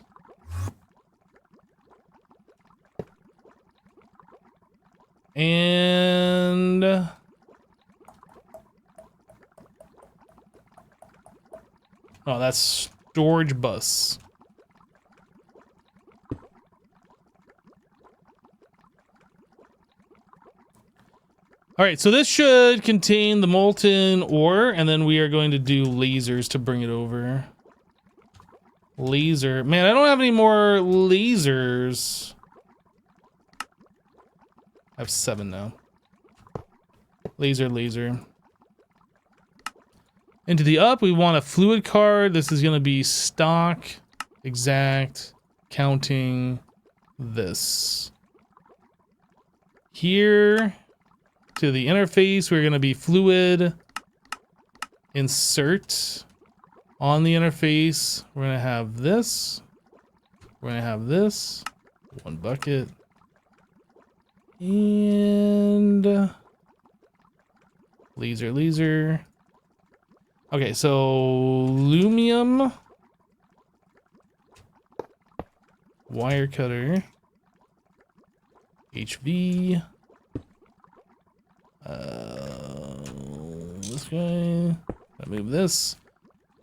And oh, that's storage bus. All right, so this should contain the molten ore, and then we are going to do lasers to bring it over. Laser. Man, I don't have any more lasers. I have 7 now. Laser. Into the up, we want a fluid card. This is going to be stock, exact, counting this. Here to the interface, we're going to be fluid, insert. On the interface, we're going to have this. We're going to have this. 1 bucket. And laser. Okay, so lumium, wire cutter, HV, this guy, I move this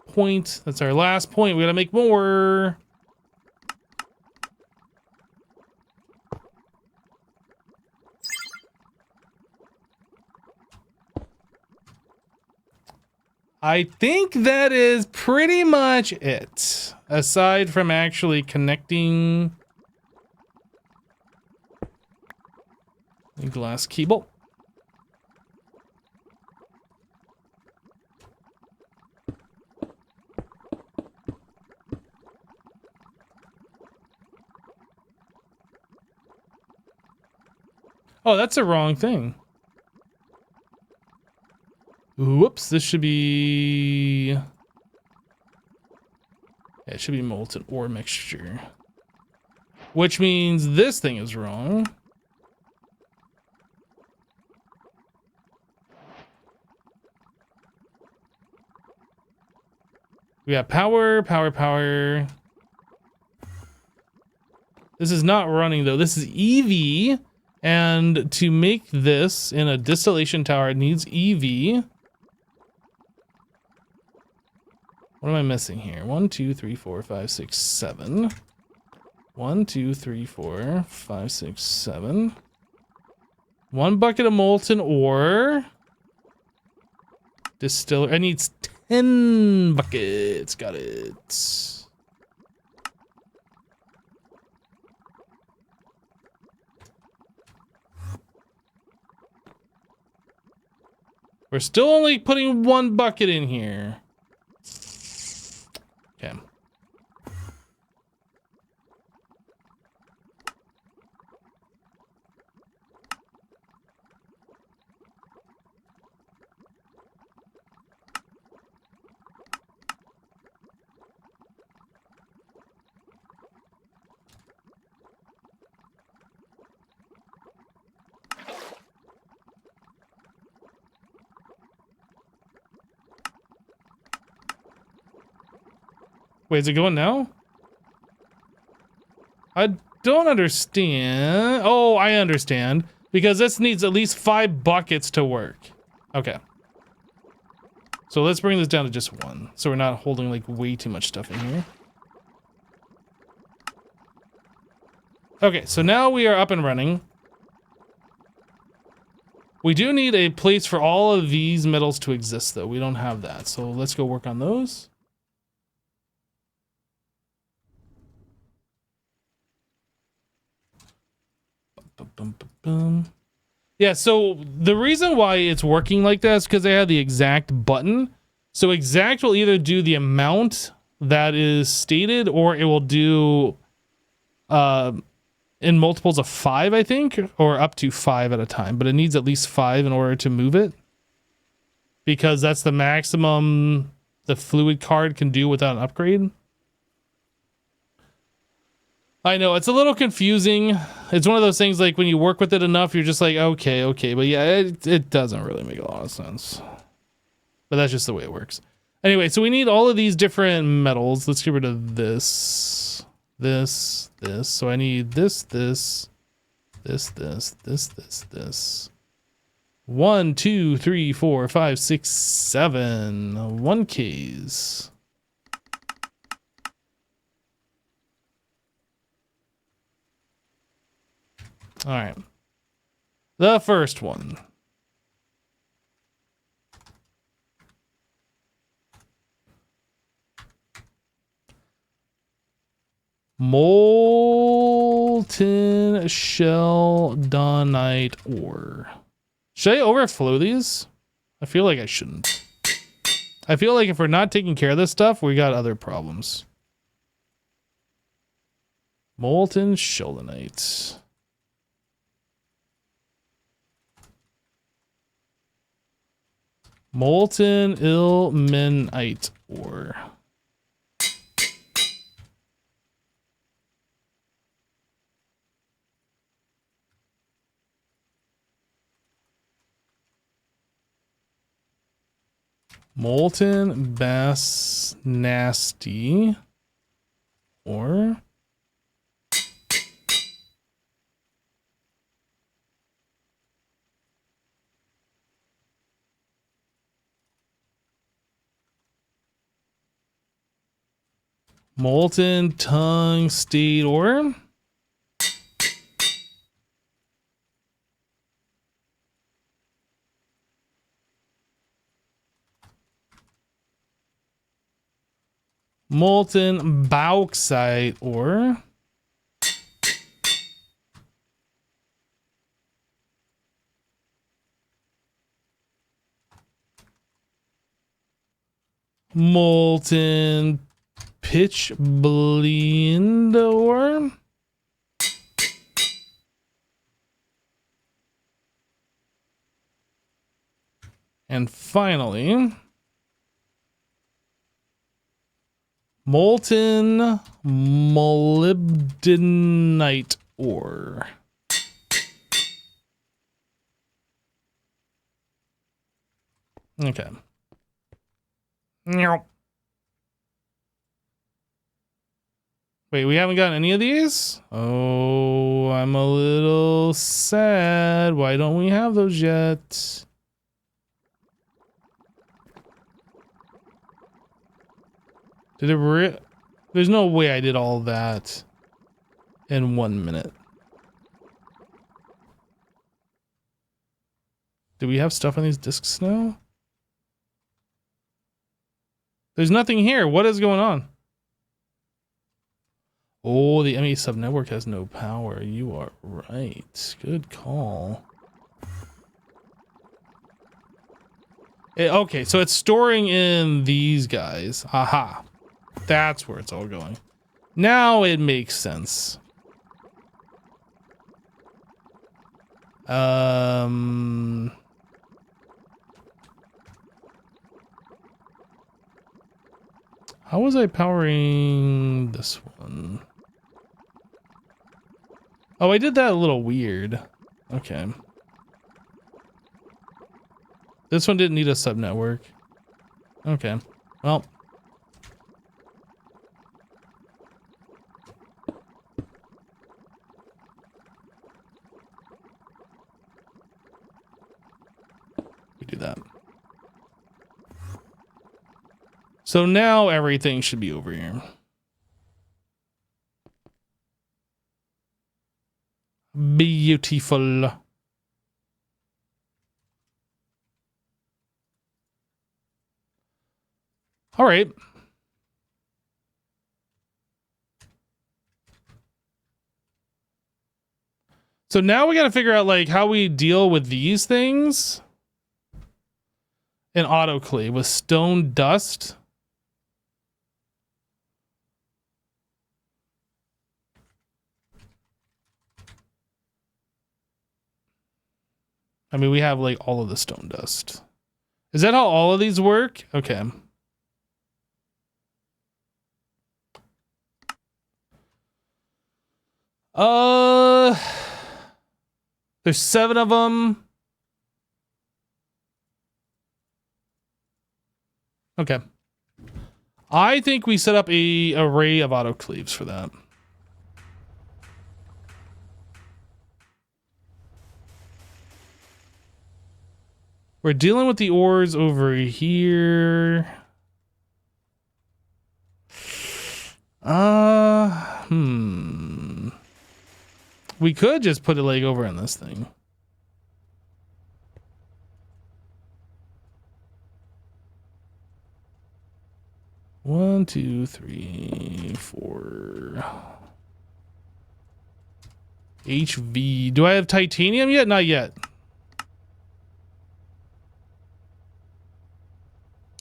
point. That's our last point. We gotta make more. I think that is pretty much it. Aside from actually connecting the glass cable. Oh, that's the wrong thing. Whoops, this should be... Yeah, it should be molten ore mixture. Which means this thing is wrong. We got power, power, power. This is not running though. This is EV. And to make this in a distillation tower, it needs EV. What am I missing here? 1, 2, 3, 4, 5, 6, 7. 1, 2, 3, 4, 5, 6, 7. 1 bucket of molten ore. Distiller. I need 10 buckets. Got it. We're still only putting 1 bucket in here. Okay. Wait, is it going now? I don't understand. Oh, I understand. Because this needs at least 5 buckets to work. Okay. So let's bring this down to just 1. So we're not holding like way too much stuff in here. Okay, so now we are up and running. We do need a place for all of these metals to exist though. We don't have that. So let's go work on those. Yeah, so the reason why it's working like that is because they have the exact button. So exact will either do the amount that is stated, or it will do in multiples of 5, I think, or up to 5 at a time. But it needs at least 5 in order to move it, because that's the maximum the fluid card can do without an upgrade. I know, it's a little confusing. It's one of those things like when you work with it enough, you're just like, okay. But yeah, it doesn't really make a lot of sense. But that's just the way it works. Anyway, so we need all of these different metals. Let's get rid of this, this. So I need this. 1, 2, 3, 4, 5, 6, 7. 1Ks. All right. The first one. Molten sheldonite ore. Should I overflow these? I feel like I shouldn't. I feel like if we're not taking care of this stuff, we got other problems. Molten sheldonite. Molten ilmenite ore. Molten bass nasty ore. Molten tungstate ore. Molten bauxite ore. Molten pitch blende ore. And finally, molten molybdenite ore. Okay. Wait, we haven't gotten any of these? Oh, I'm a little sad. Why don't we have those yet? Did it There's no way I did all that in 1 minute. Do we have stuff on these discs now? There's nothing here. What is going on? Oh, the ME sub network has no power. You are right. Good call. Okay, so it's storing in these guys. Aha. That's where it's all going. Now it makes sense. How was I powering this one? Oh, I did that a little weird. Okay. This one didn't need a subnetwork. Okay. Well. We do that. So now everything should be over here. Beautiful. All right. So now we got to figure out like how we deal with these things in autoclave with stone dust. I mean, we have like all of the stone dust. Is that how all of these work? Okay. There's 7 of them. Okay. I think we set up a array of autoclaves for that. We're dealing with the ores over here. We could just put a leg over in this thing. One, two, three, four. HV. Do I have titanium yet? Not yet.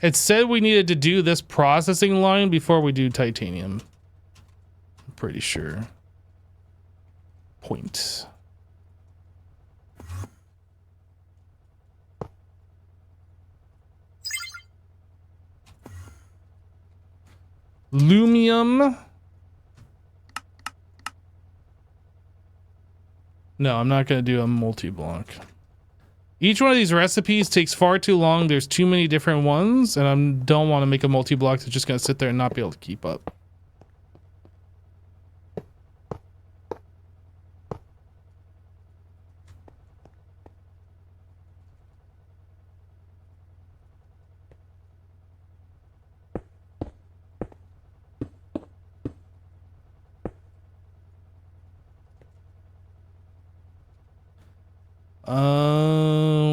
It said we needed to do this processing line before we do titanium. I'm pretty sure. Point. Lumium. No, I'm not going to do a multi-block. Each one of these recipes takes far too long. There's too many different ones, and I don't want to make a multi-block that's just going to sit there and not be able to keep up.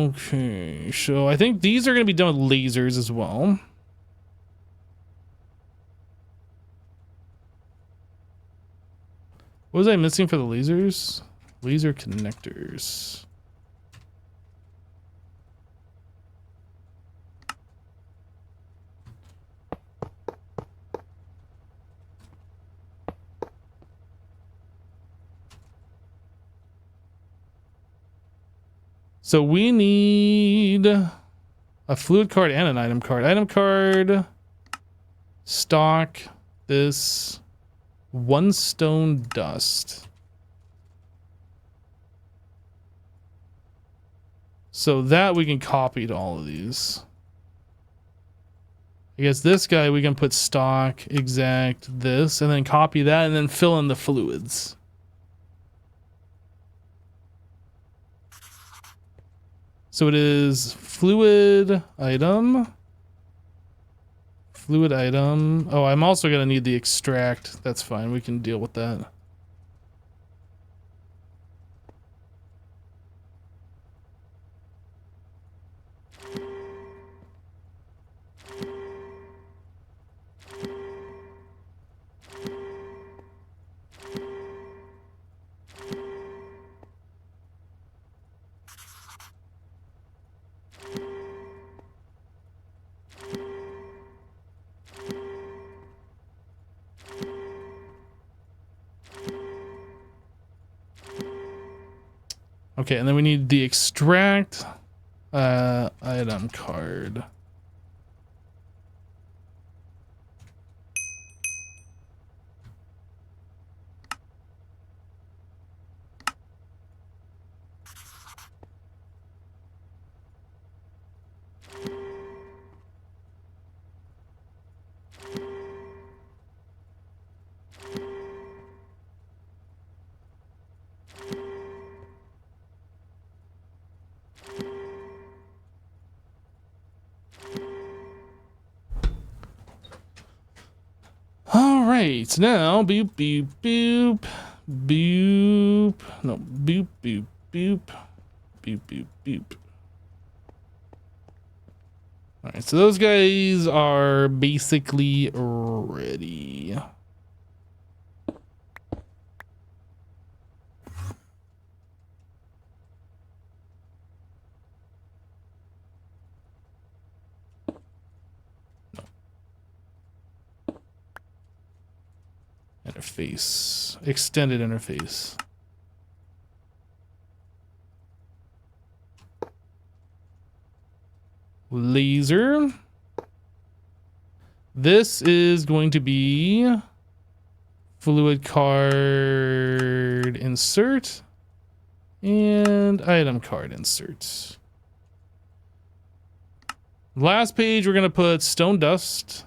Okay, so I think these are going to be done with lasers as well. What was I missing for the lasers? Laser connectors. So we need a fluid card and an item card. Item card, stock, this, one stone dust. So that we can copy to all of these. I guess this guy we can put stock, exact, this, and then copy that and then fill in the fluids. So it is fluid item. Fluid item. Oh, I'm also going to need the extract. That's fine. We can deal with that. Okay, and then we need the extract item card. All right, now boop boop boop boop. No, boop boop boop boop boop boop. All right, so those guys are basically ready. Interface, extended interface. Laser. This is going to be fluid card insert and item card insert. Last page, we're going to put stone dust.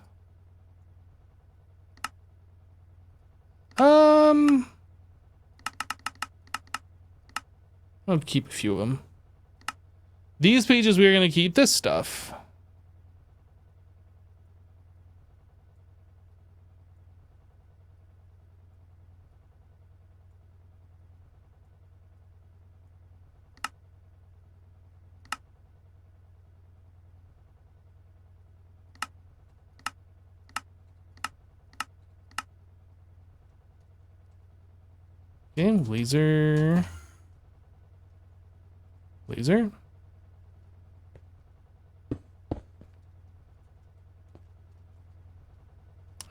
I'll keep a few of them. These pages, we're going to keep this stuff. Okay, laser. Laser.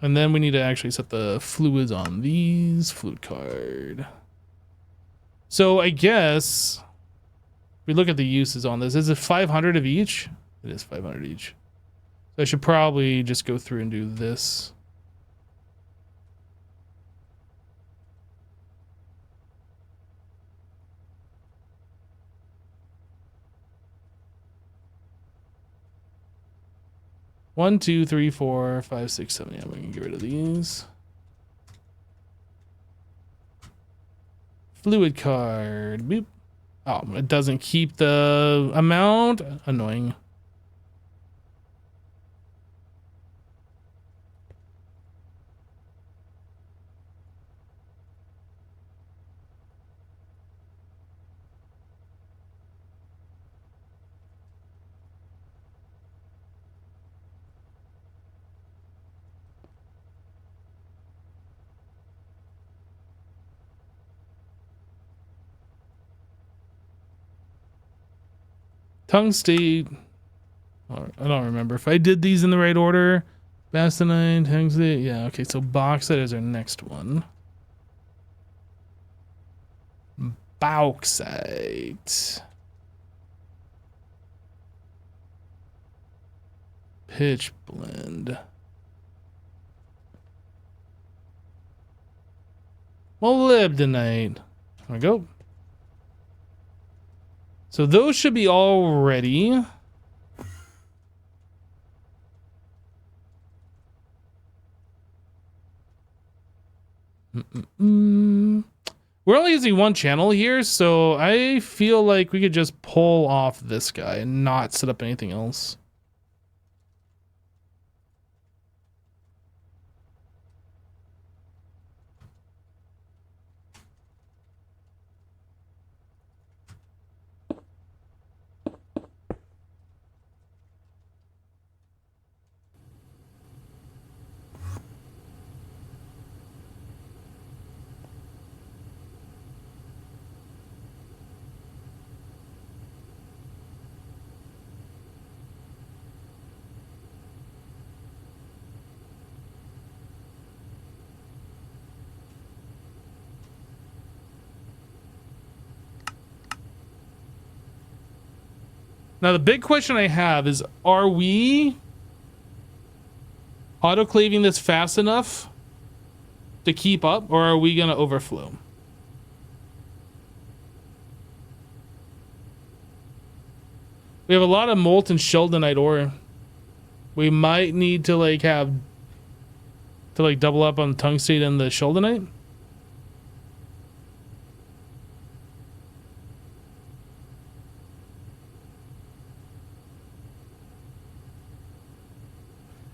And then we need to actually set the fluids on these. Fluid card. So I guess we look at the uses on this. Is it 500 of each? It is 500 each. So I should probably just go through and do this. One, two, three, four, five, six, seven. Yeah, we can get rid of these. Fluid card. Boop. Oh, it doesn't keep the amount. Annoying. Tungstate. I don't remember if I did these in the right order. Bastonite, tungstate. Yeah, okay, so bauxite is our next one. Bauxite. Pitch blend. Molybdenite. There we go. So those should be all ready. We're only using one channel here, so I feel like we could just pull off this guy and not set up anything else. Now, the big question I have is, are we autoclaving this fast enough to keep up, or are we going to overflow? We have a lot of molten sheldonite ore. We might need to like double up on tungstate and the sheldonite.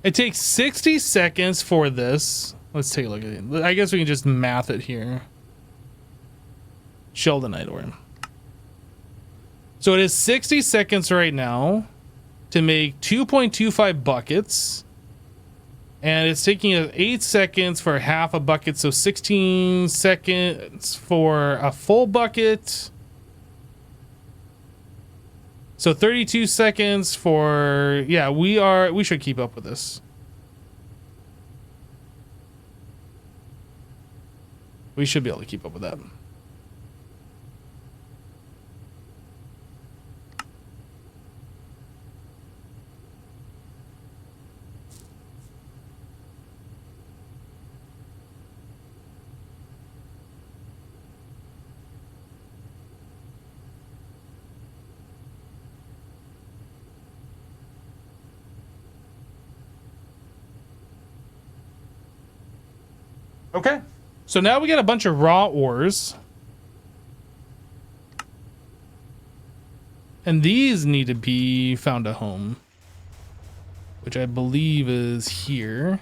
It takes 60 seconds for this. Let's take a look at it. I guess we can just math it here. Sheldonite ore. So it is 60 seconds right now to make 2.25 buckets. And it's taking us 8 seconds for half a bucket. So 16 seconds for a full bucket. So 32 seconds for, yeah, we should keep up with this. We should be able to keep up with that. Okay, so now we got a bunch of raw ores. And these need to be found a home, which I believe is here.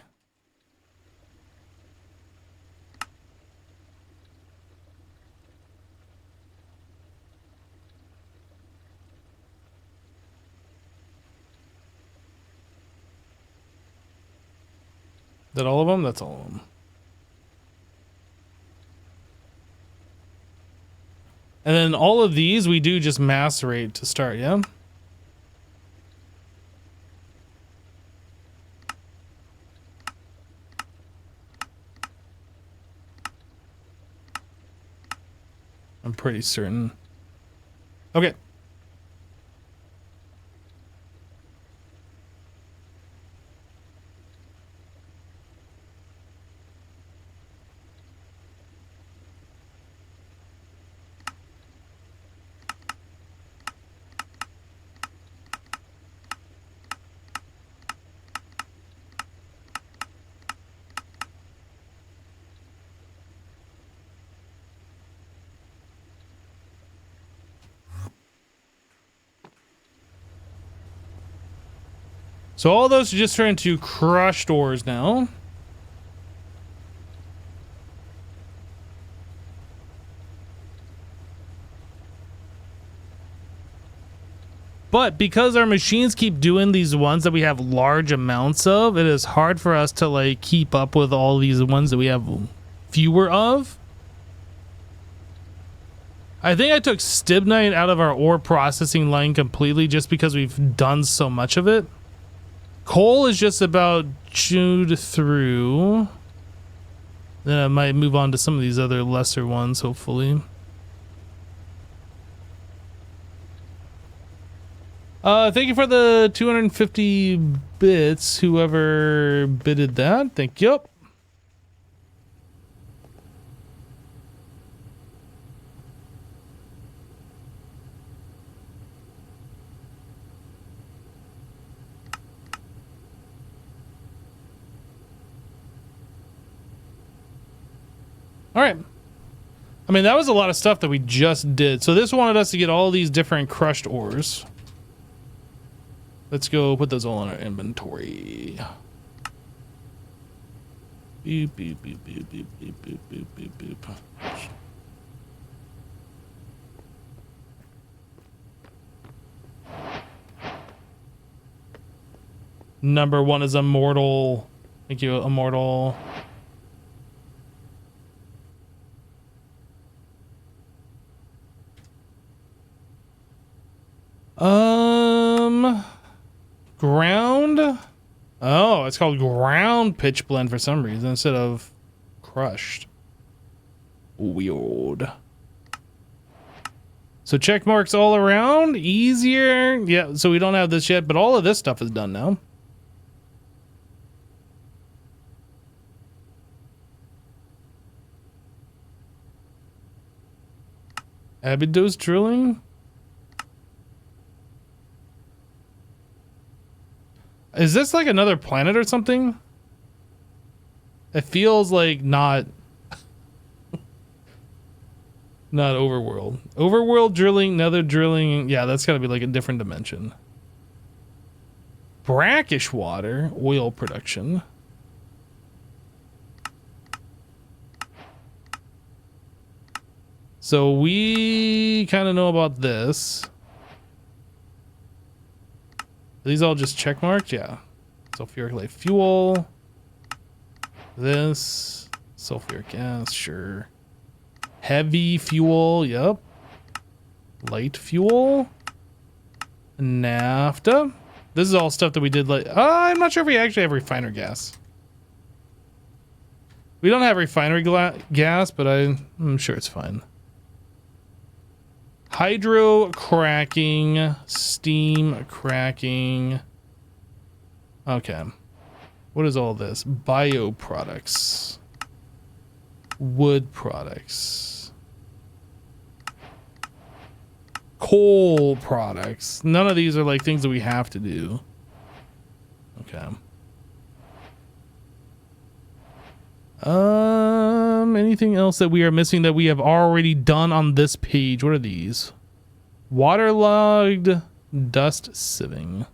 Is that all of them? That's all of them. And then all of these we do just macerate to start, yeah? I'm pretty certain. Okay. So all those just turn into crushed ores now. But because our machines keep doing these ones that we have large amounts of, it is hard for us to like keep up with all these ones that we have fewer of. I think I took stibnite out of our ore processing line completely just because we've done so much of it. Coal is just about chewed through. Then I might move on to some of these other lesser ones, hopefully. Thank you for the 250 bits, whoever bidded that. Thank you. All right. I mean, that was a lot of stuff that we just did. So this wanted us to get all these different crushed ores. Let's go put those all in our inventory. Beep, beep, beep, beep, beep, beep, beep, beep, beep, beep. Number 1 is Immortal. Thank you, Immortal. Ground? Oh, it's called ground pitch blend for some reason instead of crushed. Weird. So check marks all around. Easier. Yeah, so we don't have this yet, but all of this stuff is done now. Abydos drilling? Is this like another planet or something? It feels like not overworld. Overworld drilling, nether drilling. Yeah, that's gotta be like a different dimension. Brackish water, oil production. So we kind of know about this. Are these all just check marked? Yeah. Sulfuric light fuel. This. Sulfuric gas, sure. Heavy fuel, yep. Light fuel. Naphtha. This is all stuff that we did like... I'm not sure if we actually have refiner gas. We don't have refinery gas, but I'm sure it's fine. Hydro cracking, steam cracking. Okay. What is all this? Bioproducts. Wood products. Coal products. None of these are like things that we have to do. Okay. Anything else that we are missing that we have already done on this page? What are these? Waterlogged dust sieving.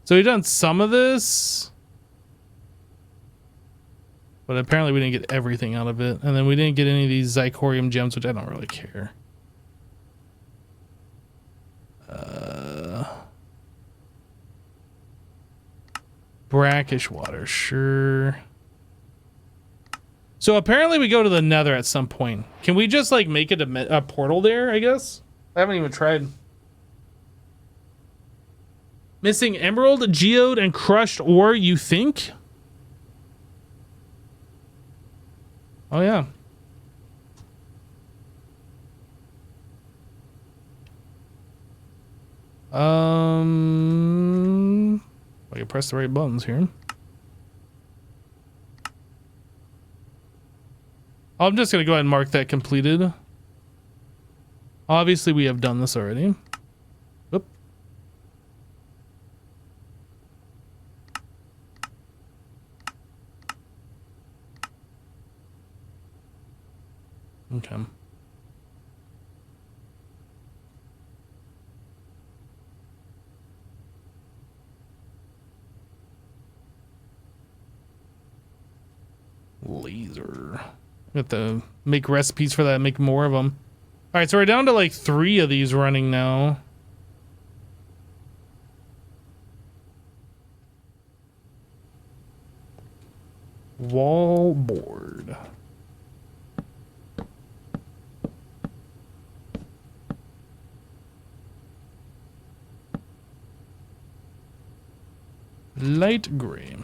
So we've done some of this, but apparently we didn't get everything out of it. And then we didn't get any of these Zirconium gems, which I don't really care. Brackish water, sure. So apparently we go to the nether at some point. Can we just like make it a portal there, I guess? I haven't even tried. Missing emerald, geode, and crushed ore, you think? Oh yeah. I can press the right buttons here. I'm just gonna go ahead and mark that completed. Obviously, we have done this already. Whoop. Okay. Laser. We have to make recipes for that, make more of them. All right, so we're down to like 3 of these running now. Wall board. Light gray.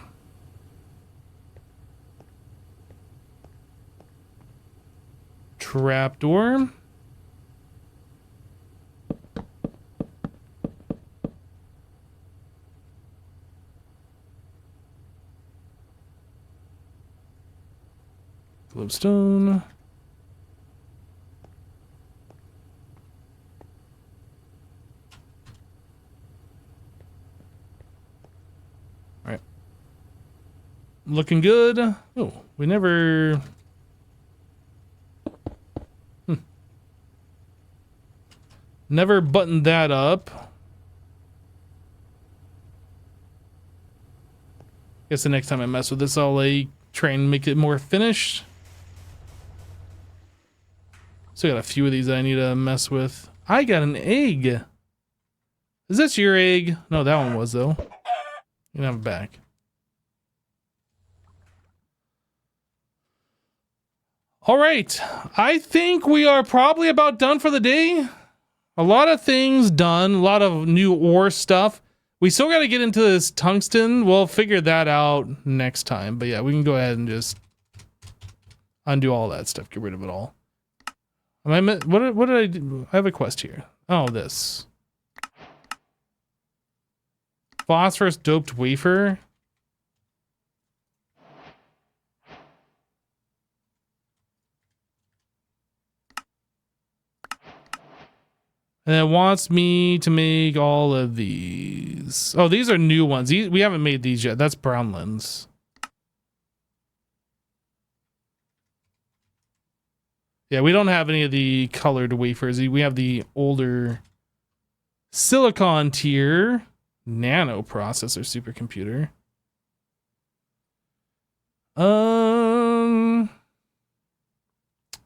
Trapdoor. Glowstone. Alright. Looking good. Oh, we never... Never buttoned that up. Guess the next time I mess with this, I'll try and make it more finished. Still got a few of these that I need to mess with. I got an egg. Is this your egg? No, that one was though. You can have it back. All right. I think we are probably about done for the day. A lot of things done, a lot of new ore stuff. We still got to get into this tungsten. We'll figure that out next time. But yeah, we can go ahead and just undo all that stuff. Get rid of it all. What did I do? I have a quest here. Oh, this. Phosphorus doped wafer. And it wants me to make all of these. Oh, these are new ones. We haven't made these yet. That's brownlands. Yeah, we don't have any of the colored wafers. We have the older silicon tier nano processor supercomputer.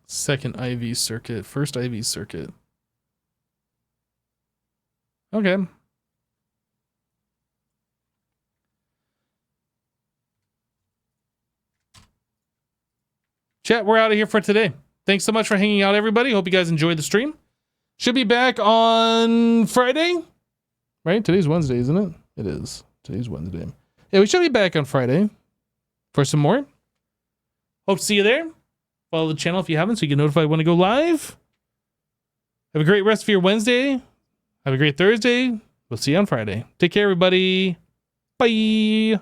Second IV circuit, first IV circuit. Okay. Chat, we're out of here for today. Thanks so much for hanging out, everybody. Hope you guys enjoyed the stream. Should be back on Friday. Right? Today's Wednesday, isn't it? It is. Today's Wednesday. Yeah, we should be back on Friday for some more. Hope to see you there. Follow the channel if you haven't so you get notified when I go live. Have a great rest of your Wednesday. Have a great Thursday. We'll see you on Friday. Take care, everybody. Bye.